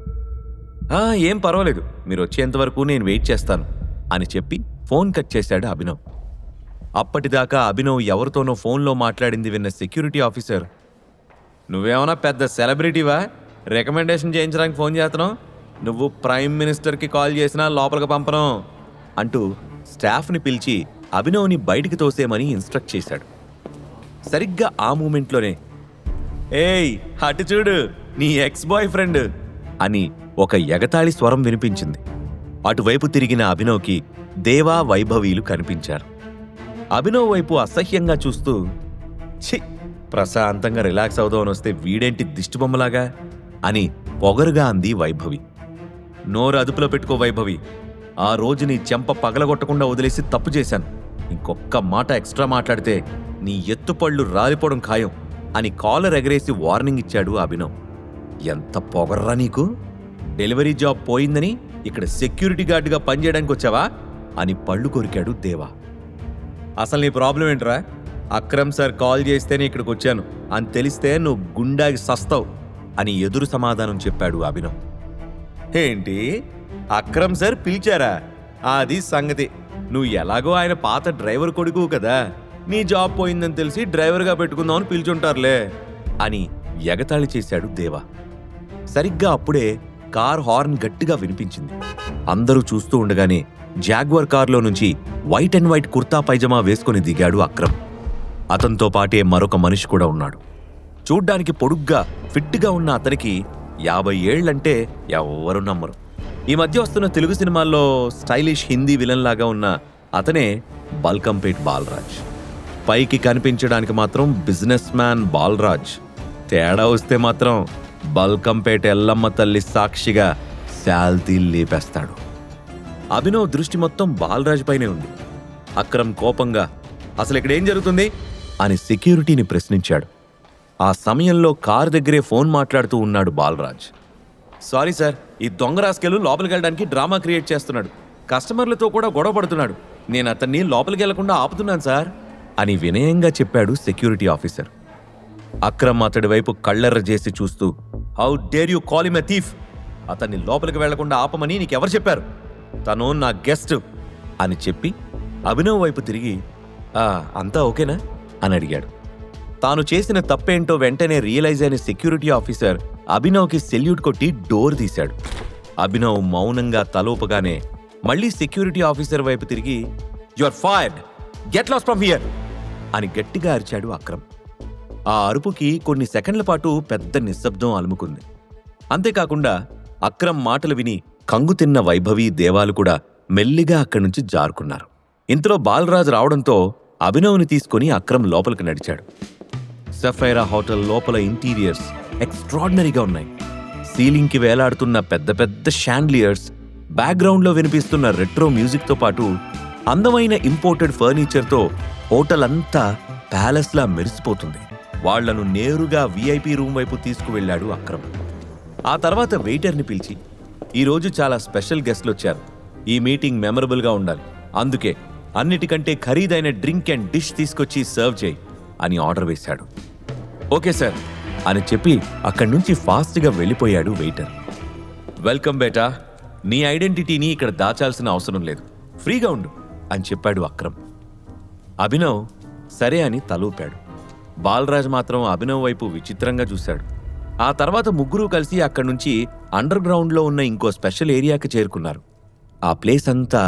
M: ఏం పర్వాలేదు, మీరు వచ్చేంత వరకు నేను వెయిట్ చేస్తాను అని చెప్పి ఫోన్ కట్ చేశాడు అభినవ్. అప్పటిదాకా అభినవ్ ఎవరితోనో ఫోన్లో మాట్లాడింది విన్న సెక్యూరిటీ ఆఫీసర్, నువ్వేమన్నా పెద్ద సెలబ్రిటీవా రికమెండేషన్ చేయించడానికి ఫోన్ చేస్తున్నావు? నువ్వు ప్రైమ్ మినిస్టర్కి కాల్ చేసినా లోపలికి పంపను అంటూ స్టాఫ్ని పిలిచి అభినవ్ని బయటికి తోసేయమని ఇన్స్ట్రక్ట్ చేశాడు. సరిగ్గా ఆ మూమెంట్లోనే, ఏయ్ అటు చూడు నీ ఎక్స్ బాయ్ ఫ్రెండ్ అని ఒక ఎగతాళి స్వరం వినిపించింది. అటువైపు తిరిగిన అభినవ్కి దేవా, వైభవీలు కనిపించారు. అభినవ్ వైపు అసహ్యంగా చూస్తూ, ఛీ, ప్రశాంతంగా రిలాక్స్ అవుదామని వస్తే వీడేంటి దిష్టిబొమ్మలాగా అని పొగరుగా అంది వైభవి. నోరు అదుపులో పెట్టుకో వైభవి, ఆ రోజు నీ చెంప పగలగొట్టకుండా వదిలేసి తప్పు చేశాను. ఇంకొక్క మాట ఎక్స్ట్రా మాట్లాడితే నీ ఎత్తుపళ్ళు రాలిపోవడం ఖాయం అని కాలర్ ఎగరేసి వార్నింగ్ ఇచ్చాడు అభినవ్. ఎంత పొగర్రా నీకు? డెలివరీ జాబ్ పోయిందని ఇక్కడ సెక్యూరిటీ గార్డుగా పనిచేయడానికి వచ్చావా అని పళ్ళు కొరికాడు దేవా. అసలు నీ ప్రాబ్లం ఏంట్రా? అక్రమ్ సార్ కాల్ చేస్తేనే ఇక్కడికి వచ్చాను అని తెలిస్తే నువ్వు గుండాకి సస్తావు అని ఎదురు సమాధానం చెప్పాడు అభినవ్. ఏంటి, అక్రమ్ సార్ పిలిచారా? అది సంగతి. నువ్వు ఎలాగో ఆయన పాత డ్రైవర్ కొడుకు కదా, నీ జాబ్ పోయిందని తెలిసి డ్రైవర్గా పెట్టుకుందామని పిలిచుంటారులే అని ఎగతాళి చేశాడు దేవా. సరిగ్గా అప్పుడే కార్ హార్న్ గట్టిగా వినిపించింది. అందరూ చూస్తూ ఉండగానే జాగ్వర్ కార్లో నుంచి white and white kurta pyjama వేసుకుని దిగాడు అక్రమ్. అతనితో పాటే మరొక మనిషి కూడా ఉన్నాడు. చూడ్డానికి పొడుగ్గా ఫిట్గా ఉన్న అతనికి 50 ఏళ్లంటే ఎవ్వరూ నమ్మరు. ఈ మధ్య వస్తున్న తెలుగు సినిమాల్లో స్టైలిష్ హిందీ విలన్ లాగా ఉన్న అతనే బల్కంపేట్ బాలరాజ్. పైకి కనిపించడానికి మాత్రం బిజినెస్ మ్యాన్ బాలరాజ్, తేడా వస్తే మాత్రం బల్కంపేట ఎల్లమ్మ తల్లి సాక్షిగా శాల్తీ లేపేస్తాడు. అభినవ్ దృష్టి మొత్తం బాలరాజ్ పైనే ఉంది. అక్రమ్ కోపంగా, అసలు ఇక్కడేం జరుగుతుంది అని సెక్యూరిటీని ప్రశ్నించాడు. ఆ సమయంలో కారు దగ్గరే ఫోన్ మాట్లాడుతూ ఉన్నాడు బాలరాజ్. సారీ సార్, ఈ దొంగ రాస్కెలు లోపలికి వెళ్ళడానికి డ్రామా క్రియేట్ చేస్తున్నాడు. కస్టమర్లతో కూడా గొడవ పడుతున్నాడు. నేను అతన్ని లోపలికి వెళ్లకుండా ఆపుతున్నాను సార్ అని వినయంగా చెప్పాడు సెక్యూరిటీ ఆఫీసర్. అక్రమ్ అతడి వైపు కళ్ళెర్ర చేసి చూస్తూ, how dare you call him a thief? అతన్ని లోపలికి వెళ్లకుండా ఆపమని నీకెవరు చెప్పారు? తను నా గెస్ట్ అని చెప్పి అభినవ్ వైపు తిరిగి, అంతా ఓకేనా అని అడిగాడు. తాను చేసిన తప్పేంటో వెంటనే రియలైజ్ అయిన సెక్యూరిటీ ఆఫీసర్ అభినవ్కి సెల్యూట్ కొట్టి డోర్ తీశాడు. అభినవ్ మౌనంగా తలోపగానే మళ్ళీ సెక్యూరిటీ ఆఫీసర్ వైపు తిరిగి, you are fired, get lost from here అని గట్టిగా అరిచాడు అక్రమ్. ఆ అరుపుకి కొన్ని సెకండ్ల పాటు పెద్ద నిశ్శబ్దం అలుముకుంది. అంతేకాకుండా అక్రమ్ మాటలు విని కంగు తిన్న వైభవి, దేవాలు కూడా మెల్లిగా అక్కడి నుంచి జారుకున్నారు. ఇంతలో బాలరాజ్ రావడంతో అభినవ్ని తీసుకుని అక్రమ్ లోపలికి నడిచాడు. సఫైరా హోటల్ లోపల ఇంటీరియర్స్ ఎక్స్ట్రాడినరీగా ఉన్నాయి. సీలింగ్కి వేలాడుతున్న పెద్ద పెద్ద షాండ్లియర్స్, బ్యాక్గ్రౌండ్లో వినిపిస్తున్న రెట్రో మ్యూజిక్తో పాటు అందమైన ఇంపోర్టెడ్ ఫర్నిచర్తో హోటల్ అంతా ప్యాలెస్లా మెరిసిపోతుంది. వాళ్లను నేరుగా VIP రూమ్ వైపు తీసుకువెళ్లాడు అక్రమ్. ఆ తర్వాత వెయిటర్ని పిలిచి, ఈరోజు చాలా స్పెషల్ గెస్ట్లు వచ్చారు, ఈ మీటింగ్ మెమరబుల్గా ఉండాలి, అందుకే అన్నిటికంటే ఖరీదైన డ్రింక్ అండ్ డిష్ తీసుకొచ్చి సర్వ్ చేయి అని ఆర్డర్ వేశాడు. ఓకే సార్ అని చెప్పి అక్కడి నుంచి ఫాస్ట్గా వెళ్ళిపోయాడు వెయిటర్. వెల్కమ్ బేటా, నీ ఐడెంటిటీని ఇక్కడ దాచాల్సిన అవసరం లేదు, ఫ్రీగా ఉండు అని చెప్పాడు అక్రమ్. అభినవ్ సరే అని తలూపాడు. బాలరాజ్ మాత్రం అభినవ్ వైపు విచిత్రంగా చూశాడు. ఆ తర్వాత ముగ్గురు కలిసి అక్కడి నుంచి అండర్ గ్రౌండ్లో ఉన్న ఇంకో స్పెషల్ ఏరియాకి చేరుకున్నారు. ఆ ప్లేస్ అంతా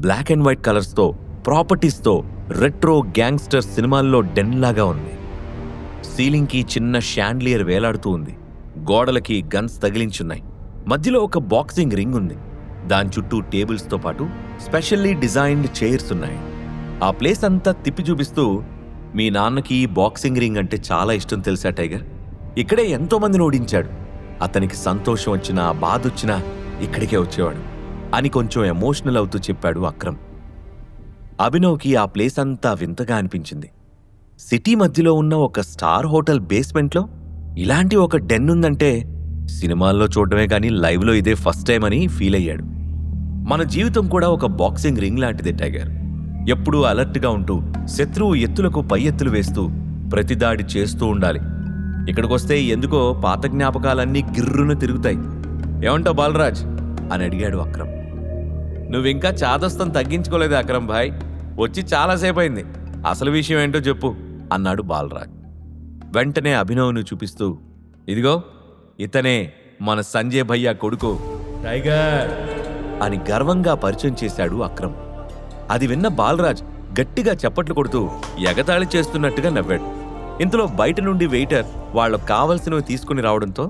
M: బ్లాక్ అండ్ వైట్ కలర్స్తో, ప్రాపర్టీస్తో, రెట్రో గ్యాంగ్స్టర్ సినిమాల్లో డెన్లాగా ఉంది. సీలింగ్కి చిన్న షాండ్లియర్ వేలాడుతూ ఉంది. గోడలకి గన్స్ తగిలించున్నాయి. మధ్యలో ఒక బాక్సింగ్ రింగ్ ఉంది. దాని చుట్టూ టేబుల్స్తో పాటు స్పెషల్లీ డిజైన్డ్ చైర్స్ ఉన్నాయి. ఆ ప్లేస్ అంతా తిప్పి చూపిస్తూ, మీ నాన్నకి బాక్సింగ్ రింగ్ అంటే చాలా ఇష్టం తెలుసా టైగర్? ఇక్కడే ఎంతో మందిని ఓడించాడు. అతనికి సంతోషం వచ్చినా బాధ వచ్చినా ఇక్కడికే వచ్చేవాడు అని కొంచెం ఎమోషనల్ అవుతూ చెప్పాడు అక్రమ్. అభినవ్కి ఆ ప్లేస్ అంతా వింతగా అనిపించింది. సిటీ మధ్యలో ఉన్న ఒక స్టార్ హోటల్ బేస్మెంట్లో ఇలాంటి ఒక డెన్ ఉందంటే సినిమాల్లో చూడటమే కానీ లైవ్లో ఇదే ఫస్ట్ టైం అని ఫీల్ అయ్యాడు. మన జీవితం కూడా ఒక బాక్సింగ్ రింగ్ లాంటిదే టైగర్. ఎప్పుడూ అలర్ట్గా ఉంటూ శత్రువు ఎత్తులకు పై ఎత్తులు వేస్తూ ప్రతిదాడి చేస్తూ ఉండాలి. ఇక్కడికొస్తే ఎందుకో పాత జ్ఞాపకాలన్నీ గిర్రున తిరుగుతాయి. ఏమంటావు బాలరాజ్ అని అడిగాడు అక్రమ్. నువ్వింకా చాదస్తం తగ్గించుకోలేదు అక్రమ్ భాయ్, వచ్చి చాలాసేపు అయింది, అసలు విషయం ఏంటో చెప్పు అన్నాడు బాలరాజ్. వెంటనే అభినవ్ను చూపిస్తూ, ఇదిగో ఇతనే మన సంజయ్ భయ్యా కొడుకు టైగర్ అని గర్వంగా పరిచయం చేశాడు అక్రమ్. అది విన్న బాలరాజ్ గట్టిగా చప్పట్లు కొడుతూ ఎగతాళి చేస్తున్నట్టుగా నవ్వాడు. ఇంతలో బయట నుండి వెయిటర్ వాళ్ళకు కావలసినవి తీసుకుని రావడంతో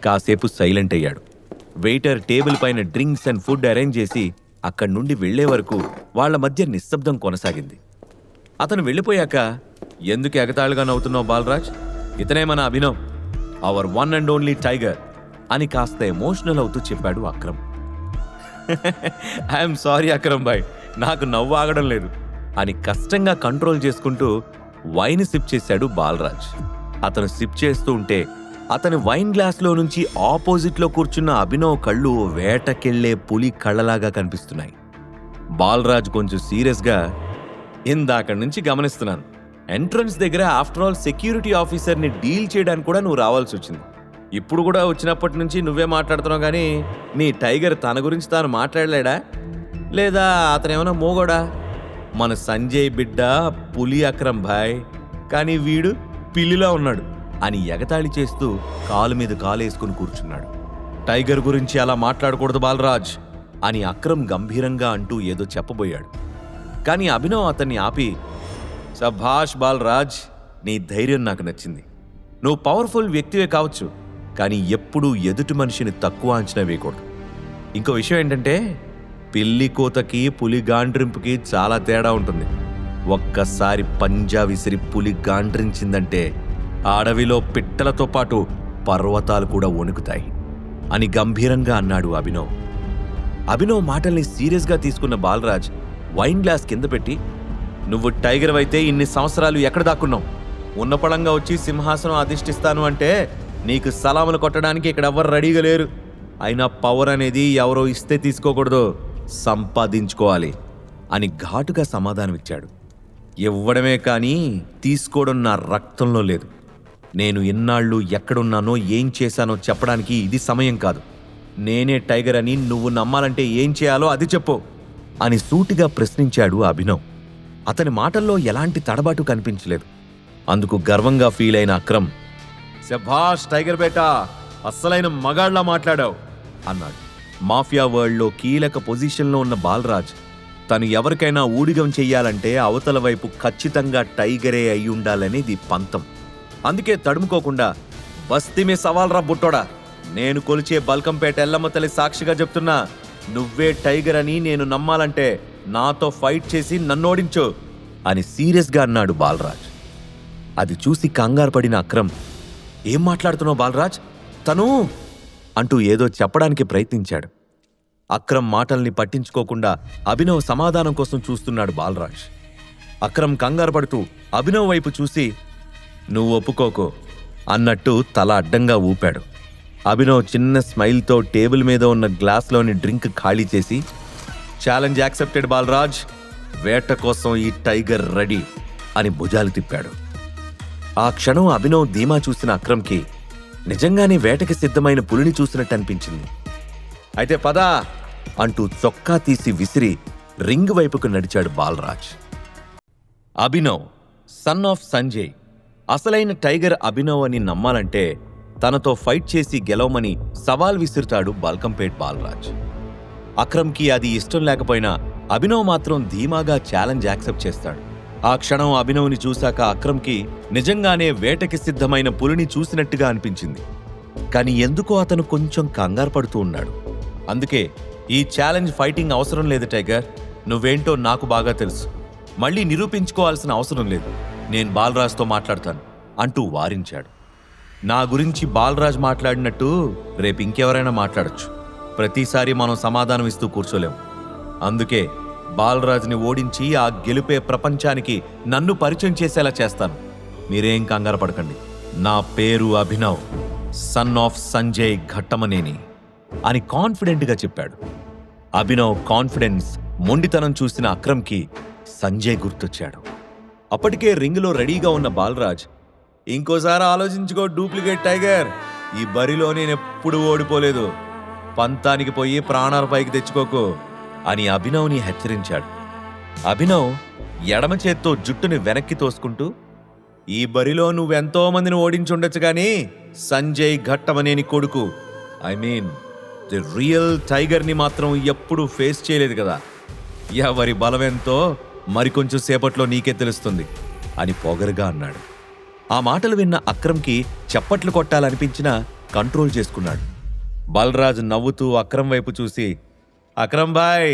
M: కాసేపు సైలెంట్ అయ్యాడు. వెయిటర్ టేబుల్ పైన డ్రింక్స్ అండ్ ఫుడ్ అరేంజ్ చేసి అక్కడి నుండి వెళ్లే వరకు వాళ్ల మధ్య నిశ్శబ్దం కొనసాగింది. అతను వెళ్ళిపోయాక, ఎందుకు ఎగతాళిగా నవ్వుతున్నావు బాలరాజ్, ఇతనే మన Abhinav, our one and only tiger అని కాస్త ఎమోషనల్ అవుతూ చెప్పాడు అక్రమ్. ఐఎమ్ సారీ అక్రమ్ భాయ్, నాకు నవ్వు ఆగడం లేదు అని కష్టంగా కంట్రోల్ చేసుకుంటూ వైన్ సిప్ చేశాడు బాలరాజ్. అతను సిప్ చేస్తూ ఉంటే అతని వైన్ గ్లాస్లో నుంచి ఆపోజిట్లో కూర్చున్న అభినవ్ కళ్ళు వేటకెళ్లే పులి కళ్ళలాగా కనిపిస్తున్నాయి. బాలరాజ్ కొంచెం సీరియస్గా, ఇందాక నుంచి గమనిస్తున్నాను, ఎంట్రన్స్ దగ్గర ఆఫ్టర్ ఆల్ సెక్యూరిటీ ఆఫీసర్ని డీల్ చేయడానికి కూడా నువ్వు రావాల్సి వచ్చింది. ఇప్పుడు కూడా వచ్చినప్పటి నుంచి నువ్వే మాట్లాడుతున్నావు కానీ నీ టైగర్ తన గురించి తాను మాట్లాడలేడా, లేదా అతనేమన్నా మోగోడా? మన సంజయ్ బిడ్డ పులి అక్రమ్ భాయ్, కానీ వీడు పిల్లిలా ఉన్నాడు అని ఎగతాళి చేస్తూ కాలు మీద కాలేసుకుని కూర్చున్నాడు. టైగర్ గురించి అలా మాట్లాడకూడదు బాలరాజ్ అని అక్రమ్ గంభీరంగా అంటూ ఏదో చెప్పబోయాడు. కానీ అభినవ్ అతన్ని ఆపి, సభాష్ బాలరాజ్, నీ ధైర్యం నాకు నచ్చింది. నువ్వు పవర్ఫుల్ వ్యక్తివే కావచ్చు, కానీ ఎప్పుడూ ఎదుటి మనిషిని తక్కువ అంచనా వేయకూడదు. ఇంకో విషయం ఏంటంటే, పిల్లి కోతకి పులి గాండ్రింపుకి చాలా తేడా ఉంటుంది. ఒక్కసారి పంజా విసిరి పులి గాండ్రించిందంటే అడవిలో పిట్టలతో పాటు పర్వతాలు కూడా వణుకుతాయి అని గంభీరంగా అన్నాడు అభినవ్. అభినవ్ మాటల్ని సీరియస్గా తీసుకున్న బాలరాజ్ వైన్ గ్లాస్ కింద పెట్టి, నువ్వు టైగర్ అయితే ఇన్ని సంవత్సరాలు ఎక్కడ దాక్కున్నావు? ఉన్నపళంగా వచ్చి సింహాసనం అధిష్ఠిస్తాను అంటే నీకు సలాములు కొట్టడానికి ఇక్కడ ఎవ్వరు రెడీగా లేరు. అయినా పవర్ అనేది ఎవరో ఇస్తే తీసుకోకూడదు, సంపాదించుకోవాలి అని ఘాటుగా సమాధానమిచ్చాడు. ఇవ్వడమే కానీ తీసుకోవడం నా రక్తంలో లేదు. నేను ఎన్నాళ్ళు ఎక్కడున్నానో ఏం చేశానో చెప్పడానికి ఇది సమయం కాదు. నేనే టైగర్ అని నువ్వు నమ్మాలంటే ఏం చేయాలో అది చెప్పు అని సూటిగా ప్రశ్నించాడు అభినవ్. అతని మాటల్లో ఎలాంటి తడబాటు కనిపించలేదు. అందుకు గర్వంగా ఫీల్ అయిన అక్రమ్, శభాష్ టైగర్ బేటా, అస్సలైన మగాళ్లా మాట్లాడావు అన్నాడు. మాఫియా వరల్డ్లో కీలక పొజిషన్లో ఉన్న బాలరాజ్ తను ఎవరికైనా ఊడిగం చెయ్యాలంటే అవతల వైపు ఖచ్చితంగా టైగరే అయి ఉండాలనేది పంతం. అందుకే తడుముకోకుండా, బస్తీమే సవాల్రా బుట్టోడా, నేను కొలిచే బల్కంపేట ఎల్లమ్మ తల్లి సాక్షిగా చెప్తున్నా, నువ్వే టైగర్ అని నేను నమ్మాలంటే నాతో ఫైట్ చేసి నన్నోడించు అని సీరియస్గా అన్నాడు బాలరాజ్. అది చూసి కంగారు పడిన అక్రమ్, ఏం మాట్లాడుతున్నావు బాలరాజ్, తను అంటూ ఏదో చెప్పడానికి ప్రయత్నించాడు. అక్రమ్ మాటల్ని పట్టించుకోకుండా అభినవ్ సమాధానం కోసం చూస్తున్నాడు బాలరాజ్. అక్రమ్ కంగారు పడుతూ అభినవ్ వైపు చూసి, నువ్వు ఒప్పుకోకో అన్నట్టు తల అడ్డంగా ఊపాడు. అభినవ్ చిన్న స్మైల్తో టేబుల్ మీద ఉన్న గ్లాస్లోని డ్రింక్ ఖాళీ చేసి, ఛాలెంజ్ యాక్సెప్టెడ్ బాలరాజ్, వేట కోసం ఈ టైగర్ రెడీ అని భుజాలు తిప్పాడు. ఆ క్షణం అభినవ్ ధీమా చూసిన అక్రమ్కి నిజంగానే వేటకి సిద్ధమైన పులిని చూసినట్టు అనిపించింది. అయితే పదా అంటూ చొక్కా తీసి విసిరి రింగ్ వైపుకు నడిచాడు బాలరాజ్. అభినవ్ సన్ ఆఫ్ సంజయ్, అసలైన టైగర్ అభినవ్ అని నమ్మాలంటే తనతో ఫైట్ చేసి గెలవమని సవాల్ విసురుతాడు బల్కంపేట్ బాలరాజ్. అక్రమ్కి అది ఇష్టం లేకపోయినా అభినవ్ మాత్రం ధీమాగా ఛాలెంజ్ యాక్సెప్ట్ చేస్తాడు. ఆ క్షణం అభినవ్ని చూశాక అక్రమ్కి నిజంగానే వేటకి సిద్ధమైన పులిని చూసినట్టుగా అనిపించింది. కానీ ఎందుకో అతను కొంచెం కంగారు పడుతూ ఉన్నాడు. అందుకే, ఈ ఛాలెంజ్ ఫైటింగ్ అవసరం లేదు టైగర్, నువ్వేంటో నాకు బాగా తెలుసు, మళ్ళీ నిరూపించుకోవాల్సిన అవసరం లేదు, నేను బాలరాజ్తో మాట్లాడతాను అంటూ వారించాడు. నా గురించి బాలరాజ్ మాట్లాడినట్టు రేపు ఇంకెవరైనా మాట్లాడచ్చు. ప్రతిసారి మనం సమాధానం ఇస్తూ కూర్చోలేం. అందుకే బాలరాజ్ని ఓడించి ఆ గెలుపే ప్రపంచానికి నన్ను పరిచయం చేసేలా చేస్తాను. మీరేం కంగారు పడకండి. నా పేరు అభినవ్, సన్ ఆఫ్ సంజయ్ ఘట్టమనేని అని కాన్ఫిడెంట్గా చెప్పాడు. అభినవ్ కాన్ఫిడెన్స్, మొండితనం చూసిన అక్రమ్కి సంజయ్ గుర్తొచ్చాడు. అప్పటికే రింగ్లో రెడీగా ఉన్న బాలరాజ్, ఇంకోసారి ఆలోచించుకో డూప్లికేట్ టైగర్, ఈ బరిలో నేనెప్పుడు ఓడిపోలేదు, పంతానికి పోయి ప్రాణాల పైకి తెచ్చుకోకు అని అభినవ్ని హెచ్చరించాడు. అభినవ్ ఎడమ చేత్తో జుట్టుని వెనక్కి తోసుకుంటూ, ఈ బరిలో నువ్వెంతో మందిని ఓడించుండొచ్చు కానీ సంజయ్ ఘట్టమనేని కొడుకు, ఐ మీన్ ది రియల్ టైగర్ని మాత్రం ఎప్పుడూ ఫేస్ చేయలేదు కదా. ఎవరి బలమెంతో మరికొంచెం సేపట్లో నీకే తెలుస్తుంది అని పొగరుగా అన్నాడు. ఆ మాటలు విన్న అక్రమ్కి చప్పట్లు కొట్టాలనిపించినా కంట్రోల్ చేసుకున్నాడు. బలరాజ్ నవ్వుతూ అక్రమ్ వైపు చూసి, అక్రమ్ బాయ్,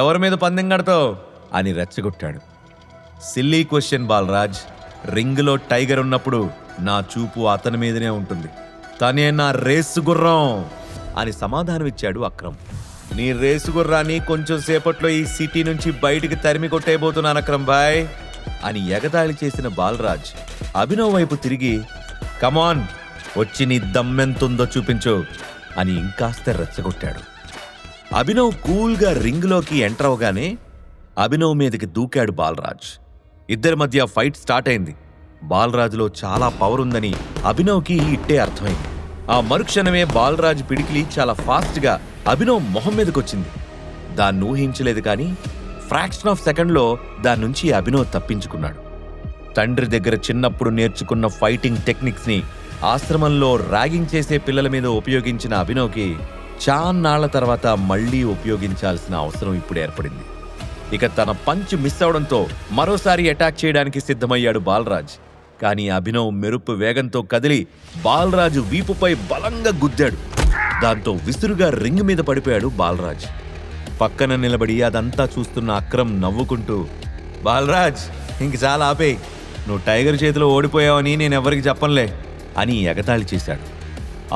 M: ఎవరి మీద పందెం కడతావు అని రెచ్చగొట్టాడు. సిల్లీ క్వశ్చన్ బాలరాజ్, రింగ్లో టైగర్ ఉన్నప్పుడు నా చూపు అతని మీదనే ఉంటుంది, తనే నా రేసు గుర్రం అని సమాధానమిచ్చాడు అక్రమ్. నీ రేసు గుర్రాన్ని కొంచెం సేపట్లో ఈ సిటీ నుంచి బయటికి తరిమి కొట్టేయబోతున్నాను అక్రమ్ బాయ్ అని ఎగతాళి చేసిన బాలరాజ్ అభినవ్ వైపు తిరిగి, కమాన్, వచ్చి నీ దమ్మెంతుందో చూపించు అని ఇంకాస్త రెచ్చగొట్టాడు. అభినవ్ కూల్గా రింగ్లోకి ఎంటర్ అవగానే అభినవ్ మీదకి దూకాడు బాలరాజ్. ఇద్దరి మధ్య ఫైట్ స్టార్ట్ అయింది. బాలరాజులో చాలా పవర్ ఉందని అభినవ్కి ఇట్టే అర్థమైంది. ఆ మరుక్షణమే బాలరాజ్ పిడికిలి చాలా ఫాస్ట్గా అభినవ్ మొహం మీదకొచ్చింది. దాన్ని ఊహించలేదు కానీ ఫ్రాక్షన్ ఆఫ్ సెకండ్లో దాని నుంచి అభినవ్ తప్పించుకున్నాడు. తండ్రి దగ్గర చిన్నప్పుడు నేర్చుకున్న ఫైటింగ్ టెక్నిక్స్ని ఆశ్రమంలో ర్యాగింగ్ చేసే పిల్లల మీద ఉపయోగించిన అభినవ్కి చాన్నాళ్ల తర్వాత మళ్లీ ఉపయోగించాల్సిన అవసరం ఇప్పుడు ఏర్పడింది. ఇక తన పంచ్ మిస్ అవడంతో మరోసారి అటాక్ చేయడానికి సిద్ధమయ్యాడు బాలరాజ్. కానీ అభినవ్ మెరుపు వేగంతో కదిలి బాలరాజు వీపుపై బలంగా గుద్దాడు. దాంతో విసురుగా రింగ్ మీద పడిపోయాడు బాలరాజ్. పక్కన నిలబడి అదంతా చూస్తున్న అక్రమ్ నవ్వుకుంటూ, బాలరాజ్, ఇంక చాలా ఆపే, నువ్వు టైగర్ చేతిలో ఓడిపోయావని నేనెవరికి చెప్పనులే అని ఎగతాళి చేశాడు.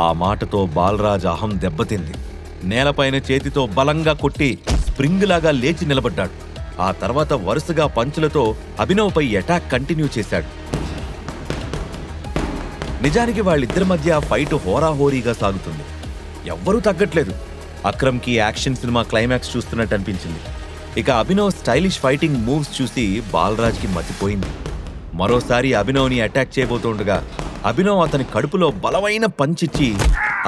M: ఆ మాటతో బాలరాజ్ అహం దెబ్బతింది. నేలపైన చేతితో బలంగా కొట్టి స్ప్రింగ్ లాగా లేచి నిలబడ్డాడు. ఆ తర్వాత వరుసగా పంచులతో అభినవ్పై అటాక్ కంటిన్యూ చేశాడు. నిజానికి వాళ్ళిద్దరి మధ్య ఫైట్ హోరాహోరీగా సాగుతుంది. ఎవ్వరూ తగ్గట్లేదు. అక్రమ్కి యాక్షన్ సినిమా క్లైమాక్స్ చూస్తున్నట్టు అనిపించింది. ఇక అభినవ్ స్టైలిష్ ఫైటింగ్ మూవ్స్ చూసి బాలరాజ్కి మతిపోయింది. మరోసారి అభినవ్ని అటాక్ చేయబోతుండగా అభినవ్ అతని కడుపులో బలమైన పంచిచ్చి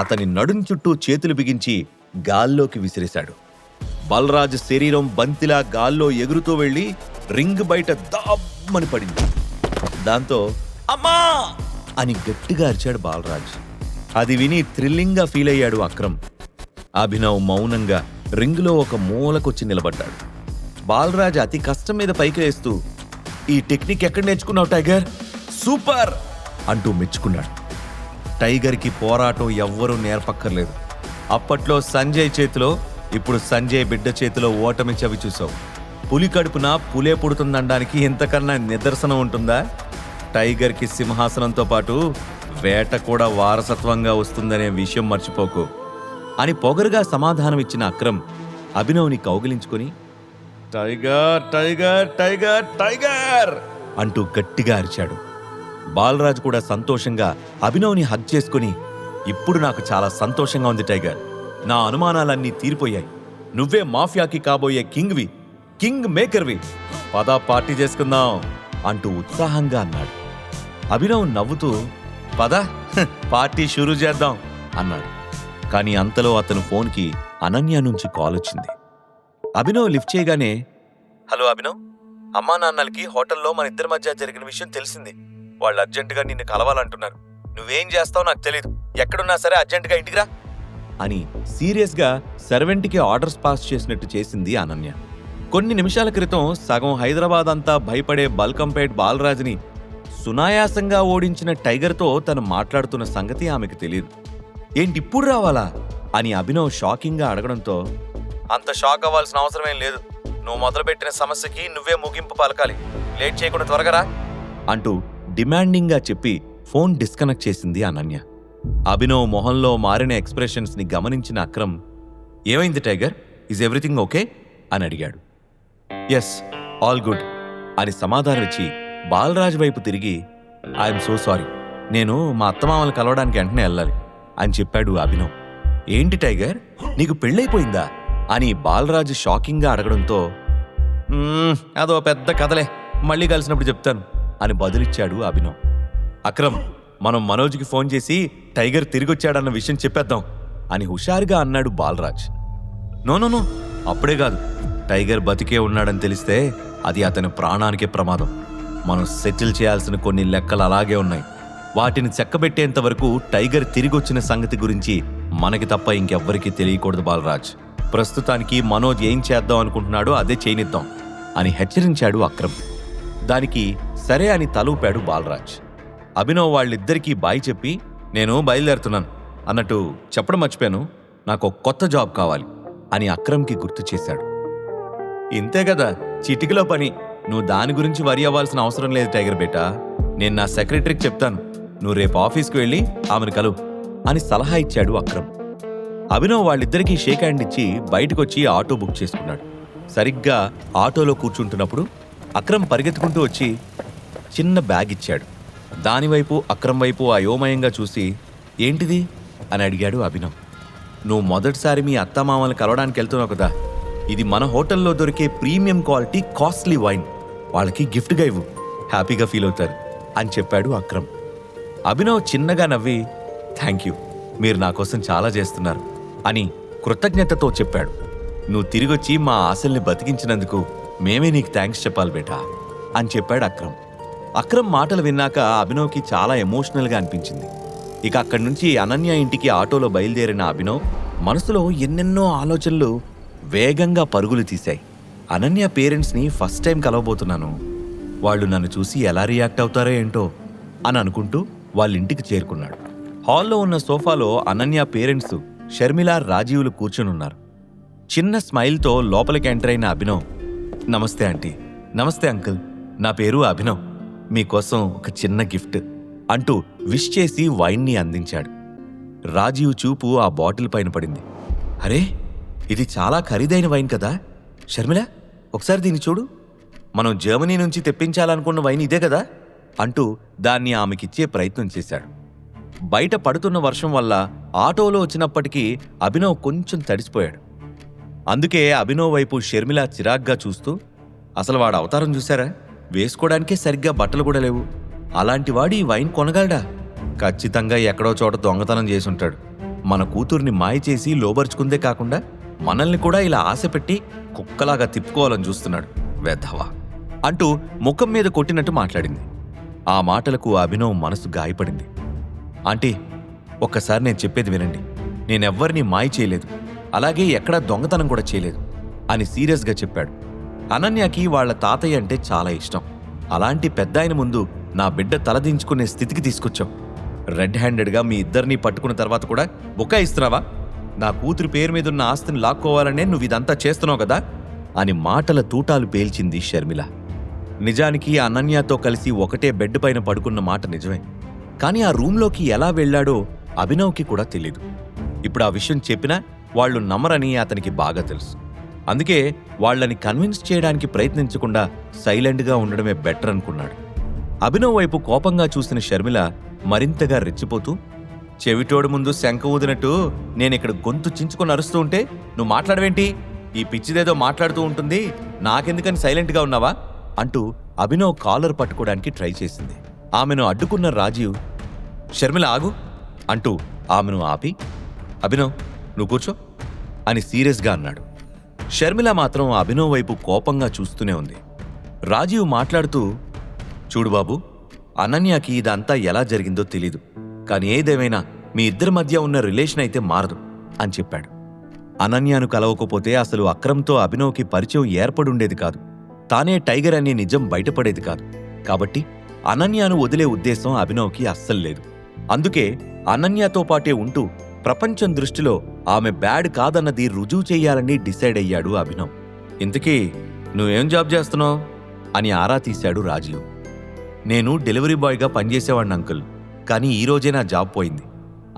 M: అతని నడుం చుట్టూ చేతులు బిగించి గాల్లోకి విసిరేశాడు. బలరాజ్ శరీరం బంతిలా గాల్లో ఎగురుతూ వెళ్లి రింగ్ బయట దామ్మని పడింది. దాంతో అమ్మా అని గట్టిగా అరిచాడు బాలరాజ్. అది విని థ్రిల్లింగ్గా ఫీల్ అయ్యాడు అక్రమ్. అభినవ్ మౌనంగా రింగులో ఒక మూలకొచ్చి నిలబడ్డాడు. బాలరాజ్ అతి కష్టం మీద పైకి వేస్తూ, ఈ టెక్నిక్ ఎక్కడ నేర్చుకున్నావు టైగర్, సూపర్ అంటూ మెచ్చుకున్నాడు. టైగర్కి పోరాటం ఎవ్వరూ నేర్పక్కర్లేదు. అప్పట్లో సంజయ్ చేతిలో, ఇప్పుడు సంజయ్ బిడ్డ చేతిలో ఓటమి చవి చూసావు. పులి కడుపున పులే పుడుతుందనడానికి ఇంతకన్నా నిదర్శనం ఉంటుందా? టైగర్కి సింహాసనంతో పాటు వేట కూడా వారసత్వంగా వస్తుందనే విషయం మర్చిపోకు అని పొగరుగా సమాధానమిచ్చిన అక్రమ్ అభినవ్ని కౌగిలించుకొని, టైగర్ టైగర్ టైగర్ టైగర్ అంటూ గట్టిగా అరిచాడు. బాలరాజ్ కూడా సంతోషంగా అభినవ్ని హగ్ చేసుకుని, ఇప్పుడు నాకు చాలా సంతోషంగా ఉంది టైగర్, నా అనుమానాలన్నీ తీరిపోయాయి, నువ్వే మాఫియాకి కాబోయే కింగ్వి, కింగ్ మేకర్వి, పద పార్టీ చేసుకుందాం అంటూ ఉత్సాహంగా అన్నాడు. అభినవ్ నవ్వుతూ, పద పార్టీ షురూ చేద్దాం అన్నాడు. కానీ అంతలో అతను ఫోన్కి అనన్య నుంచి కాల్ వచ్చింది. అభినవ్ లిఫ్ట్ చేయగానే, హలో అభినవ్, అమ్మా నాన్నలకి హోటల్లో మన ఇద్దరి మధ్య జరిగిన విషయం తెలిసింది. వాళ్ళు అర్జెంటుగా నిన్ను కలవాలంటున్నారు. నువ్వేం చేస్తావో నాకు తెలీదు, ఎక్కడున్నా సరే అర్జెంటుగా ఇంటికి రా అని సీరియస్గా సర్వెంట్కి ఆర్డర్స్ పాస్ చేసినట్టు చేసింది అనన్య. కొన్ని నిమిషాల క్రితం సగం హైదరాబాద్ అంతా భయపడే బల్కంపేట్ బాలరాజ్ని సునాయాసంగా ఓడించిన టైగర్తో తను మాట్లాడుతున్న సంగతి ఆమెకు తెలియదు. ఏంటి ఇప్పుడు రావాలా అని అభినవ్ షాకింగ్గా అడగడంతో, అంత షాక్ అవ్వాల్సిన అవసరమేం లేదు, నువ్వు మొదలుపెట్టిన సమస్యకి నువ్వే ముగింపు పలకాలి, లేట్ చేయకుండా త్వరగా రా అంటూ డిమాండింగ్గా చెప్పి ఫోన్ డిస్కనెక్ట్ చేసింది అనన్య. అభినవ్ మొహంలో మారిన ఎక్స్ప్రెషన్స్ని గమనించిన అక్రమ్, ఏమైంది టైగర్, ఈజ్ ఎవ్రీథింగ్ ఓకే అని అడిగాడు. ఎస్, ఆల్ గుడ్ అని సమాధానం ఇచ్చి బాలరాజ్ వైపు తిరిగి ఐఎమ్ సో సారీ, నేను మా అత్తమామలు కలవడానికి వెంటనే వెళ్ళాలి అని చెప్పాడు అభినవ్. ఏంటి టైగర్, నీకు పెళ్ళైపోయిందా అని బాలరాజు షాకింగ్గా అడగడంతో అదో పెద్ద కథలే, మళ్ళీ కలిసినప్పుడు చెప్తాను అని బదులిచ్చాడు అభినవ్. అక్రమ్, మనం మనోజ్కి ఫోన్ చేసి టైగర్ తిరిగొచ్చాడన్న విషయం చెప్పేద్దాం అని హుషారుగా అన్నాడు బాలరాజ్. నో, అప్పుడే కాదు, టైగర్ బతికే ఉన్నాడని తెలిస్తే అది అతని ప్రాణానికే ప్రమాదం. మనం సెటిల్ చేయాల్సిన కొన్ని లెక్కలు అలాగే ఉన్నాయి. వాటిని చెక్కబెట్టేంత వరకు టైగర్ తిరిగొచ్చిన సంగతి గురించి మనకి తప్ప ఇంకెవ్వరికీ తెలియకూడదు బాలరాజ్. ప్రస్తుతానికి మనోజ్ ఏం చేద్దాం అనుకుంటున్నాడో అదే చేయనిద్దాం అని హెచ్చరించాడు అక్రమ్. దానికి సరే అని తలూపాడు బాలరాజ్. అభినవ్ వాళ్ళిద్దరికీ బాయ్ చెప్పి నేను బయలుదేరుతున్నాను అన్నట్టు చెప్పడం మర్చిపోయాను, నాకు కొత్త జాబ్ కావాలి అని అక్రమ్కి గుర్తు చేశాడు. ఇంతే కదా, చిటికలో పని, నువ్వు దాని గురించి వరి అవ్వాల్సిన అవసరం లేదు టైగర్ బేటా. నేను నా సెక్రటరీకి చెప్తాను, నువ్వు రేపు ఆఫీస్కి వెళ్ళి ఆమెను కలువు అని సలహా ఇచ్చాడు అక్రమ్. అభినవ్ వాళ్ళిద్దరికీ షేక్ హ్యాండ్ ఇచ్చి బయటకొచ్చి ఆటో బుక్ చేసుకున్నాడు. సరిగ్గా ఆటోలో కూర్చుంటున్నప్పుడు అక్రమ్ పరిగెత్తుకుంటూ వచ్చి చిన్న బ్యాగ్ ఇచ్చాడు. దానివైపు అక్రమ్ వైపు అయోమయంగా చూసి ఏంటిది అని అడిగాడు అభినవ్. నువ్వు మొదటిసారి మీ అత్తమామలు కలవడానికి వెళ్తున్నావు కదా, ఇది మన హోటల్లో దొరికే ప్రీమియం క్వాలిటీ కాస్ట్లీ వైన్, వాళ్ళకి గిఫ్ట్గా ఇవ్వు, హ్యాపీగా ఫీల్ అవుతారు అని చెప్పాడు అక్రమ్. అభినవ్ చిన్నగా నవ్వి థ్యాంక్ యూ, మీరు నా కోసం చాలా చేస్తున్నారు అని కృతజ్ఞతతో చెప్పాడు. నువ్వు తిరిగొచ్చి మా ఆశల్ని బతికించినందుకు మేమే నీకు థ్యాంక్స్ చెప్పాలి బేటా అని చెప్పాడు అక్రమ్. అక్రమ్ మాటలు విన్నాక అభినవ్కి చాలా ఎమోషనల్గా అనిపించింది. ఇక అక్కడి నుంచి అనన్య ఇంటికి ఆటోలో బయలుదేరిన అభినవ్ మనసులో ఎన్నెన్నో ఆలోచనలు వేగంగా పరుగులు తీశాయి. అనన్య పేరెంట్స్ని ఫస్ట్ టైం కలవబోతున్నాను, వాళ్ళు నన్ను చూసి ఎలా రియాక్ట్ అవుతారో ఏంటో అని అనుకుంటూ వాళ్ళ ఇంటికి చేరుకున్నాడు. హాల్లో ఉన్న సోఫాలో అనన్య పేరెంట్స్ షర్మిల, రాజీవులు కూర్చునున్నారు. చిన్న స్మైల్తో లోపలికి ఎంటర్ అయిన అభినవ్ నమస్తే ఆంటీ, నమస్తే అంకుల్, నా పేరు అభినవ్, మీకోసం ఒక చిన్న గిఫ్ట్ అంటూ విష్ చేసి వైన్ని అందించాడు. రాజీవ్ చూపు ఆ బాటిల్ పైన పడింది. అరే, ఇది చాలా ఖరీదైన వైన్ కదా షర్మిల, ఒకసారి దీన్ని చూడు, మనం జర్మనీ నుంచి తెప్పించాలనుకున్న వైన్ ఇదే కదా అంటూ దాన్ని ఆమెకిచ్చే ప్రయత్నం చేశాడు. బయట పడుతున్న వర్షం వల్ల ఆటోలో వచ్చినప్పటికీ అభినవ్ కొంచెం తడిసిపోయాడు. అందుకే అభినవ్ వైపు షర్మిల చిరాగ్గా చూస్తూ, అసలు వాడు అవతారం చూశారా, వేసుకోవడానికే సరిగ్గా బట్టలు కూడా లేవు, అలాంటి వాడు ఈ వైన్ కొనగలడా, ఖచ్చితంగా ఎక్కడో చోట దొంగతనం చేసుంటాడు, మన కూతుర్ని మాయ చేసి లోబరుచుకుందే కాకుండా మనల్ని కూడా ఇలా ఆశ పెట్టి కుక్కలాగా తిప్పుకోవాలని చూస్తున్నాడు వెధవా అంటూ ముఖం మీద కొట్టినట్టు మాట్లాడింది. ఆ మాటలకు అభినవ్ మనసు గాయపడింది. ఆంటీ, ఒక్కసారి నేను చెప్పేది వినండి, నేనెవ్వరినీ మాయ చేయలేదు, అలాగే ఎక్కడా దొంగతనం కూడా చేయలేదు అని సీరియస్గా చెప్పాడు. అనన్యకి వాళ్ల తాతయ్య అంటే చాలా ఇష్టం. అలాంటి పెద్దాయన ముందు నా బిడ్డ తలదించుకునే స్థితికి తీసుకొచ్చావు. రెడ్ హ్యాండెడ్గా మీ ఇద్దరినీ పట్టుకున్న తర్వాత కూడా బుకాయిస్తున్నావా? నా కూతురు పేరు మీదున్న ఆస్తిని లాక్కోవాలనే నువ్వు ఇదంతా చేస్తున్నావు కదా అని మాటల తూటాలు పేల్చింది షర్మిల. నిజానికి అనన్యతో కలిసి ఒకటే బెడ్ పైన పడుకున్న మాట నిజమే, కానీ ఆ రూంలోకి ఎలా వెళ్లాడో అభినవ్కి కూడా తెలీదు. ఇప్పుడు ఆ విషయం చెప్పినా వాళ్లు నమ్మరని అతనికి బాగా తెలుసు. అందుకే వాళ్లని కన్విన్స్ చేయడానికి ప్రయత్నించకుండా సైలెంట్గా ఉండడమే బెటర్ అనుకున్నాడు. అభినవ్ వైపు కోపంగా చూసిన షర్మిల మరింతగా రెచ్చిపోతూ, చెవిటోడు ముందు శంఖ ఊదినట్టు నేనిక్కడ గొంతు చించుకొని అరుస్తూ ఉంటే నువ్వు మాట్లాడవేంటి, ఈ పిచ్చిదేదో మాట్లాడుతూ ఉంటుంది, నాకెందుకని సైలెంట్గా ఉన్నావా అంటూ అభినవ్ కాలర్ పట్టుకోవడానికి ట్రై చేసింది. ఆమెను అడ్డుకున్న రాజీవ్ షర్మిల ఆగు అంటూ ఆమెను ఆపి, అభినవ్ నువ్వు కూర్చో అని సీరియస్గా అన్నాడు. షర్మిల మాత్రం అభినవ్ వైపు కోపంగా చూస్తూనే ఉంది. రాజీవ్ మాట్లాడుతూ, చూడు బాబు, అనన్యకి ఇదంతా ఎలా జరిగిందో తెలీదు, కానీ ఏదేమైనా మీ ఇద్దరి మధ్య ఉన్న రిలేషన్ అయితే మారదు అని చెప్పాడు. అనన్యను కలవకపోతే అసలు అక్రమ్తో అభినవ్కి పరిచయం ఏర్పడుండేది కాదు, తానే టైగర్ అనే నిజం బయటపడేది కాదు. కాబట్టి అనన్యను వదిలే ఉద్దేశం అభినవ్కి అస్సలు లేదు. అందుకే అనన్యతో పాటే ఉంటూ ప్రపంచం దృష్టిలో ఆమె బ్యాడ్ కాదన్నది రుజువు చెయ్యాలని డిసైడ్ అయ్యాడు అభినవ్. ఇంతకీ నువ్వేం జాబ్ చేస్తున్నావు అని ఆరా తీశాడు రాజీవ్. నేను డెలివరీ బాయ్గా పనిచేసేవాడిని అంకుల్, కానీ ఈరోజే నా జాబ్ పోయింది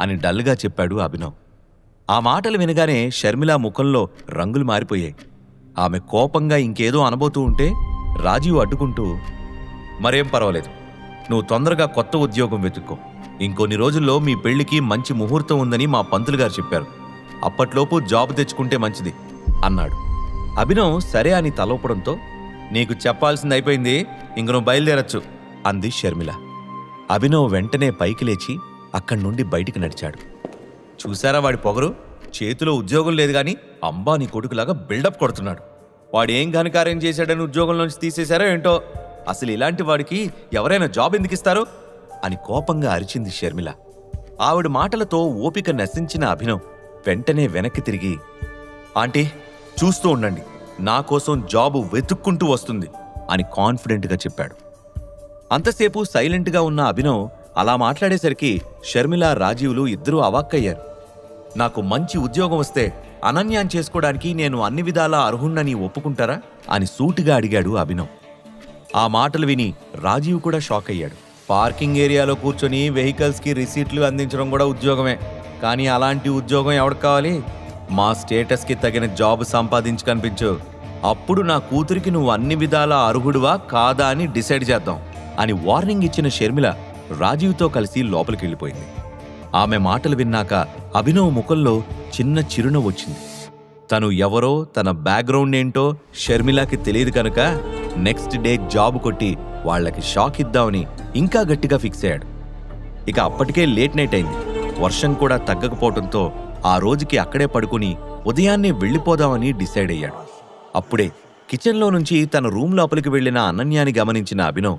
M: అని డల్గా చెప్పాడు అభినవ్. ఆ మాటలు వినగానే షర్మిల ముఖంలో రంగులు మారిపోయాయి. ఆమె కోపంగా ఇంకేదో అనబోతూ ఉంటే రాజీవ్ అడ్డుకుంటూ, మరేం పర్వాలేదు, నువ్వు తొందరగా కొత్త ఉద్యోగం వెతుక్కో. ఇంకొన్ని రోజుల్లో మీ పెళ్లికి మంచి ముహూర్తం ఉందని మా పంతులు గారు చెప్పారు. అప్పట్లోపు జాబ్ తెచ్చుకుంటే మంచిది అన్నాడు. అభినవ్ సరే అని తలూపడంతో, నీకు చెప్పాల్సింది అయిపోయింది, ఇంక నువ్వు బయలుదేరచ్చు అంది షర్మిల. అభినవ్ వెంటనే పైకి లేచి అక్కడి నుండి బయటికి నడిచాడు. చూసారా వాడి పొగరు? చేతిలో ఉద్యోగం లేదు గాని అంబానీ కొడుకులాగా బిల్డప్ కొడుతున్నాడు. వాడేం ఘనకార్యం చేశాడని ఉద్యోగంలోంచి తీసేశారో ఏంటో. అసలు ఇలాంటి వాడికి ఎవరైనా జాబ్ ఎందుకు ఇస్తారు అని కోపంగా అరిచింది షర్మిల. ఆవిడ మాటలతో ఓపిక నశించిన అభినవ్ వెంటనే వెనక్కి తిరిగి, ఆంటీ చూస్తూ ఉండండి, నా కోసం జాబు వెతుక్కుంటూ వస్తుంది అని కాన్ఫిడెంట్గా చెప్పాడు. అంతసేపు సైలెంట్గా ఉన్న అభినవ్ అలా మాట్లాడేసరికి షర్మిల, రాజీవ్లు ఇద్దరూ అవాక్కయ్యారు. నాకు మంచి ఉద్యోగం వస్తే అనన్యాన్ని చేసుకోవడానికి నేను అన్ని విధాలా అర్హుణ్ణని ఒప్పుకుంటారా అని సూటిగా అడిగాడు అభినవ్. ఆ మాటలు విని రాజీవ్ కూడా షాక్ అయ్యాడు. పార్కింగ్ ఏరియాలో కూర్చొని వెహికల్స్కి రిసీట్లు అందించడం కూడా ఉద్యోగమే, కానీ అలాంటి ఉద్యోగం ఎవరికి కావాలి? మా స్టేటస్కి తగిన జాబ్ సంపాదించి కనిపించు, అప్పుడు నా కూతురికి నువ్వు అన్ని విధాలా అర్హుడువా కాదా అని డిసైడ్ చేద్దాం అని వార్నింగ్ ఇచ్చిన షర్మిల రాజీవ్తో కలిసి లోపలికి వెళ్ళిపోయింది. ఆమె మాటలు విన్నాక అభినవ్ ముఖంలో చిన్న చిరునవ్వు వచ్చింది. తను ఎవరో, తన బ్యాక్గ్రౌండ్ ఏంటో షర్మిలాకి తెలియదు కనుక నెక్స్ట్ డే జాబ్ కొట్టి వాళ్లకి షాక్ ఇద్దామని ఇంకా గట్టిగా ఫిక్స్ అయ్యాడు. ఇక అప్పటికే లేట్ నైట్ అయింది. వర్షం కూడా తగ్గకపోవడంతో ఆ రోజుకి అక్కడే పడుకుని ఉదయాన్నే వెళ్ళిపోదామని డిసైడ్ అయ్యాడు. అప్పుడే కిచెన్లో నుంచి తన రూమ్ లోపలికి వెళ్లిన అనన్యాని గమనించిన అభినవ్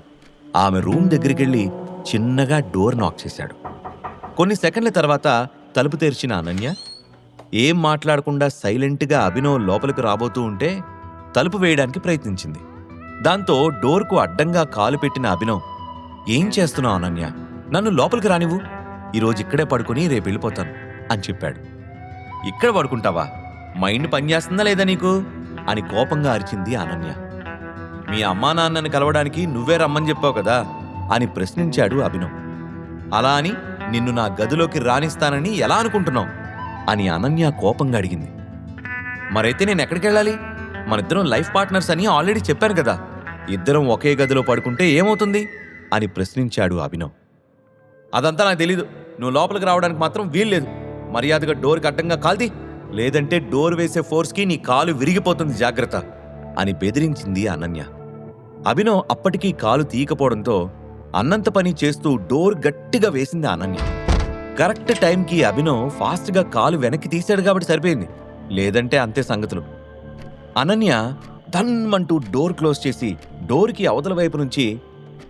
M: ఆమె రూమ్ దగ్గరికెళ్ళి చిన్నగా డోర్ నాక్ చేశాడు. కొన్ని సెకండ్ల తర్వాత తలుపు తెరిచిన అనన్య ఏం మాట్లాడకుండా సైలెంట్గా అభినవ్ లోపలికి రాబోతూ ఉంటే తలుపు వేయడానికి ప్రయత్నించింది. దాంతో డోర్కు అడ్డంగా కాలు పెట్టిన అభినవ్, ఏం చేస్తున్నావు అనన్య, నన్ను లోపలికి రానివ్వు, ఈరోజు ఇక్కడే పడుకుని రేపు వెళ్ళిపోతాను అని చెప్పాడు. ఇక్కడ పడుకుంటావా? మైండ్ పనిచేస్తుందా లేదా నీకు అని కోపంగా అరిచింది అనన్య. మీ అమ్మా నాన్నని కలవడానికి నువ్వే రమ్మని చెప్పావు కదా అని ప్రశ్నించాడు అభినవ్. అలా అని నిన్ను నా గదిలోకి రానిస్తానని ఎలా అనుకుంటున్నావు అని అనన్య కోపంగా అడిగింది. మరైతే నేను ఎక్కడికి వెళ్ళాలి? మనిద్దరం లైఫ్ పార్ట్నర్స్ అని ఆల్రెడీ చెప్పాను కదా, ఇద్దరం ఒకే గదిలో పడుకుంటే ఏమవుతుంది అని ప్రశ్నించాడు అభినవ్. అదంతా నాకు తెలీదు, నువ్వు లోపలికి రావడానికి మాత్రం వీల్లేదు, మర్యాదగా డోర్కి అడ్డంగా కాల్ది, లేదంటే డోర్ వేసే ఫోర్స్కి నీ కాలు విరిగిపోతుంది, జాగ్రత్త అని బెదిరించింది అనన్య. అభినవ్ అప్పటికీ కాలు తీయకపోవడంతో అన్నంత పని చేస్తూ డోర్ గట్టిగా వేసింది అనన్య. కరెక్ట్ టైంకి అభినవ్ ఫాస్ట్గా కాలు వెనక్కి తీశాడు కాబట్టి సరిపోయింది, లేదంటే అంతే సంగతులు. అనన్య ధన్మంటూ డోర్ క్లోజ్ చేసి డోర్కి అవతల వైపు నుంచి,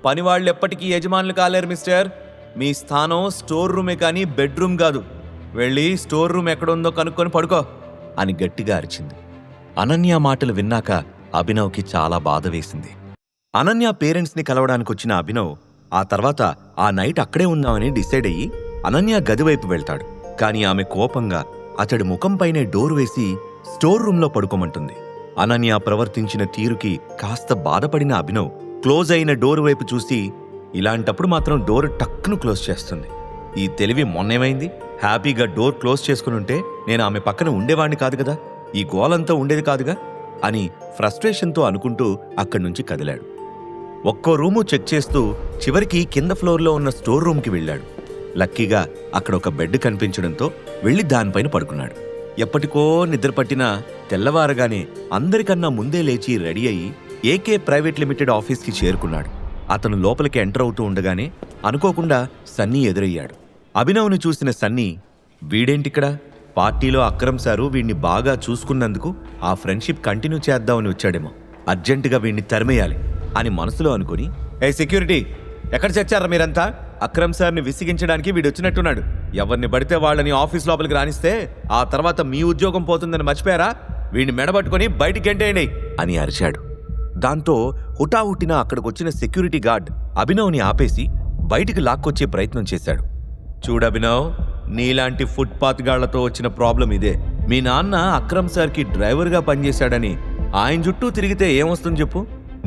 M: పనివాళ్ళు ఎప్పటికీ యజమానులు కాలేరు మిస్టర్, మీ స్థానం స్టోర్ రూమే కానీ బెడ్రూమ్ కాదు, వెళ్ళి స్టోర్ రూమ్ ఎక్కడుందో కనుక్కొని పడుకో అని గట్టిగా అరిచింది. అనన్య మాటలు విన్నాక అభినవ్కి చాలా బాధ వేసింది. అనన్య పేరెంట్స్ని కలవడానికి వచ్చిన అభినవ్ ఆ తర్వాత ఆ నైట్ అక్కడే ఉందామని డిసైడ్ అయ్యి అనన్య గదివైపు వెళ్తాడు. కానీ ఆమె కోపంగా అతడి ముఖంపైనే డోర్ వేసి స్టోర్ రూంలో పడుకోమంటుంది. అనన్య ప్రవర్తించిన తీరుకి కాస్త బాధపడిన అభినవ్ క్లోజ్ అయిన డోర్ వైపు చూసి, ఇలాంటప్పుడు మాత్రం డోర్ టక్కును క్లోజ్ చేస్తుంది. ఈ తెలివి మొన్నేమైంది? హ్యాపీగా డోర్ క్లోజ్ చేసుకునుంటే నేను ఆమె పక్కన ఉండేవాణ్ణి కాదు కదా, ఈ గోలంతా ఉండేది కాదుగా అని ఫ్రస్ట్రేషన్తో అనుకుంటూ అక్కడి నుంచి కదిలాడు. ఒక్కో రూము చెక్ చేస్తూ చివరికి కింద ఫ్లోర్లో ఉన్న స్టోర్ రూమ్కి వెళ్ళాడు. లక్కీగా అక్కడ ఒక బెడ్ కనిపించడంతో వెళ్ళి దానిపైన పడుకున్నాడు. ఎప్పటికో నిద్రపట్టినా తెల్లవారగానే అందరికన్నా ముందే లేచి రెడీ అయ్యి ఏకే ప్రైవేట్ లిమిటెడ్ ఆఫీస్కి చేరుకున్నాడు. అతను లోపలికి ఎంటర్ అవుతూ ఉండగానే అనుకోకుండా సన్నీ ఎదురయ్యాడు. అభినవ్ని చూసిన సన్నీ, వీడేంటిక్కడ? పార్టీలో అక్రమ్ సారు వీణ్ణి బాగా చూసుకున్నందుకు ఆ ఫ్రెండ్షిప్ కంటిన్యూ చేద్దామని వచ్చాడేమో, అర్జెంటుగా వీణ్ణి తరిమేయాలి అని మనసులో అనుకుని, ఏ సెక్యూరిటీ, ఎక్కడ చచ్చారా మీరంతా? అక్రమ్ సార్ని విసిగించడానికి వీడు వచ్చినట్టున్నాడు. ఎవరిని పడితే వాళ్ళని ఆఫీస్ లోపలికి రానిస్తే ఆ తర్వాత మీ ఉద్యోగం పోతుందని మర్చిపోయారా? వీడిని మెడబట్టుకుని బయటికి గెంటేయండి అని అరిచాడు. దాంతో హుటాహుటిన అక్కడికొచ్చిన సెక్యూరిటీ గార్డ్ అభినవ్ని ఆపేసి బయటికి లాక్కొచ్చే ప్రయత్నం చేశాడు. చూడభినవ్, నీలాంటి ఫుట్పాత్ గాళ్లతో వచ్చిన ప్రాబ్లం ఇదే. మీ నాన్న అక్రమ్ సార్కి డ్రైవర్గా పనిచేశాడని ఆయన చుట్టూ తిరిగితే ఏమొస్తుంది చెప్పు?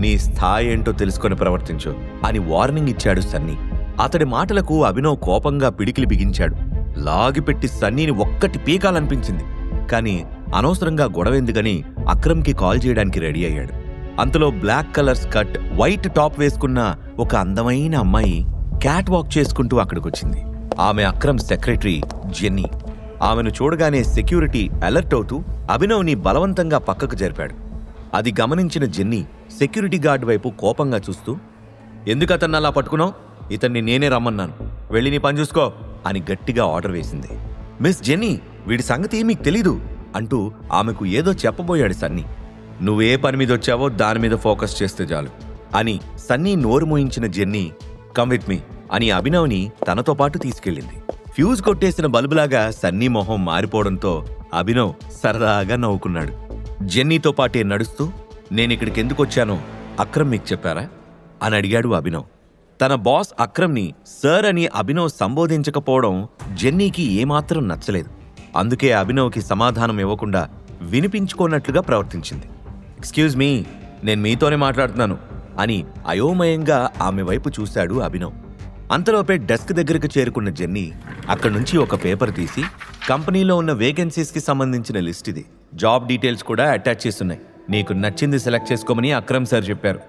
M: నీ స్థాయి ఏంటో తెలుసుకొని ప్రవర్తించు అని వార్నింగ్ ఇచ్చాడు సన్నీ. అతడి మాటలకు అభినవ్ కోపంగా పిడికిలి బిగించాడు. లాగిపెట్టి సన్నీని ఒక్కటి పీకాలనిపించింది, కానీ అనవసరంగా గొడవెందుకని అక్రమ్కి కాల్ చేయడానికి రెడీ అయ్యాడు. అంతలో black colour skirt, white top వేసుకున్న ఒక అందమైన అమ్మాయి క్యాట్ వాక్ చేసుకుంటూ అక్కడికొచ్చింది. ఆమె అక్రమ్ సెక్రటరీ జెన్నీ. ఆమెను చూడగానే సెక్యూరిటీ అలర్ట్ అవుతూ అభినవ్ని బలవంతంగా పక్కకు జరిపాడు. అది గమనించిన జెన్నీ సెక్యూరిటీ గార్డ్ వైపు కోపంగా చూస్తూ, ఎందుకు అతన్ని అలా పట్టుకున్నావు? ఇతన్ని నేనే రమ్మన్నాను, వెళ్ళి నీ పని చూసుకో అని గట్టిగా ఆర్డర్ వేసింది. మిస్ జెన్నీ, వీడి సంగతి మీకు తెలీదు అంటూ ఆమెకు ఏదో చెప్పబోయాడు సన్నీ. నువ్వే పని మీద వచ్చావో దాని మీద ఫోకస్ చేస్తే చాలు అని సన్నీ నోరు మూయించిన జెన్నీ కమ్ విత్ మీ అని అభినవ్ని తనతో పాటు తీసుకెళ్ళింది. ఫ్యూజ్ కొట్టేసిన బల్బులాగా సన్నీ మొహం మారిపోవడంతో అభినవ్ సరదాగా నవ్వుకున్నాడు. జెన్నీతో పాటే నడుస్తూ, నేనిక్కడికి ఎందుకు వచ్చానో అక్రమ్ మీకు చెప్పారా అని అడిగాడు అభినవ్. తన బాస్ అక్రమ్ని సర్ అని అభినవ్ సంబోధించకపోవడం జెన్నీకి ఏమాత్రం నచ్చలేదు. అందుకే అభినవ్కి సమాధానం ఇవ్వకుండా వినిపించుకోనట్లుగా ప్రవర్తించింది. ఎక్స్క్యూజ్ మీ, నేను మీతోనే మాట్లాడుతున్నాను అని అయోమయంగా ఆమె వైపు చూశాడు అభినవ్. అంతలోపే డెస్క్ దగ్గరకు చేరుకున్న జెన్నీ అక్కడి నుంచి ఒక పేపర్ తీసి, కంపెనీలో ఉన్న వేకెన్సీస్కి సంబంధించిన లిస్ట్ ఇది, జాబ్ డీటెయిల్స్ కూడా అటాచ్ చేస్తున్నాయి. నీకు నచ్చింది సెలెక్ట్ చేసుకోమని అక్రమ్ సార్ చెప్పారు.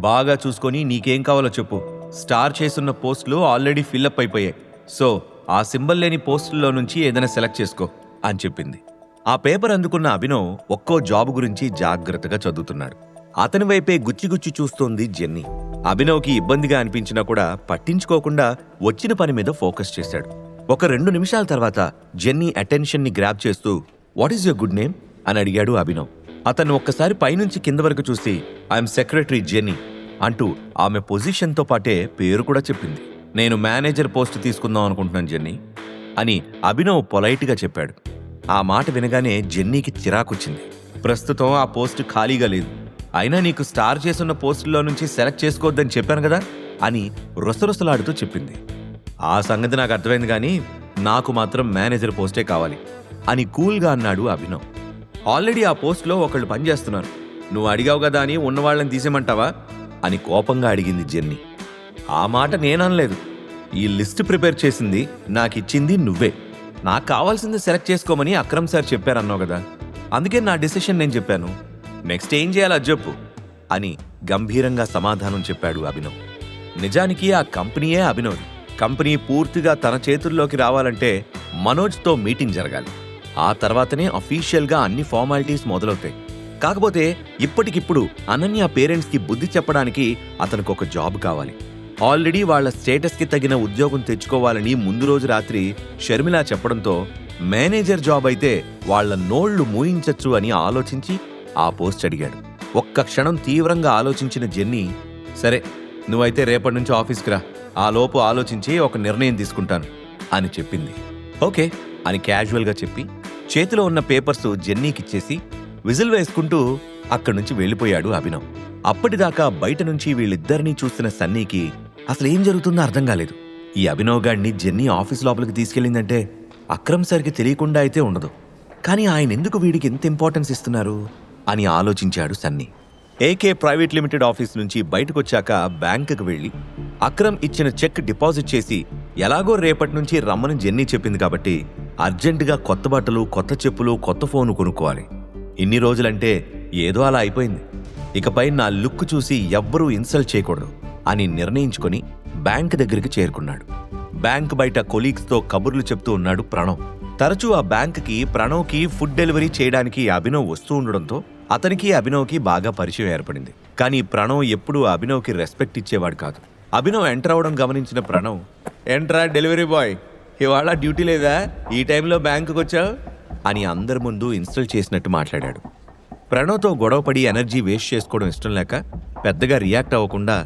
M: బాగా చూసుకొని నీకేం కావాలో చెప్పు. స్టార్ చేసున్న పోస్టులు ఆల్రెడీ ఫిల్అప్ అయిపోయాయి. సో ఆ సింబల్ లేని పోస్టుల్లో నుంచి ఏదైనా సెలెక్ట్ చేసుకో అని చెప్పింది. ఆ పేపర్ అందుకున్న అభినవ్ ఒక్కో జాబ్ గురించి జాగ్రత్తగా చదువుతున్నాడు. అతని వైపే గుచ్చిగుచ్చి చూస్తోంది జెన్నీ. అభినవ్కి ఇబ్బందిగా అనిపించినా కూడా పట్టించుకోకుండా వచ్చిన పని మీద ఫోకస్ చేశాడు. ఒక 2 నిమిషాల తర్వాత జెన్నీ అటెన్షన్ని గ్రాబ్ చేస్తూ, what is your good name అని అడిగాడు అభినవ్. అతను ఒక్కసారి పైనుంచి కింద వరకు చూసి, ఐఎమ్ సెక్రటరీ జెన్నీ అంటూ ఆమె పొజిషన్తో పాటే పేరు కూడా చెప్పింది. నేను మేనేజర్ పోస్ట్ తీసుకుందాం అనుకుంటున్నాను జెన్నీ అని అభినవ్ పొలైట్గా చెప్పాడు. ఆ మాట వినగానే జెన్నీకి చిరాకొచ్చింది. ప్రస్తుతం ఆ పోస్ట్ ఖాళీగా లేదు, అయినా నీకు స్టార్ చేసున్న పోస్టుల్లో నుంచి సెలెక్ట్ చేసుకోవద్దని చెప్పాను కదా అని రొసరొసలాడుతూ చెప్పింది. ఆ సంగతి నాకు అర్థమైంది, కానీ నాకు మాత్రం మేనేజర్ పోస్టే కావాలి అని కూల్గా అన్నాడు అభినవ్. ఆల్రెడీ ఆ పోస్ట్లో ఒకళ్ళు పనిచేస్తున్నారు, నువ్వు అడిగావు కదా అని ఉన్నవాళ్ళని తీసేయమంటావా అని కోపంగా అడిగింది జెన్నీ. ఆ మాట నేననలేదు, ఈ లిస్ట్ ప్రిపేర్ చేసింది నాకిచ్చింది నువ్వే. నాకు కావాల్సింది సెలెక్ట్ చేసుకోమని అక్రమ్ సార్ చెప్పారన్నావు కదా, అందుకే నా డిసిషన్ నేను చెప్పాను. నెక్స్ట్ ఏం చేయాలో అది చెప్పు అని గంభీరంగా సమాధానం చెప్పాడు అభినవ్. నిజానికి ఆ కంపెనీయే అభినవ్. కంపెనీ పూర్తిగా తన చేతుల్లోకి రావాలంటే మనోజ్తో మీటింగ్ జరగాలి. ఆ తర్వాతనే అఫీషియల్గా అన్ని ఫార్మాలిటీస్ మొదలవుతాయి. కాకపోతే ఇప్పటికిప్పుడు అనన్య పేరెంట్స్కి బుద్ధి చెప్పడానికి అతనికి ఒక జాబ్ కావాలి. ఆల్రెడీ వాళ్ల స్టేటస్కి తగిన ఉద్యోగం తెచ్చుకోవాలని ముందు రోజు రాత్రి షర్మిల చెప్పడంతో మేనేజర్ జాబ్ అయితే వాళ్ల నోళ్లు మూయించచ్చు అని ఆలోచించి ఆ పోస్ట్ అడిగాడు. ఒక్క క్షణం తీవ్రంగా ఆలోచించిన జెన్నీ, సరే నువ్వైతే రేపటి నుంచి ఆఫీస్కి రా, ఆ లోపు ఆలోచించి ఒక నిర్ణయం తీసుకుంటాను అని చెప్పింది. ఓకే అని క్యాజువల్గా చెప్పి చేతిలో ఉన్న పేపర్స్ జెన్నీకిచ్చేసి విజిల్ వేసుకుంటూ అక్కడి నుంచి వెళ్ళిపోయాడు అభినవ్. అప్పటిదాకా బయట నుంచి వీళ్ళిద్దరినీ చూస్తున్న సన్నీకి అసలు ఏం జరుగుతుందో అర్థం కాలేదు. ఈ అభినవ్ గాడిని జెన్నీ ఆఫీస్ లోపలికి తీసుకెళ్ళిందంటే అక్రమ్ సార్కి తెలియకుండా అయితే ఉండదు, కానీ ఆయన ఎందుకు వీడికి ఎంత ఇంపార్టెన్స్ ఇస్తున్నారు అని ఆలోచించాడు Sunny. AK private limited office నుంచి బయటకొచ్చాక బ్యాంకుకు వెళ్ళి అక్రమ్ ఇచ్చిన చెక్ డిపాజిట్ చేసి, ఎలాగో రేపటి నుంచి రమ్మని జెన్నీ చెప్పింది కాబట్టి అర్జెంటుగా కొత్త బట్టలు, కొత్త చెప్పులు, కొత్త ఫోను కొనుక్కోవాలి. ఇన్ని రోజులంటే ఏదో అలా అయిపోయింది, ఇకపై నా లుక్ చూసి ఎవ్వరూ ఇన్సల్ట్ చేయకూడదు అని నిర్ణయించుకొని బ్యాంక్ దగ్గరికి చేరుకున్నాడు. బ్యాంక్ బయట కొలీగ్స్తో కబుర్లు చెప్తూ ఉన్నాడు ప్రణవ్. తరచూ ఆ బ్యాంక్కి ప్రణవ్కి ఫుడ్ డెలివరీ చేయడానికి అభినవ్ వస్తూ ఉండడంతో అతనికి అభినవ్కి బాగా పరిచయం ఏర్పడింది. కానీ ప్రణవ్ ఎప్పుడూ అభినవ్కి రెస్పెక్ట్ ఇచ్చేవాడు కాదు. అభినవ్ ఎంటర్ అవడం గమనించిన ప్రణవ్, ఎంట్రా డెలివరీ బాయ్, ఇవాళ డ్యూటీ లేదా, ఈ టైంలో బ్యాంకుకి వచ్చావు అని అందరి ముందు ఇన్స్టల్ చేసినట్టు మాట్లాడాడు. ప్రణవ్తో గొడవపడి ఎనర్జీ వేస్ట్ చేసుకోవడం ఇష్టం లేక పెద్దగా రియాక్ట్ అవ్వకుండా,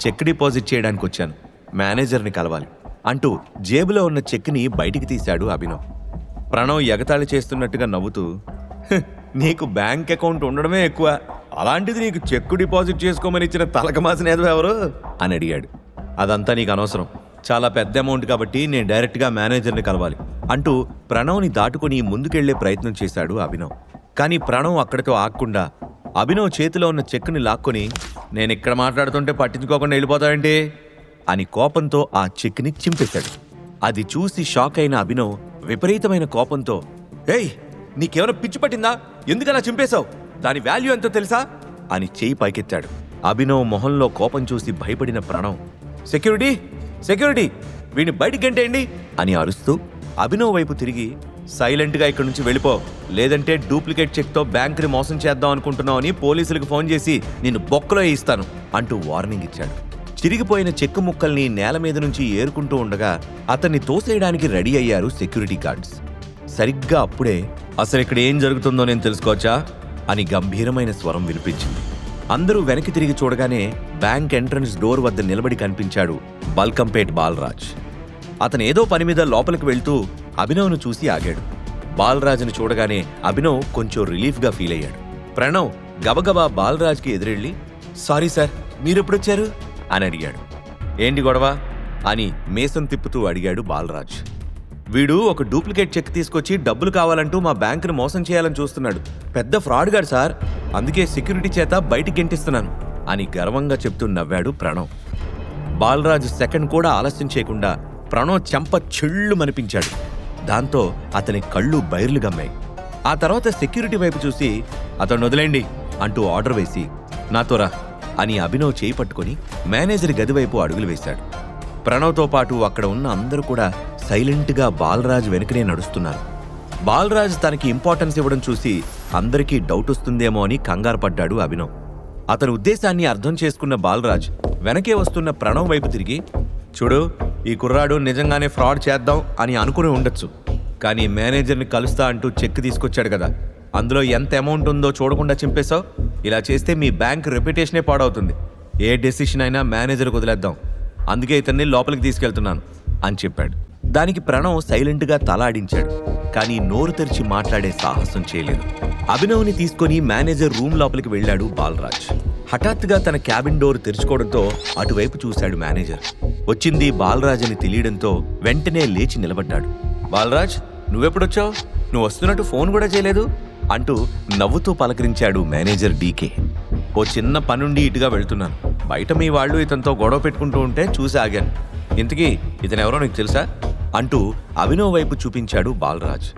M: చెక్ డిపాజిట్ చేయడానికి వచ్చాను, మేనేజర్ని కలవాలి అంటూ జేబులో ఉన్న చెక్ని బయటికి తీశాడు అభినవ్. ప్రణవ్ ఎగతాళి చేస్తున్నట్టుగా నవ్వుతూ, నీకు బ్యాంక్ అకౌంట్ ఉండడమే ఎక్కువ, అలాంటిది నీకు చెక్కు డిపాజిట్ చేసుకోమని ఇచ్చిన తలకమాసిన ఏదో ఎవరు అని అడిగాడు. అదంతా నీకు అనవసరం, చాలా పెద్ద అమౌంట్ కాబట్టి నేను డైరెక్ట్గా మేనేజర్ని కలవాలి అంటూ ప్రణవ్ని దాటుకుని ముందుకెళ్లే ప్రయత్నం చేశాడు అభినవ్. కానీ ప్రణవ్ అక్కడితో ఆగకుండా అభినవ్ చేతిలో ఉన్న చెక్కుని లాక్కొని, నేను ఇక్కడ మాట్లాడుతుంటే పట్టించుకోకుండా వెళ్ళిపోతావేంటి అని కోపంతో ఆ చెక్ని చింపేశాడు. అది చూసి షాక్ అయిన అభినవ్ విపరీతమైన కోపంతో, ఏయ్ నీకేమైనా పిచ్చి పట్టిందా, ఎందుకలా చింపేశావు దాని వాల్యూ ఎంతో తెలుసా అని చేయి పైకెత్తాడు. అభినవ్ మొహంలో కోపం చూసి భయపడిన ప్రణవ్, సెక్యూరిటీ సెక్యూరిటీ వీడిని బయటికి గంటేయండి అని అరుస్తూ అభినవ్ వైపు తిరిగి, సైలెంట్గా ఇక్కడి నుంచి వెళ్ళిపో, లేదంటే డూప్లికేట్ చెక్తో బ్యాంకుని మోసం చేద్దాం అనుకుంటున్నావు అని పోలీసులకు ఫోన్ చేసి నిన్ను బొక్కలో వేయిస్తాను అంటూ వార్నింగ్ ఇచ్చాడు. చిరిగిపోయిన చెక్కు ముక్కల్ని నేల మీద నుంచి ఏరుకుంటూ ఉండగా అతన్ని తోసేయడానికి రెడీ అయ్యారు సెక్యూరిటీ గార్డ్స్. సరిగ్గా అప్పుడే, అసలు ఇక్కడ ఏం జరుగుతుందో నేను తెలుసుకోవచ్చా అని గంభీరమైన స్వరం వినిపించింది. అందరూ వెనక్కి తిరిగి చూడగానే బ్యాంక్ ఎంట్రన్స్ డోర్ వద్ద నిలబడి కనిపించాడు బల్కంపేట్ బాలరాజ్. అతను ఏదో పని మీద లోపలికి వెళ్తూ అభినవ్ను చూసి ఆగాడు. బాలరాజ్ని చూడగానే అభినవ్ కొంచెం రిలీఫ్గా ఫీల్ అయ్యాడు. ప్రణవ్ గబగబా బాలరాజ్కి ఎదురెళ్ళి, సారీ సార్, మీరెప్పుడొచ్చారు అని అడిగాడు. ఏంటి గొడవ అని మేసం తిప్పుతూ అడిగాడు బాలరాజ్. వీడు ఒక డూప్లికేట్ చెక్ తీసుకొచ్చి డబ్బులు కావాలంటూ మా బ్యాంకును మోసం చేయాలని చూస్తున్నాడు. పెద్ద ఫ్రాడ్ గాడు సార్, అందుకే సెక్యూరిటీ చేత బయటికి గెంటిస్తున్నాను అని గర్వంగా చెప్తూ నవ్వాడు ప్రణవ్. బాలరాజ్ సెకండ్ కూడా ఆలస్యం చేయకుండా ప్రణవ్ చెంప చెళ్ళుమనిపించాడు. దాంతో అతని కళ్ళు బైర్లు గమ్మాయి. ఆ తర్వాత సెక్యూరిటీ వైపు చూసి, అతను వదిలేండి అంటూ ఆర్డర్ వేసి, నాతోరా అని అభినవ్ చేయి పట్టుకుని మేనేజర్ గది వైపు అడుగులు వేశాడు. ప్రణవ్తో పాటు అక్కడ ఉన్న అందరూ కూడా సైలెంట్గా బాలరాజ్ వెనుకనే నడుస్తున్నారు. బాలరాజ్ తనకి ఇంపార్టెన్స్ ఇవ్వడం చూసి అందరికీ డౌట్ వస్తుందేమో అని కంగారు పడ్డాడు అభినవ్. అతని ఉద్దేశాన్ని అర్థం చేసుకున్న బాలరాజ్ వెనకే వస్తున్న ప్రణవ్ వైపు తిరిగి, చూడు, ఈ కుర్రాడు నిజంగానే ఫ్రాడ్ చేద్దాం అని అనుకుని ఉండొచ్చు, కానీ మేనేజర్ని కలుస్తా అంటూ చెక్ తీసుకొచ్చాడు కదా, అందులో ఎంత అమౌంట్ ఉందో చూడకుండా చింపేశావు. ఇలా చేస్తే మీ బ్యాంక్ రెప్యుటేషనే పాడవుతుంది. ఏ డెసిషన్ అయినా మేనేజర్కి వదిలేద్దాం, అందుకే ఇతన్ని లోపలికి తీసుకెళ్తున్నాను అని చెప్పాడు. దానికి ప్రణవ్ సైలెంట్గా తలాడించాడు, కానీ నోరు తెరిచి మాట్లాడే సాహసం చేయలేదు. అభినవ్ని తీసుకొని మేనేజర్ రూమ్ లోపలికి వెళ్ళాడు బాలరాజ్. హఠాత్తుగా తన క్యాబిన్ డోర్ తెరుచుకోవడంతో అటువైపు చూశాడు మేనేజర్. వచ్చింది బాలరాజ్ అని తెలియడంతో వెంటనే లేచి నిలబడ్డాడు. బాలరాజ్, నువ్వెప్పుడొచ్చావు? నువ్వు వస్తున్నట్టు ఫోన్ కూడా చేయలేదు అంటూ నవ్వుతూ పలకరించాడు మేనేజర్ డీకే. ఓ చిన్న పనుండి ఇటుగా వెళ్తున్నాను, బయట మీ వాళ్ళు ఇతనితో గొడవ పెట్టుకుంటూ ఉంటే చూసి ఆగాను. ఇంతకీ ఇతనెవరో నీకు తెలుసా అంటూ అభినవ్ వైపు చూపించాడు బాలరాజ్.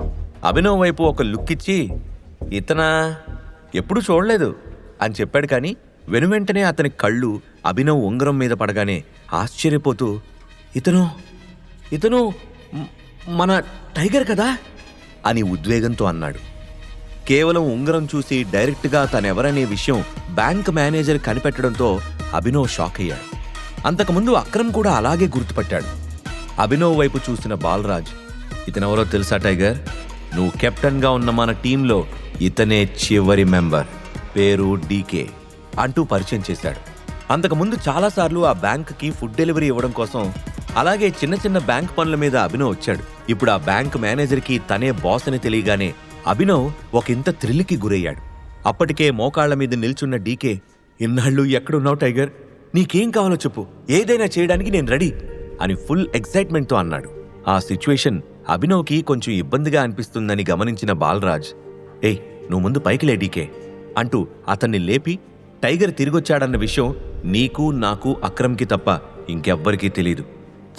M: అభినవ్ వైపు ఒక లుక్ ఇచ్చి, ఇతనా, ఎప్పుడు చూడలేదు అని చెప్పాడు. కానీ వెనువెంటనే అతని కళ్ళు అభినవ్ ఉంగరం మీద పడగానే ఆశ్చర్యపోతూ, ఇతను మన టైగర్ కదా అని ఉద్వేగంతో అన్నాడు. కేవలం ఉంగరం చూసి డైరెక్ట్గా తనెవరనే విషయం బ్యాంక్ మేనేజర్ కనిపెట్టడంతో అభినవ్ షాక్ అయ్యాడు. అంతకుముందు అక్రమ్ కూడా అలాగే గుర్తుపట్టాడు. అభినవ్ వైపు చూసిన బాలరాజ్, ఇతనెవరో తెలుసా టైగర్? నువ్వు కెప్టెన్గా ఉన్న మన టీంలో ఇతనే చివరి మెంబర్, పేరు డీకే అంటూ పరిచయం చేశాడు. అంతకుముందు చాలాసార్లు ఆ బ్యాంక్కి ఫుడ్ డెలివరీ ఇవ్వడం కోసం, అలాగే చిన్న చిన్న బ్యాంక్ పనుల మీద అభినవ్ వచ్చాడు. ఇప్పుడు ఆ బ్యాంక్ మేనేజర్కి తనే బాస్ అని తెలియగానే అభినవ్ ఒకంత థ్రిల్కి గురయ్యాడు. అప్పటికే మోకాళ్ల మీద నిల్చున్న డీకే, ఇన్నాళ్ళు ఎక్కడున్నావు టైగర్? నీకేం కావాలో చెప్పు, ఏదైనా చేయడానికి నేను రెడీ అని ఫుల్ ఎక్సైట్మెంట్తో అన్నాడు. ఆ సిచ్యువేషన్ అభినవ్కి కొంచెం ఇబ్బందిగా అనిపిస్తుందని గమనించిన బాలరాజ్, ఏయ్ నువ్వు ముందు పైకి లే డీకే అంటూ అతన్ని లేపి, టైగర్ తిరిగొచ్చాడన్న విషయం నీకు, నాకు, అక్రమ్కి తప్ప ఇంకెవ్వరికీ తెలీదు,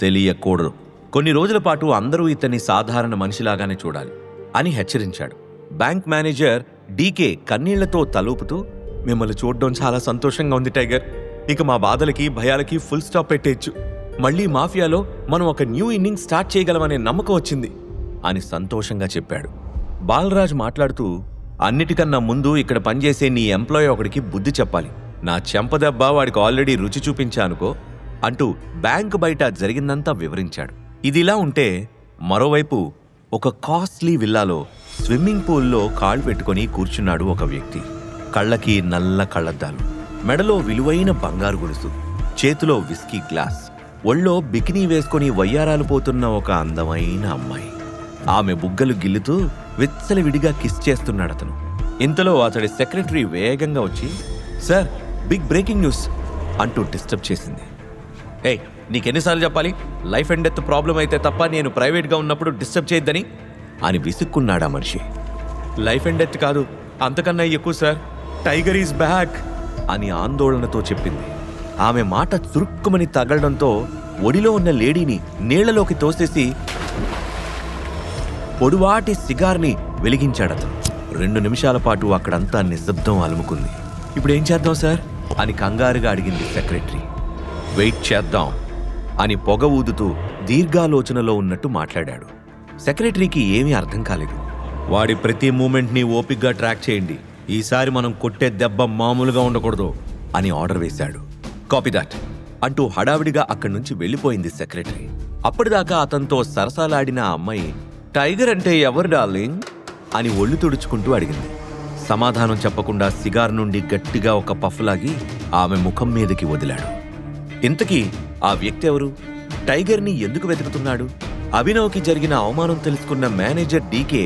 M: తెలియకూడదు. కొన్ని రోజుల పాటు అందరూ ఇతన్ని సాధారణ మనిషిలాగానే చూడాలి అని హెచ్చరించాడు. బ్యాంక్ మేనేజర్ డీకే కన్నీళ్లతో తలూపుతూ, మిమ్మల్ని చూడడం చాలా సంతోషంగా ఉంది టైగర్, ఇక మా బాధలకి భయాలకి ఫుల్ స్టాప్ పెట్టేయచ్చు. మళ్ళీ మాఫియాలో మనం ఒక న్యూ ఇన్నింగ్ స్టార్ట్ చేయగలమనే నమ్మకం వచ్చింది అని సంతోషంగా చెప్పాడు. బాలరాజ్ మాట్లాడుతూ, అన్నిటికన్నా ముందు ఇక్కడ పనిచేసే నీ ఎంప్లాయీ ఒకడికి బుద్ధి చెప్పాలి. నా చెంపదెబ్బ వాడికి ఆల్రెడీ రుచి చూపించానుకో అంటూ బ్యాంకు బయట జరిగిందంతా వివరించాడు. ఇదిలా ఉంటే మరోవైపు ఒక కాస్ట్లీ విల్లాలో స్విమ్మింగ్ పూల్లో కాళ్ళు పెట్టుకుని కూర్చున్నాడు ఒక వ్యక్తి. కళ్ళకి నల్ల కళ్ళద్దాలు, మెడలో విలువైన బంగారు గొలుసు, చేతిలో విస్కీ గ్లాస్, ఒళ్ళో బికినీ వేసుకుని వయ్యారాలు పోతున్న ఒక అందమైన అమ్మాయి. ఆమె బుగ్గలు గిల్లుతూ విచ్చలవిడిగా కిస్ చేస్తున్నాడు అతను. ఇంతలో అతడి సెక్రటరీ వేగంగా వచ్చి, సార్, బిగ్ బ్రేకింగ్ న్యూస్ అంటూ డిస్టర్బ్ చేసింది. ఏయ్, నీకెన్నిసార్లు చెప్పాలి, లైఫ్ అండ్ డెత్ ప్రాబ్లం అయితే తప్ప నేను ప్రైవేట్గా ఉన్నప్పుడు డిస్టర్బ్ చేయొద్దని అని విసుక్కున్నాడా మనిషి. లైఫ్ అండ్ డెత్ కాదు, అంతకన్నా ఎక్కువ సార్, టైగర్ ఈజ్ బ్యాక్ అని ఆందోళనతో చెప్పింది. ఆమె మాట చురుక్కుమని తగలడంతో ఒడిలో ఉన్న లేడీని నీళ్లలోకి తోసేసి పొడువాటి సిగార్ని వెలిగించాడతను. 2 నిమిషాల పాటు అక్కడంతా నిశ్శబ్దం అలుముకుంది. ఇప్పుడు ఏం చేద్దాం సార్ అని కంగారుగా అడిగింది సెక్రటరీ. వెయిట్ చేద్దాం అని పొగ ఊదుతూ దీర్ఘాలోచనలో ఉన్నట్టు మాట్లాడాడు. సెక్రటరీకి ఏమీ అర్థం కాలేదు. వాడి ప్రతి మూమెంట్ని ఓపిగ్గా ట్రాక్ చేయండి, ఈసారి మనం కొట్టే దెబ్బ మామూలుగా ఉండకూడదు అని ఆర్డర్ వేశాడు. కాపీ దాట్ అంటూ హడావిడిగా అక్కడి నుంచి వెళ్ళిపోయింది సెక్రటరీ. అప్పటిదాకా అతనితో సరసాలాడిన ఆ అమ్మాయి టైగర్ అంటే ఎవరు డార్లింగ్ అని ఒళ్ళు తుడుచుకుంటూ అడిగింది. సమాధానం చెప్పకుండా సిగార్ నుండి గట్టిగా ఒక పఫ్ లాగి ఆమె ముఖం మీదకి వదిలాడు. ఇంతకీ ఆ వ్యక్తి ఎవరు? టైగర్ని ఎందుకు వెతుకుతున్నాడు? అభినవ్కి జరిగిన అవమానం తెలుసుకున్న మేనేజర్ డీకే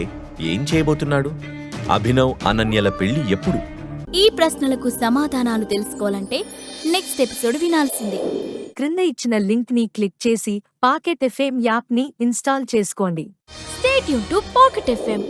M: ఏం చేయబోతున్నాడు? అభినవ్ అనన్యల పెళ్లి ఎప్పుడు?
N: ఈ ప్రశ్నలకు సమాధానాలు తెలుసుకోవాలంటే నెక్స్ట్ ఎపిసోడ్ వినాల్సిందే.
J: క్రింద ఇచ్చిన లింక్ ని క్లిక్ చేసి పాకెట్ ఎఫ్ఎం యాప్ ని ఇన్స్టాల్ చేసుకోండి.
N: Stay tune to pocket FM.